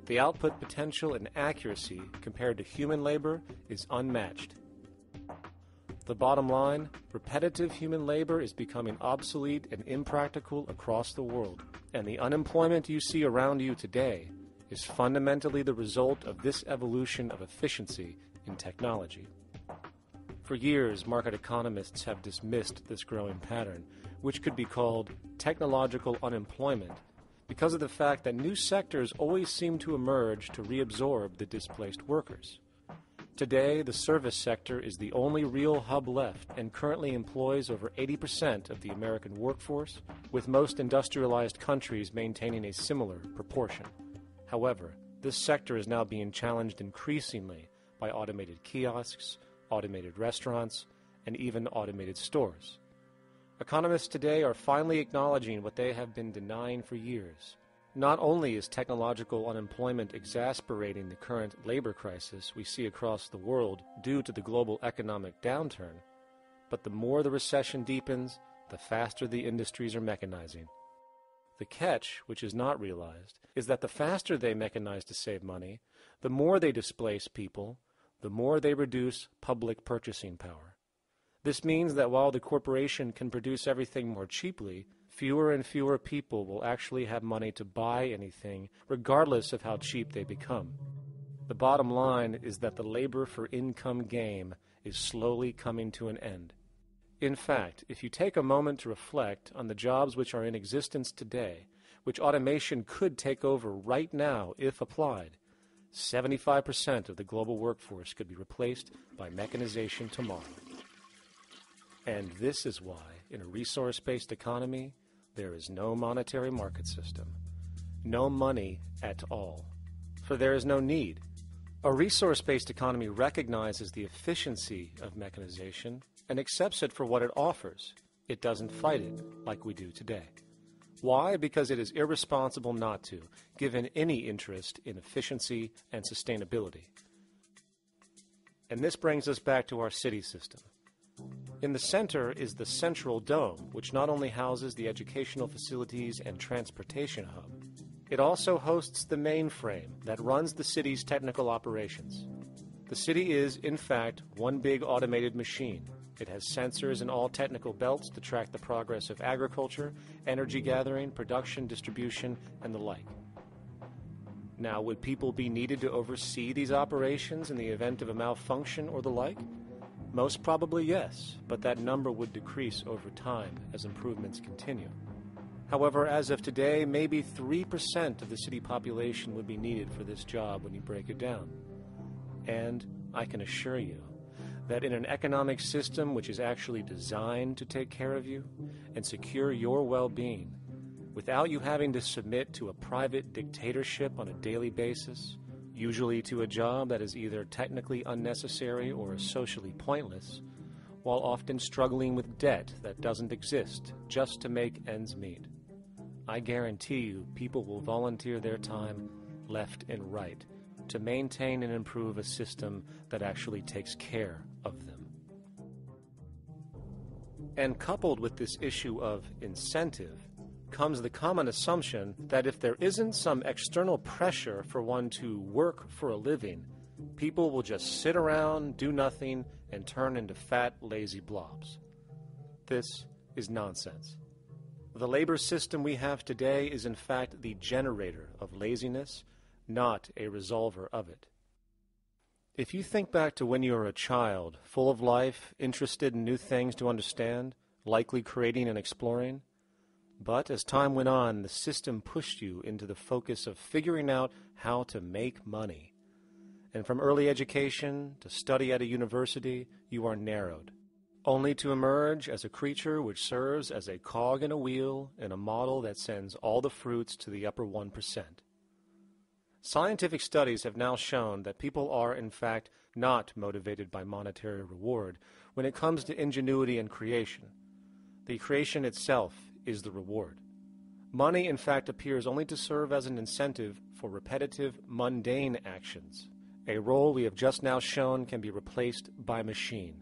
[SPEAKER 12] The output potential and accuracy compared to human labor is unmatched. The bottom line, repetitive human labor is becoming obsolete and impractical across the world, and the unemployment you see around you today is fundamentally the result of this evolution of efficiency in technology. For years, market economists have dismissed this growing pattern, which could be called technological unemployment, because of the fact that new sectors always seem to emerge to reabsorb the displaced workers. Today, the service sector is the only real hub left and currently employs over 80% of the American workforce, with most industrialized countries maintaining a similar proportion. However, this sector is now being challenged increasingly by automated kiosks, automated restaurants, and even automated stores. Economists today are finally acknowledging what they have been denying for years. Not only is technological unemployment exacerbating the current labor crisis we see across the world due to the global economic downturn, but the more the recession deepens, the faster the industries are mechanizing. The catch, which is not realized, is that the faster they mechanize to save money, the more they displace people, the more they reduce public purchasing power. This means that while the corporation can produce everything more cheaply, fewer and fewer people will actually have money to buy anything, regardless of how cheap they become. The bottom line is that the labor for income game is slowly coming to an end. In fact, if you take a moment to reflect on the jobs which are in existence today, which automation could take over right now if applied, 75% of the global workforce could be replaced by mechanization tomorrow. And this is why, in a resource-based economy, there is no monetary market system, no money at all, for there is no need. A resource-based economy recognizes the efficiency of mechanization and accepts it for what it offers. It doesn't fight it like we do today. Why? Because it is irresponsible not to, given any interest in efficiency and sustainability. And this brings us back to our city system. In the center is the central dome, which not only houses the educational facilities and transportation hub, it also hosts the mainframe that runs the city's technical operations. The city is, in fact, one big automated machine. It has sensors in all technical belts to track the progress of agriculture, energy gathering, production, distribution, and the like. Now, would people be needed to oversee these operations in the event of a malfunction or the like? Most probably yes, but that number would decrease over time as improvements continue. However, as of today, maybe 3% of the city population would be needed for this job when you break it down. And I can assure you that in an economic system which is actually designed to take care of you and secure your well-being, without you having to submit to a private dictatorship on a daily basis, usually to a job that is either technically unnecessary or socially pointless, while often struggling with debt that doesn't exist just to make ends meet. I guarantee you people will volunteer their time left and right to maintain and improve a system that actually takes care of them. And coupled with this issue of incentive comes the common assumption that if there isn't some external pressure for one to work for a living, people will just sit around, do nothing, and turn into fat, lazy blobs. This is nonsense. The labor system we have today is in fact the generator of laziness, not a resolver of it. If you think back to when you were a child, full of life, interested in new things to understand, likely creating and exploring, but as time went on, the system pushed you into the focus of figuring out how to make money. And from early education to study at a university, you are narrowed, only to emerge as a creature which serves as a cog in a wheel in a model that sends all the fruits to the upper 1%. Scientific studies have now shown that people are, in fact, not motivated by monetary reward when it comes to ingenuity and creation. The creation itself is the reward. Money, in fact, appears only to serve as an incentive for repetitive, mundane actions, a role we have just now shown can be replaced by machine.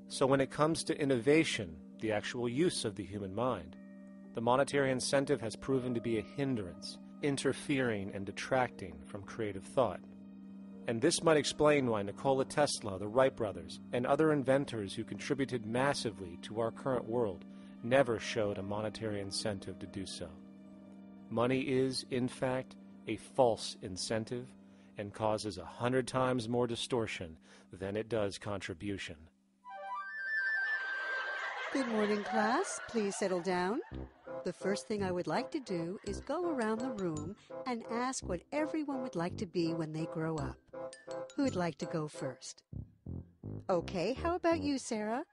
[SPEAKER 12] So when it comes to innovation, the actual use of the human mind, the monetary incentive has proven to be a hindrance, interfering and detracting from creative thought. And this might explain why Nikola Tesla, the Wright brothers, and other inventors who contributed massively to our current world never showed a monetary incentive to do so. Money is, in fact, a false incentive and causes 100 times more distortion than it does contribution.
[SPEAKER 3] Good morning, class. Please settle down. The first thing I would like to do is go around the room and ask what everyone would like to be when they grow up. Who'd like to go first? Okay, how about you, Sarah?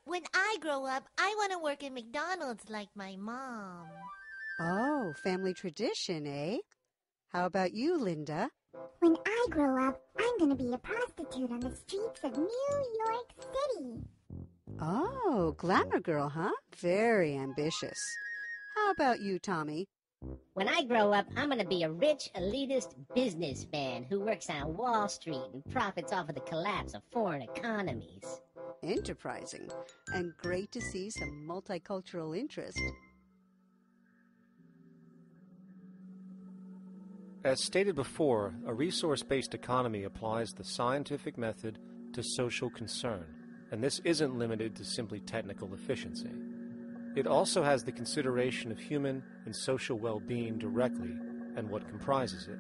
[SPEAKER 5] When I grow up, I want to work at McDonald's like my mom.
[SPEAKER 3] Oh, family tradition, eh? How about you, Linda?
[SPEAKER 23] When I grow up, I'm going to be a prostitute on the streets of New York City.
[SPEAKER 3] Oh, glamour girl, huh? Very ambitious. How about you, Tommy?
[SPEAKER 24] When I grow up, I'm going to be a rich, elitist businessman who works on Wall Street and profits off of the collapse of foreign economies.
[SPEAKER 3] Enterprising. And great to see some multicultural interest.
[SPEAKER 12] As stated before, a resource-based economy applies the scientific method to social concern, and this isn't limited to simply technical efficiency. It also has the consideration of human and social well-being directly and what comprises it.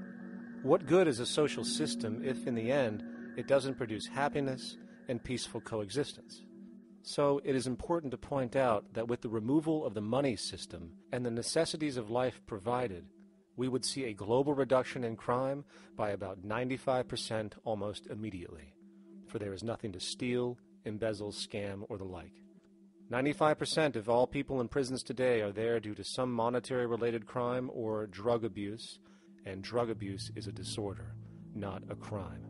[SPEAKER 12] What good is a social system if, in the end, it doesn't produce happiness and peaceful coexistence? So it is important to point out that with the removal of the money system and the necessities of life provided, we would see a global reduction in crime by about 95% almost immediately, for there is nothing to steal, embezzle, scam, or the like. 95% of all people in prisons today are there due to some monetary-related crime or drug abuse, and drug abuse is a disorder, not a crime.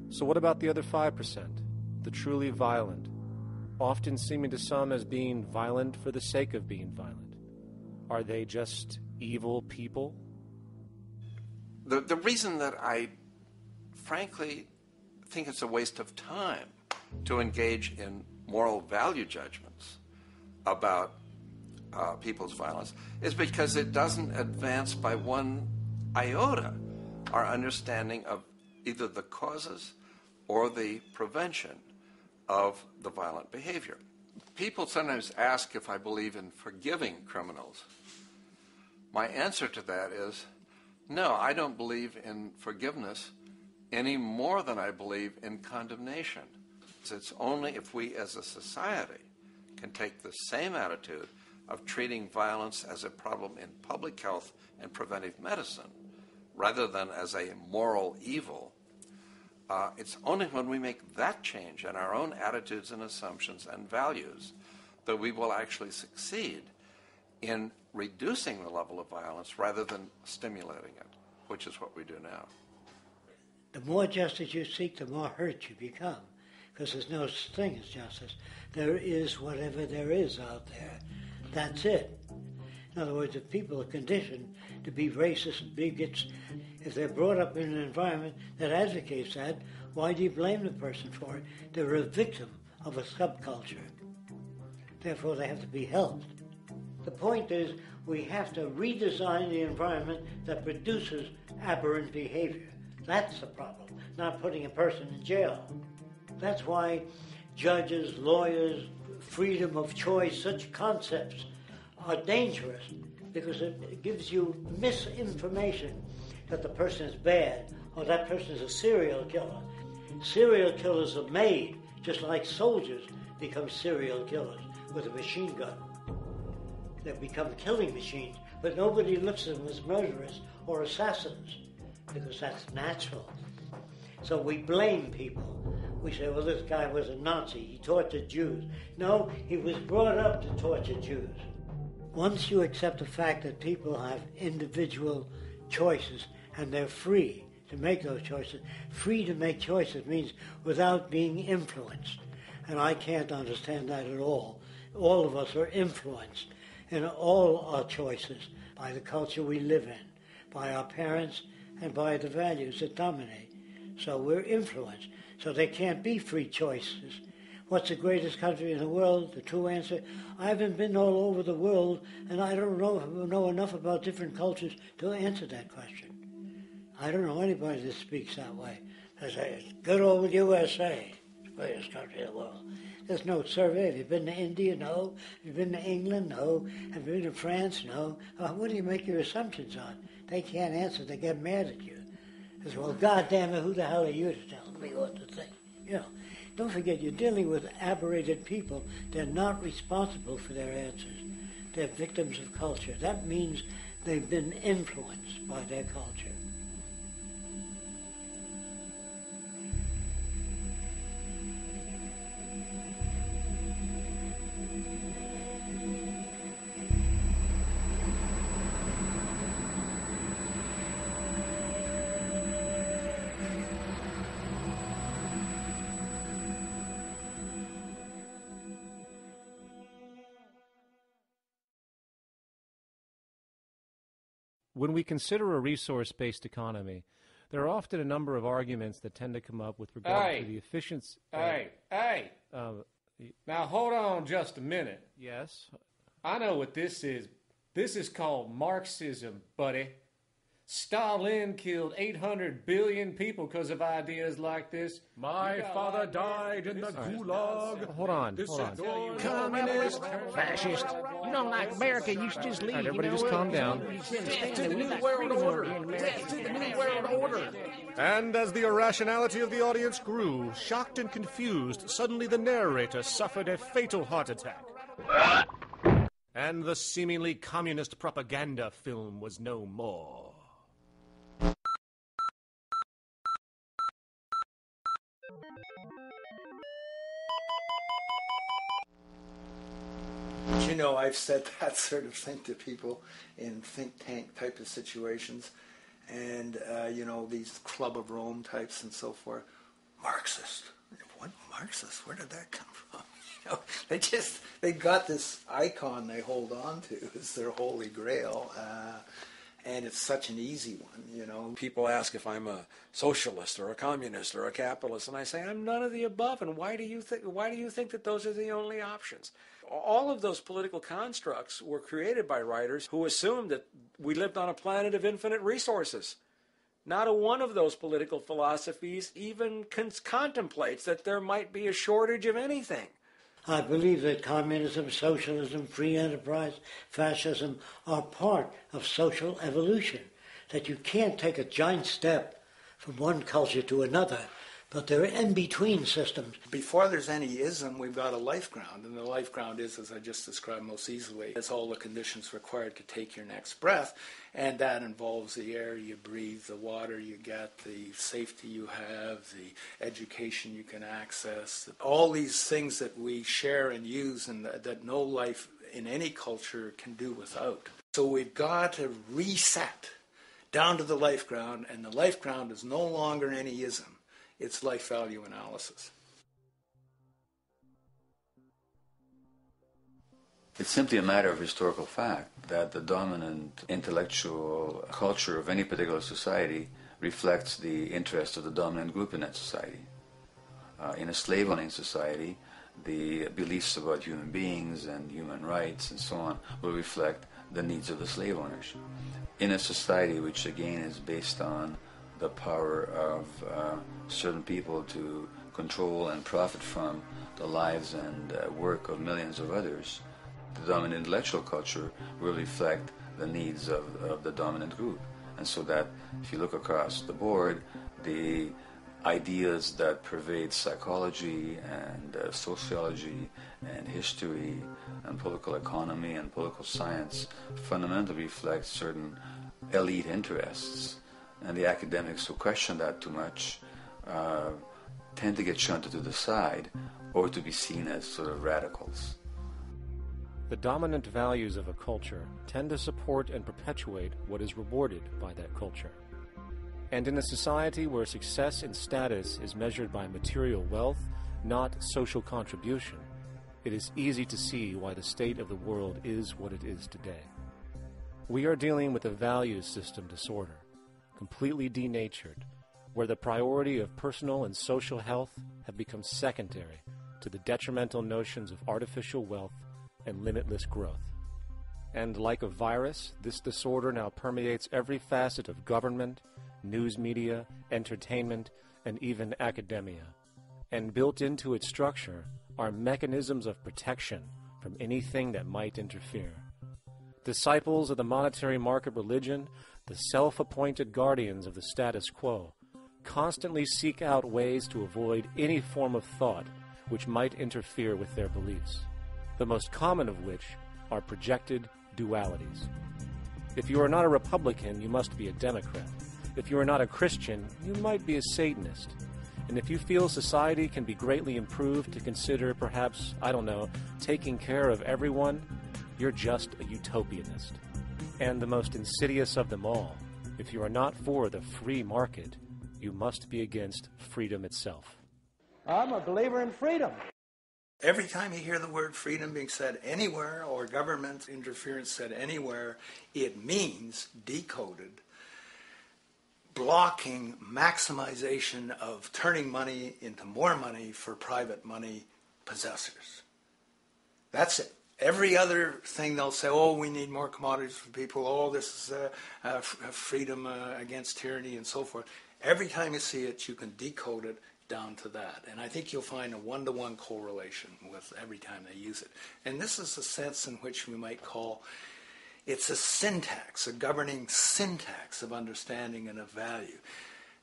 [SPEAKER 12] So what about the other 5%, the truly violent, often seeming to some as being violent for the sake of being violent? Are they just evil people?
[SPEAKER 11] The reason that I frankly think it's a waste of time to engage in moral value judgments about people's violence is because it doesn't advance by one iota our understanding of either the causes or the prevention of the violent behavior. People sometimes ask if I believe in forgiving criminals. My answer to that is, no, I don't believe in forgiveness any more than I believe in condemnation. It's only if we as a society can take the same attitude of treating violence as a problem in public health and preventive medicine rather than as a moral evil. It's only when we make that change in our own attitudes and assumptions and values that we will actually succeed in reducing the level of violence rather than stimulating it, which is what we do now.
[SPEAKER 7] The more justice you seek, the more hurt you become, because there's no such thing as justice. There is whatever there is out there. That's it. In other words, if people are conditioned to be racist and bigots, if they're brought up in an environment that advocates that, why do you blame the person for it? They're a victim of a subculture. Therefore, they have to be helped. The point is, we have to redesign the environment that produces aberrant behavior. That's the problem, not putting a person in jail. That's why judges, lawyers, freedom of choice, such concepts are dangerous, because it gives you misinformation that the person is bad or that person is a serial killer. Serial killers are made, just like soldiers become serial killers with a machine gun. They become killing machines, but nobody looks at them as murderers or assassins, because that's natural. So we blame people. We say, well, this guy was a Nazi, he tortured Jews. No, he was brought up to torture Jews. Once you accept the fact that people have individual choices and they're free to make those choices, free to make choices means without being influenced. And I can't understand that at all. All of us are influenced in all our choices by the culture we live in, by our parents, and by the values that dominate. So we're influenced. So there can't be free choices. What's the greatest country in the world? The true answer, I haven't been all over the world, and I don't know enough about different cultures to answer that question. I don't know anybody that speaks that way. They say, it's good old USA, the greatest country in the world. There's no survey. Have you been to India? No. Have you been to England? No. Have you been to France? No. What do you make your assumptions on? They can't answer. They get mad at you. They say, well, goddamn it, who the hell are you to tell me what to think? You know, don't forget, you're dealing with aberrated people. They're not responsible for their answers. They're victims of culture. That means they've been influenced by their culture.
[SPEAKER 12] When we consider a resource-based economy, there are often a number of arguments that tend to come up with regard to the efficiency.
[SPEAKER 6] Now hold on just a minute.
[SPEAKER 12] Yes?
[SPEAKER 6] I know what this is. This is called Marxism, buddy. Stalin killed 800 billion people because of ideas like this.
[SPEAKER 9] My father died in the gulag.
[SPEAKER 12] Hold on.
[SPEAKER 19] Communist, fascist. You know, like America used to just leave.
[SPEAKER 12] All right, everybody just calm down.
[SPEAKER 9] Death to the New World Order. Death to the New World Order. And as the irrationality of the audience grew, shocked and confused, suddenly the narrator suffered a fatal heart attack. And the seemingly communist propaganda film was no more.
[SPEAKER 13] You know, I've said that sort of thing to people in think tank type of situations, and you know, these Club of Rome types and so forth. Marxist. What Marxist? Where did that come from? You know, they got this icon they hold on to. It's their holy grail. And it's such an easy one, you know.
[SPEAKER 14] People ask if I'm a socialist or a communist or a capitalist, and I say I'm none of the above. And why do you think that those are the only options? All of those political constructs were created by writers who assumed that we lived on a planet of infinite resources. Not a one of those political philosophies even contemplates that there might be a shortage of anything.
[SPEAKER 7] I believe that communism, socialism, free enterprise, fascism are part of social evolution, that you can't take a giant step from one culture to another, but they're in-between systems.
[SPEAKER 13] Before there's any ism, we've got a life ground, and the life ground is, as I just described most easily, it's all the conditions required to take your next breath, and that involves the air you breathe, the water you get, the safety you have, the education you can access, all these things that we share and use and that no life in any culture can do without. So we've got to reset down to the life ground, and the life ground is no longer any ism. It's life value analysis.
[SPEAKER 15] It's simply a matter of historical fact that the dominant intellectual culture of any particular society reflects the interests of the dominant group in that society. In a slave-owning society, the beliefs about human beings and human rights and so on will reflect the needs of the slave owners. In a society which again is based on the power of certain people to control and profit from the lives and work of millions of others, the dominant intellectual culture will reflect the needs of the dominant group. And so that if you look across the board, the ideas that pervade psychology and sociology and history and political economy and political science fundamentally reflect certain elite interests. And the academics who question that too much tend to get shunted to the side or to be seen as sort of radicals.
[SPEAKER 12] The dominant values of a culture tend to support and perpetuate what is rewarded by that culture. And in a society where success and status is measured by material wealth, not social contribution, it is easy to see why the state of the world is what it is today. We are dealing with a values system disorder, completely denatured, where the priority of personal and social health have become secondary to the detrimental notions of artificial wealth and limitless growth. And like a virus, this disorder now permeates every facet of government, news media, entertainment, and even academia. And built into its structure are mechanisms of protection from anything that might interfere. Disciples of the monetary market religion, the self-appointed guardians of the status quo, constantly seek out ways to avoid any form of thought which might interfere with their beliefs, the most common of which are projected dualities. If you are not a Republican, you must be a Democrat. If you are not a Christian, you might be a Satanist. And if you feel society can be greatly improved to consider perhaps, taking care of everyone, you're just a utopianist. And the most insidious of them all, if you are not for the free market, you must be against freedom itself.
[SPEAKER 16] I'm a believer in freedom.
[SPEAKER 13] Every time you hear the word freedom being said anywhere or government interference said anywhere, it means decoded blocking maximization of turning money into more money for private money possessors. That's it. Every other thing they'll say, oh, we need more commodities for people, oh, this is freedom against tyranny and so forth. Every time you see it, you can decode it down to that. And I think you'll find a one-to-one correlation with every time they use it. And this is a sense in which we might call it's a syntax, a governing syntax of understanding and of value,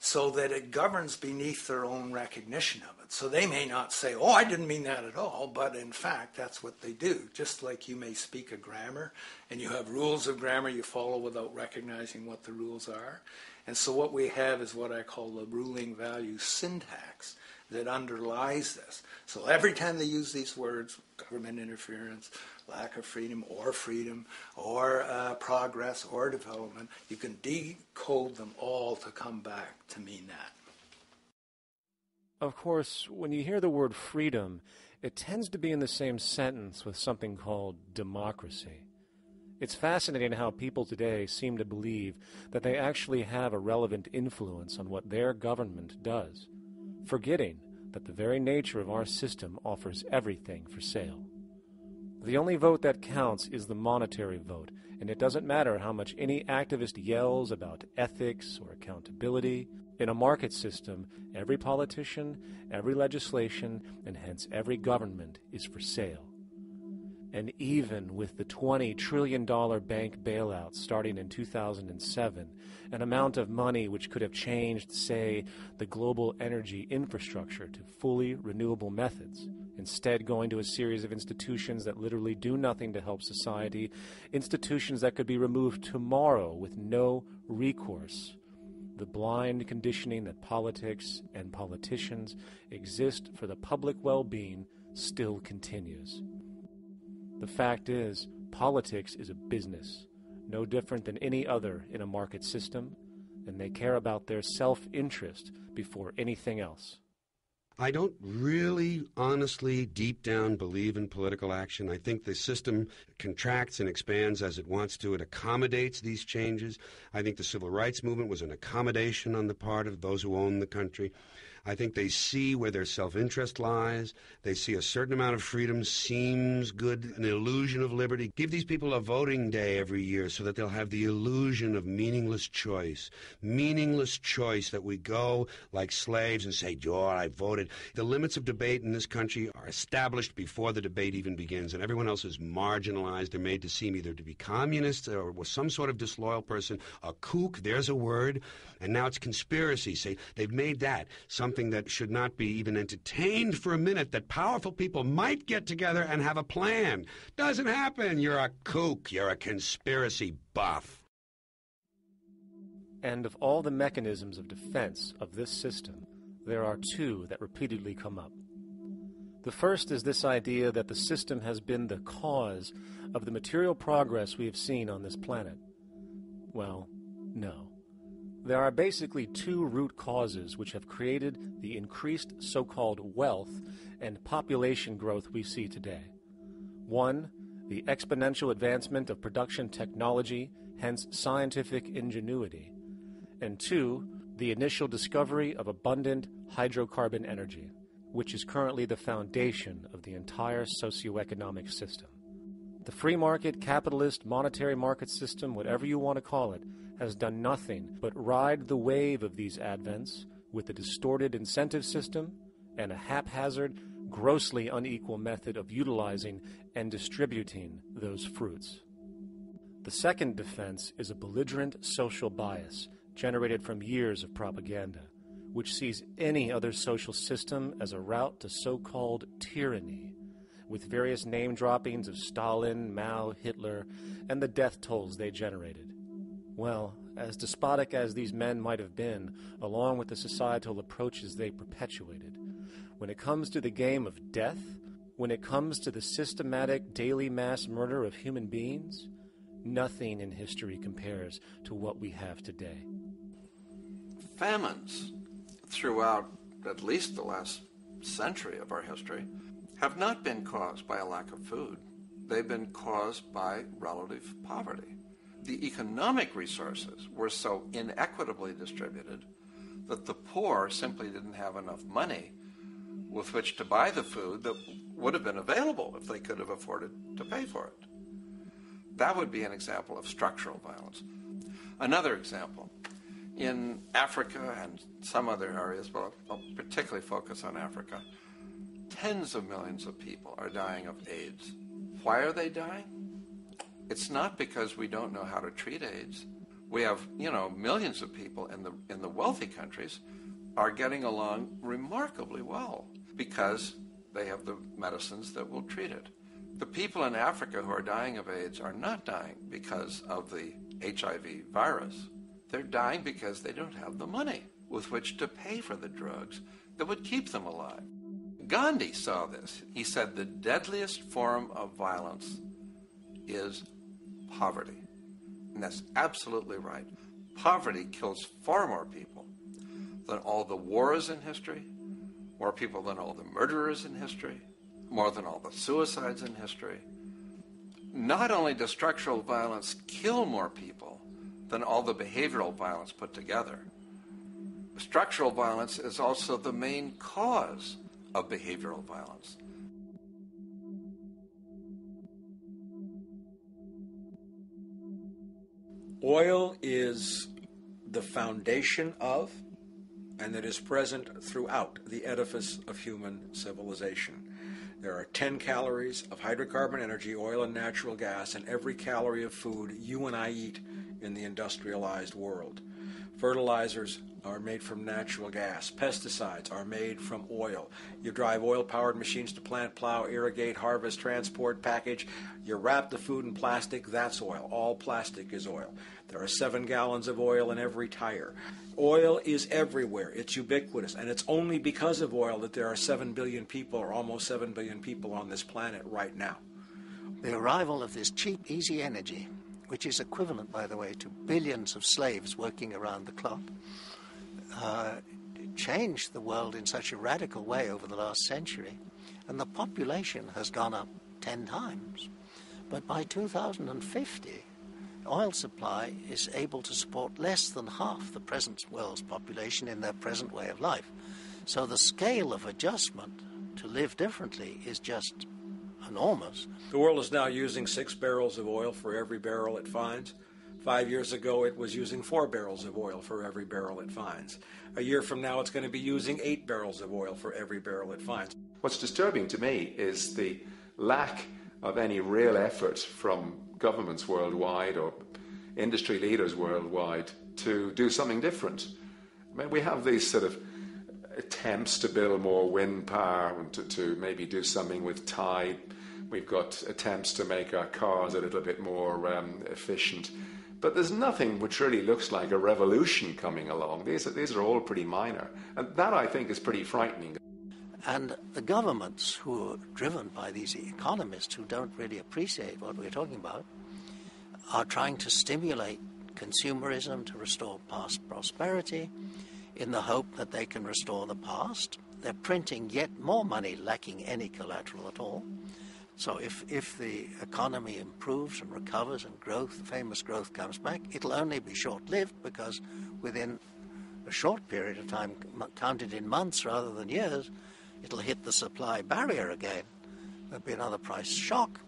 [SPEAKER 13] so that it governs beneath their own recognition of it. So they may not say, oh, I didn't mean that at all, but in fact, that's what they do. Just like you may speak a grammar, and you have rules of grammar you follow without recognizing what the rules are. And so what we have is what I call the ruling value syntax that underlies this. So every time they use these words, government interference, lack of freedom, or progress, or development, you can decode them all to come back to mean that.
[SPEAKER 12] Of course, when you hear the word freedom, it tends to be in the same sentence with something called democracy. It's fascinating how people today seem to believe that they actually have a relevant influence on what their government does, forgetting that the very nature of our system offers everything for sale. The only vote that counts is the monetary vote, and it doesn't matter how much any activist yells about ethics or accountability. In a market system, every politician, every legislation, and hence every government is for sale. And even with the $20 trillion bank bailout starting in 2007, an amount of money which could have changed, say, the global energy infrastructure to fully renewable methods, instead going to a series of institutions that literally do nothing to help society, institutions that could be removed tomorrow with no recourse. The blind conditioning that politics and politicians exist for the public well-being still continues. The fact is, politics is a business, no different than any other in a market system, and they care about their self-interest before anything else.
[SPEAKER 17] I don't really, honestly, deep down believe in political action. I think the system contracts and expands as it wants to. It accommodates these changes. I think the civil rights movement was an accommodation on the part of those who own the country. I think they see where their self-interest lies. They see a certain amount of freedom seems good, an illusion of liberty. Give these people a voting day every year so that they'll have the illusion of meaningless choice. Meaningless choice that we go like slaves and say, "Oh, I voted." The limits of debate in this country are established before the debate even begins, and everyone else is marginalized. They're made to seem either to be communists or some sort of disloyal person, a kook, there's a word, and now it's conspiracy. Say they've made that something that should not be even entertained for a minute, that powerful people might get together and have a plan. Doesn't happen. You're a kook. You're a conspiracy buff.
[SPEAKER 12] And of all the mechanisms of defense of this system, there are two that repeatedly come up. The first is this idea that the system has been the cause of the material progress we have seen on this planet. Well, no. There are basically two root causes which have created the increased so-called wealth and population growth we see today. One, the exponential advancement of production technology, hence scientific ingenuity. And two, the initial discovery of abundant hydrocarbon energy, which is currently the foundation of the entire socioeconomic system. The free market, capitalist, monetary market system, whatever you want to call it, has done nothing but ride the wave of these advents with a distorted incentive system and a haphazard, grossly unequal method of utilizing and distributing those fruits. The second defense is a belligerent social bias generated from years of propaganda, which sees any other social system as a route to so-called tyranny, with various name droppings of Stalin, Mao, Hitler, and the death tolls they generated. Well, as despotic as these men might have been, along with the societal approaches they perpetuated, when it comes to the game of death, when it comes to the systematic daily mass murder of human beings, nothing in history compares to what we have today.
[SPEAKER 11] Famines throughout at least the last century of our history have not been caused by a lack of food. They've been caused by relative poverty. The economic resources were so inequitably distributed that the poor simply didn't have enough money with which to buy the food that would have been available if they could have afforded to pay for it. That would be an example of structural violence. Another example, in Africa and some other areas, but I'll particularly focus on Africa, tens of millions of people are dying of AIDS. Why are they dying? It's not because we don't know how to treat AIDS. We have, millions of people in the wealthy countries are getting along remarkably well because they have the medicines that will treat it. The people in Africa who are dying of AIDS are not dying because of the HIV virus. They're dying because they don't have the money with which to pay for the drugs that would keep them alive. Gandhi saw this. He said the deadliest form of violence is poverty. And that's absolutely right. Poverty kills far more people than all the wars in history, more people than all the murderers in history, more than all the suicides in history. Not only does structural violence kill more people than all the behavioral violence put together, structural violence is also the main cause of behavioral violence.
[SPEAKER 13] Oil is the foundation of, and it is present throughout the edifice of human civilization. There are 10 calories of hydrocarbon energy, oil, and natural gas in every calorie of food you and I eat in the industrialized world. Fertilizers are made from natural gas. Pesticides are made from oil. You drive oil-powered machines to plant, plow, irrigate, harvest, transport, package. You wrap the food in plastic, that's oil. All plastic is oil. There are 7 gallons of oil in every tire. Oil is everywhere. It's ubiquitous. And it's only because of oil that there are 7 billion people, or almost 7 billion people on this planet right now.
[SPEAKER 8] The arrival of this cheap, easy energy, which is equivalent, by the way, to billions of slaves working around the clock, changed the world in such a radical way over the last century, and the population has gone up 10 times. But by 2050, oil supply is able to support less than half the present world's population in their present way of life. So the scale of adjustment to live differently is just enormous.
[SPEAKER 14] The world is now using 6 barrels of oil for every barrel it finds. 5 years ago, it was using 4 barrels of oil for every barrel it finds. A year from now, it's going to be using 8 barrels of oil for every barrel it finds.
[SPEAKER 10] What's disturbing to me is the lack of any real effort from governments worldwide or industry leaders worldwide to do something different. I mean, we have these sort of attempts to build more wind power and to maybe do something with tide. We've got attempts to make our cars a little bit more efficient. But there's nothing which really looks like a revolution coming along. These are all pretty minor. And that, I think, is pretty frightening.
[SPEAKER 8] And the governments who are driven by these economists who don't really appreciate what we're talking about are trying to stimulate consumerism to restore past prosperity in the hope that they can restore the past. They're printing yet more money lacking any collateral at all. So if the economy improves and recovers and growth, famous growth comes back, it'll only be short-lived because within a short period of time, counted in months rather than years, it'll hit the supply barrier again. There'll be another price shock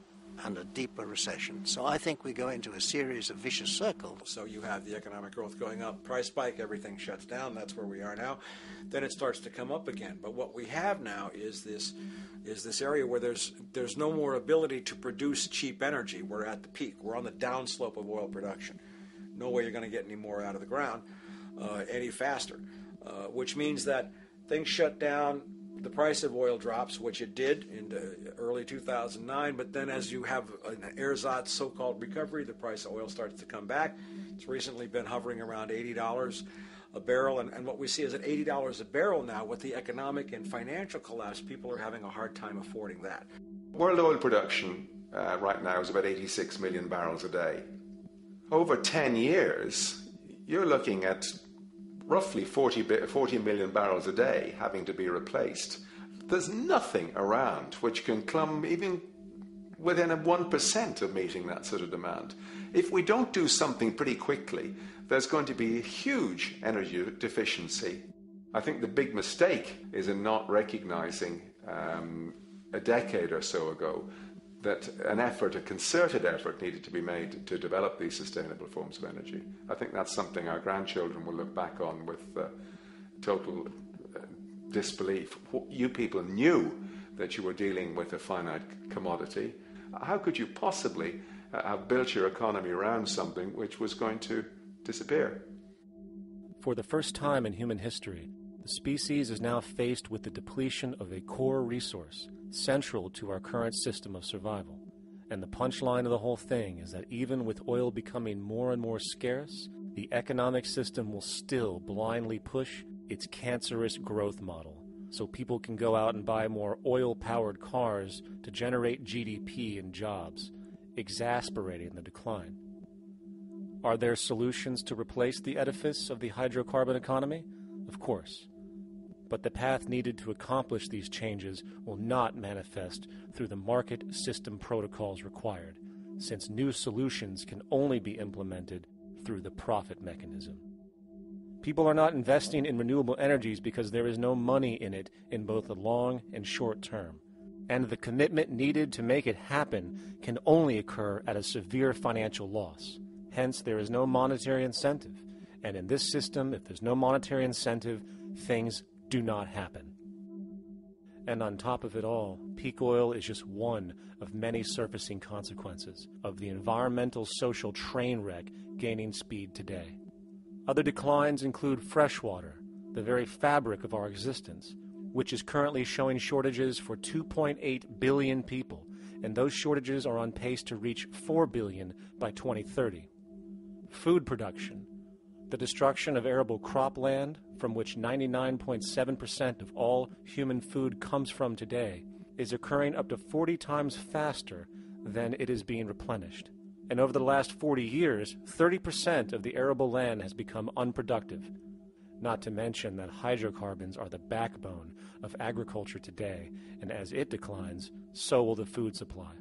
[SPEAKER 8] and a deeper recession. So I think we go into a series of vicious circles.
[SPEAKER 14] So you have the economic growth going up, price spike, everything shuts down. That's where we are now. Then it starts to come up again. But what we have now is this area where there's no more ability to produce cheap energy. We're at the peak. We're on the downslope of oil production. No way you're going to get any more out of the ground any faster, which means that things shut down. The price of oil drops, which it did in early 2009, but then as you have an ersatz so-called recovery, the price of oil starts to come back. It's recently been hovering around $80 a barrel, and what we see is at $80 a barrel now, with the economic and financial collapse, people are having a hard time affording that.
[SPEAKER 10] World oil production right now is about 86 million barrels a day. Over 10 years, you're looking at roughly 40 million barrels a day having to be replaced. There's nothing around which can come even within 1% of meeting that sort of demand. If we don't do something pretty quickly, there's going to be a huge energy deficiency. I think the big mistake is in not recognizing a decade or so ago that a concerted effort needed to be made to develop these sustainable forms of energy. I think that's something our grandchildren will look back on with total disbelief. You people knew that you were dealing with a finite commodity. How could you possibly have built your economy around something which was going to disappear?
[SPEAKER 12] For the first time in human history, the species is now faced with the depletion of a core resource central to our current system of survival. And the punchline of the whole thing is that even with oil becoming more and more scarce, the economic system will still blindly push its cancerous growth model, so people can go out and buy more oil-powered cars to generate GDP and jobs, exasperating the decline. Are there solutions to replace the edifice of the hydrocarbon economy? Of course. But the path needed to accomplish these changes will not manifest through the market system protocols required, since new solutions can only be implemented through the profit mechanism. People are not investing in renewable energies because there is no money in it in both the long and short term, and the commitment needed to make it happen can only occur at a severe financial loss. Hence, there is no monetary incentive, and in this system, if there's no monetary incentive, things do not happen. And on top of it all, peak oil is just one of many surfacing consequences of the environmental social train wreck gaining speed today. Other declines include freshwater, the very fabric of our existence, which is currently showing shortages for 2.8 billion people, and those shortages are on pace to reach 4 billion by 2030. Food production, the destruction of arable cropland, from which 99.7% of all human food comes from today, is occurring up to 40 times faster than it is being replenished. And over the last 40 years, 30% of the arable land has become unproductive. Not to mention that hydrocarbons are the backbone of agriculture today, and as it declines, so will the food supply.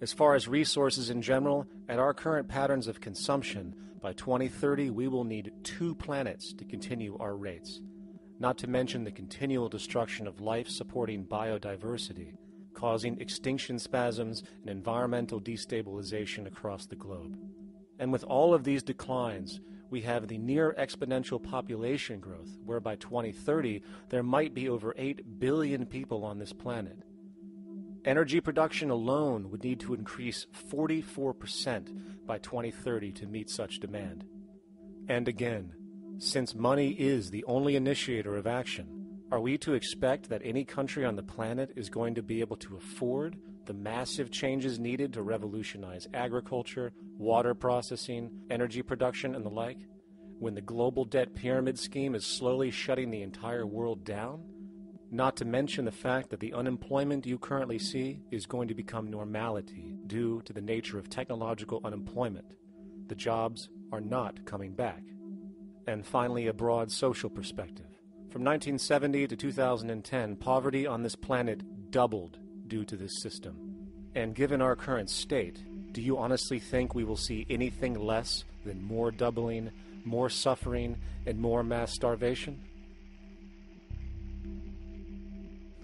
[SPEAKER 12] As far as resources in general, at our current patterns of consumption, by 2030 we will need 2 planets to continue our rates. not to mention the continual destruction of life-supporting biodiversity, causing extinction spasms and environmental destabilization across the globe. And with all of these declines, we have the near exponential population growth, where by 2030 there might be over 8 billion people on this planet. Energy production alone would need to increase 44% by 2030 to meet such demand. And again, since money is the only initiator of action, are we to expect that any country on the planet is going to be able to afford the massive changes needed to revolutionize agriculture, water processing, energy production, and the like, when the global debt pyramid scheme is slowly shutting the entire world down? Not to mention the fact that the unemployment you currently see is going to become normality due to the nature of technological unemployment. The jobs are not coming back. And finally, a broad social perspective. From 1970 to 2010, poverty on this planet doubled due to this system. And given our current state, do you honestly think we will see anything less than more doubling, more suffering, and more mass starvation?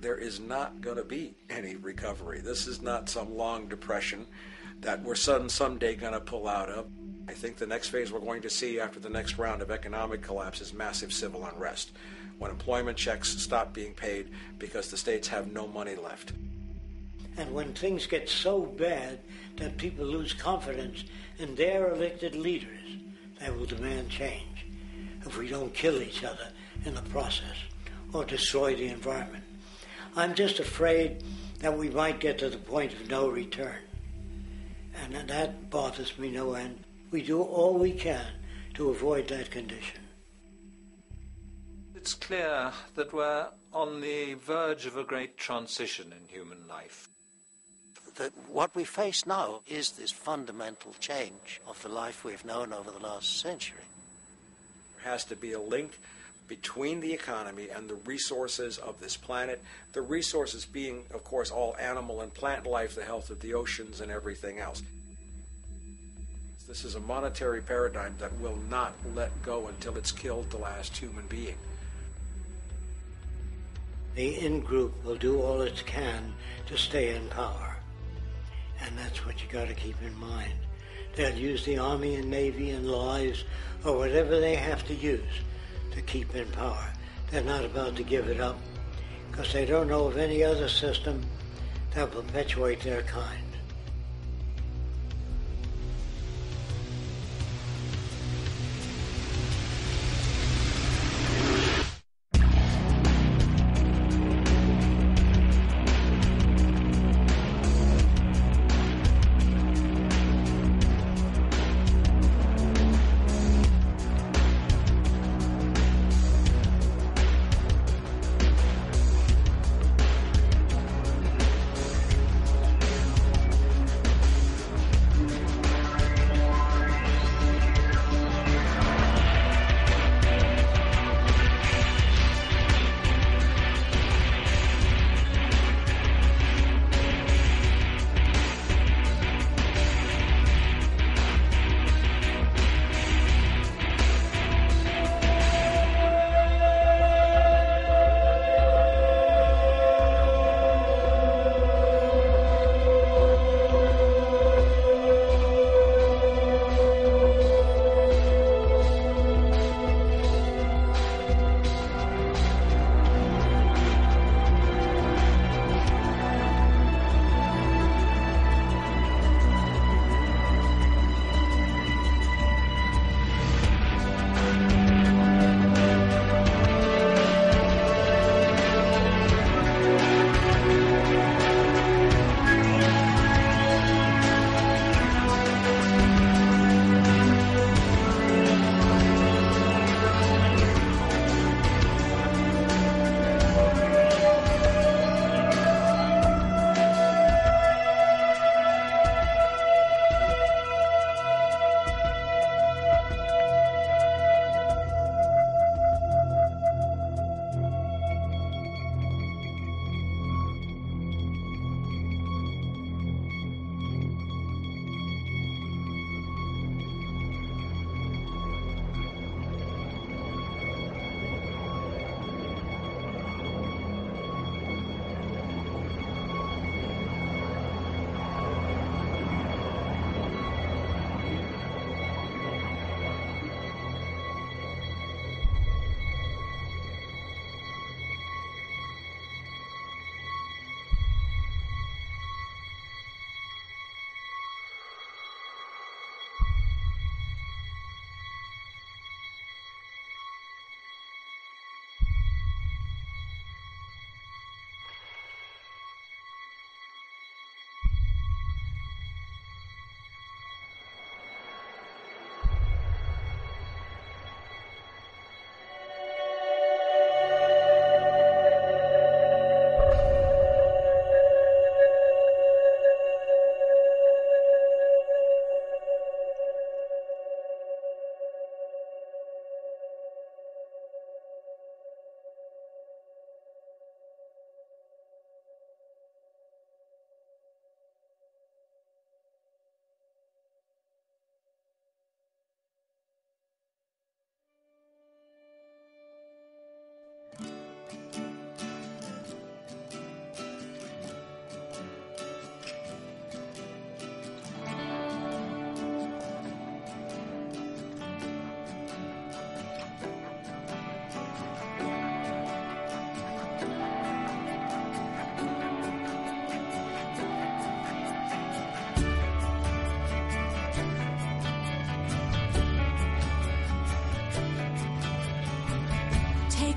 [SPEAKER 14] There is not going to be any recovery. This is not some long depression that we're someday going to pull out of. I think the next phase we're going to see after the next round of economic collapse is massive civil unrest, when employment checks stop being paid because the states have no money left.
[SPEAKER 7] And when things get so bad that people lose confidence in their elected leaders, they will demand change if we don't kill each other in the process or destroy the environment. I'm just afraid that we might get to the point of no return. And that bothers me no end. We do all we can to avoid that condition.
[SPEAKER 2] It's clear that we're on the verge of a great transition in human life.
[SPEAKER 8] That what we face now is this fundamental change of the life we've known over the last century.
[SPEAKER 14] There has to be a link between the economy and the resources of this planet, the resources being, of course, all animal and plant life, the health of the oceans and everything else. This is a monetary paradigm that will not let go until it's killed the last human being.
[SPEAKER 7] The in-group will do all it can to stay in power. And that's what you got to keep in mind. They'll use the Army and Navy and lies or whatever they have to use to keep in power. They're not about to give it up because they don't know of any other system that will perpetuate their kind.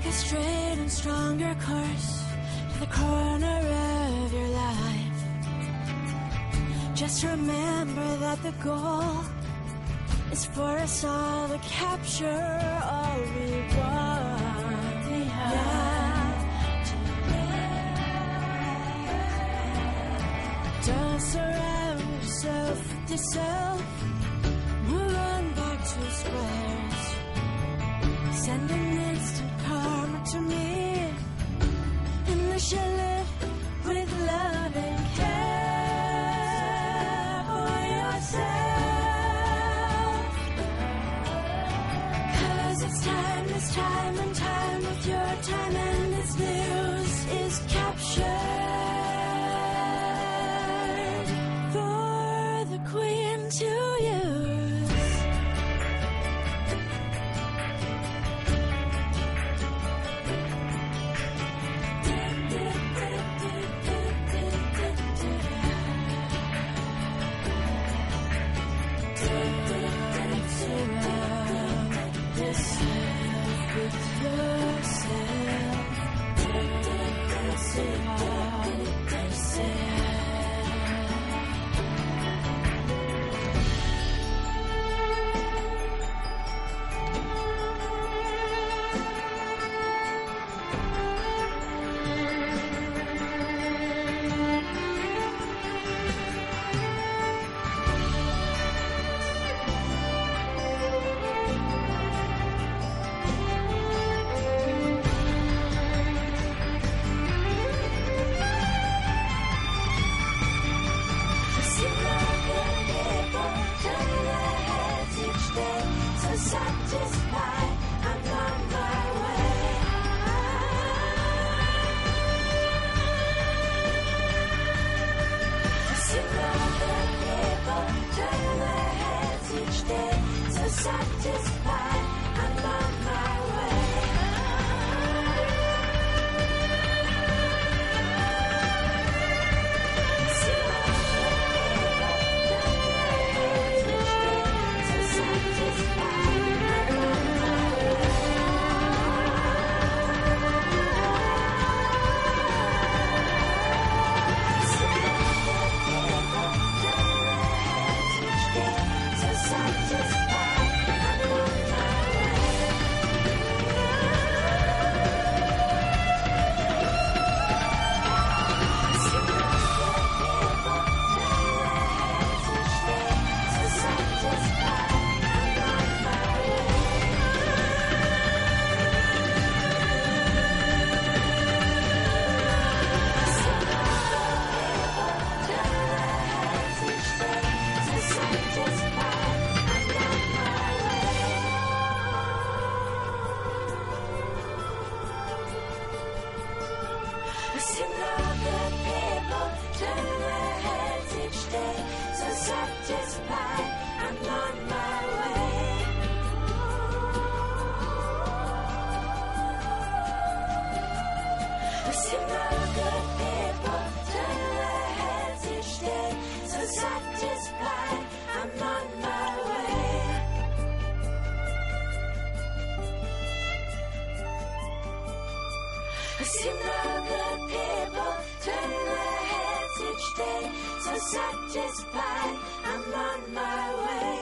[SPEAKER 18] Take a straight and stronger course to the corner of your life. Just remember that the goal is for us all to capture all we want. Don't surround yourself with yourself. Move on back to squares. Send an instant karma to me, and we shall live with love and care for yourself. 'Cause it's time and time with your time, and this news is captured for the Queen to use. So satisfied, I'm on my way.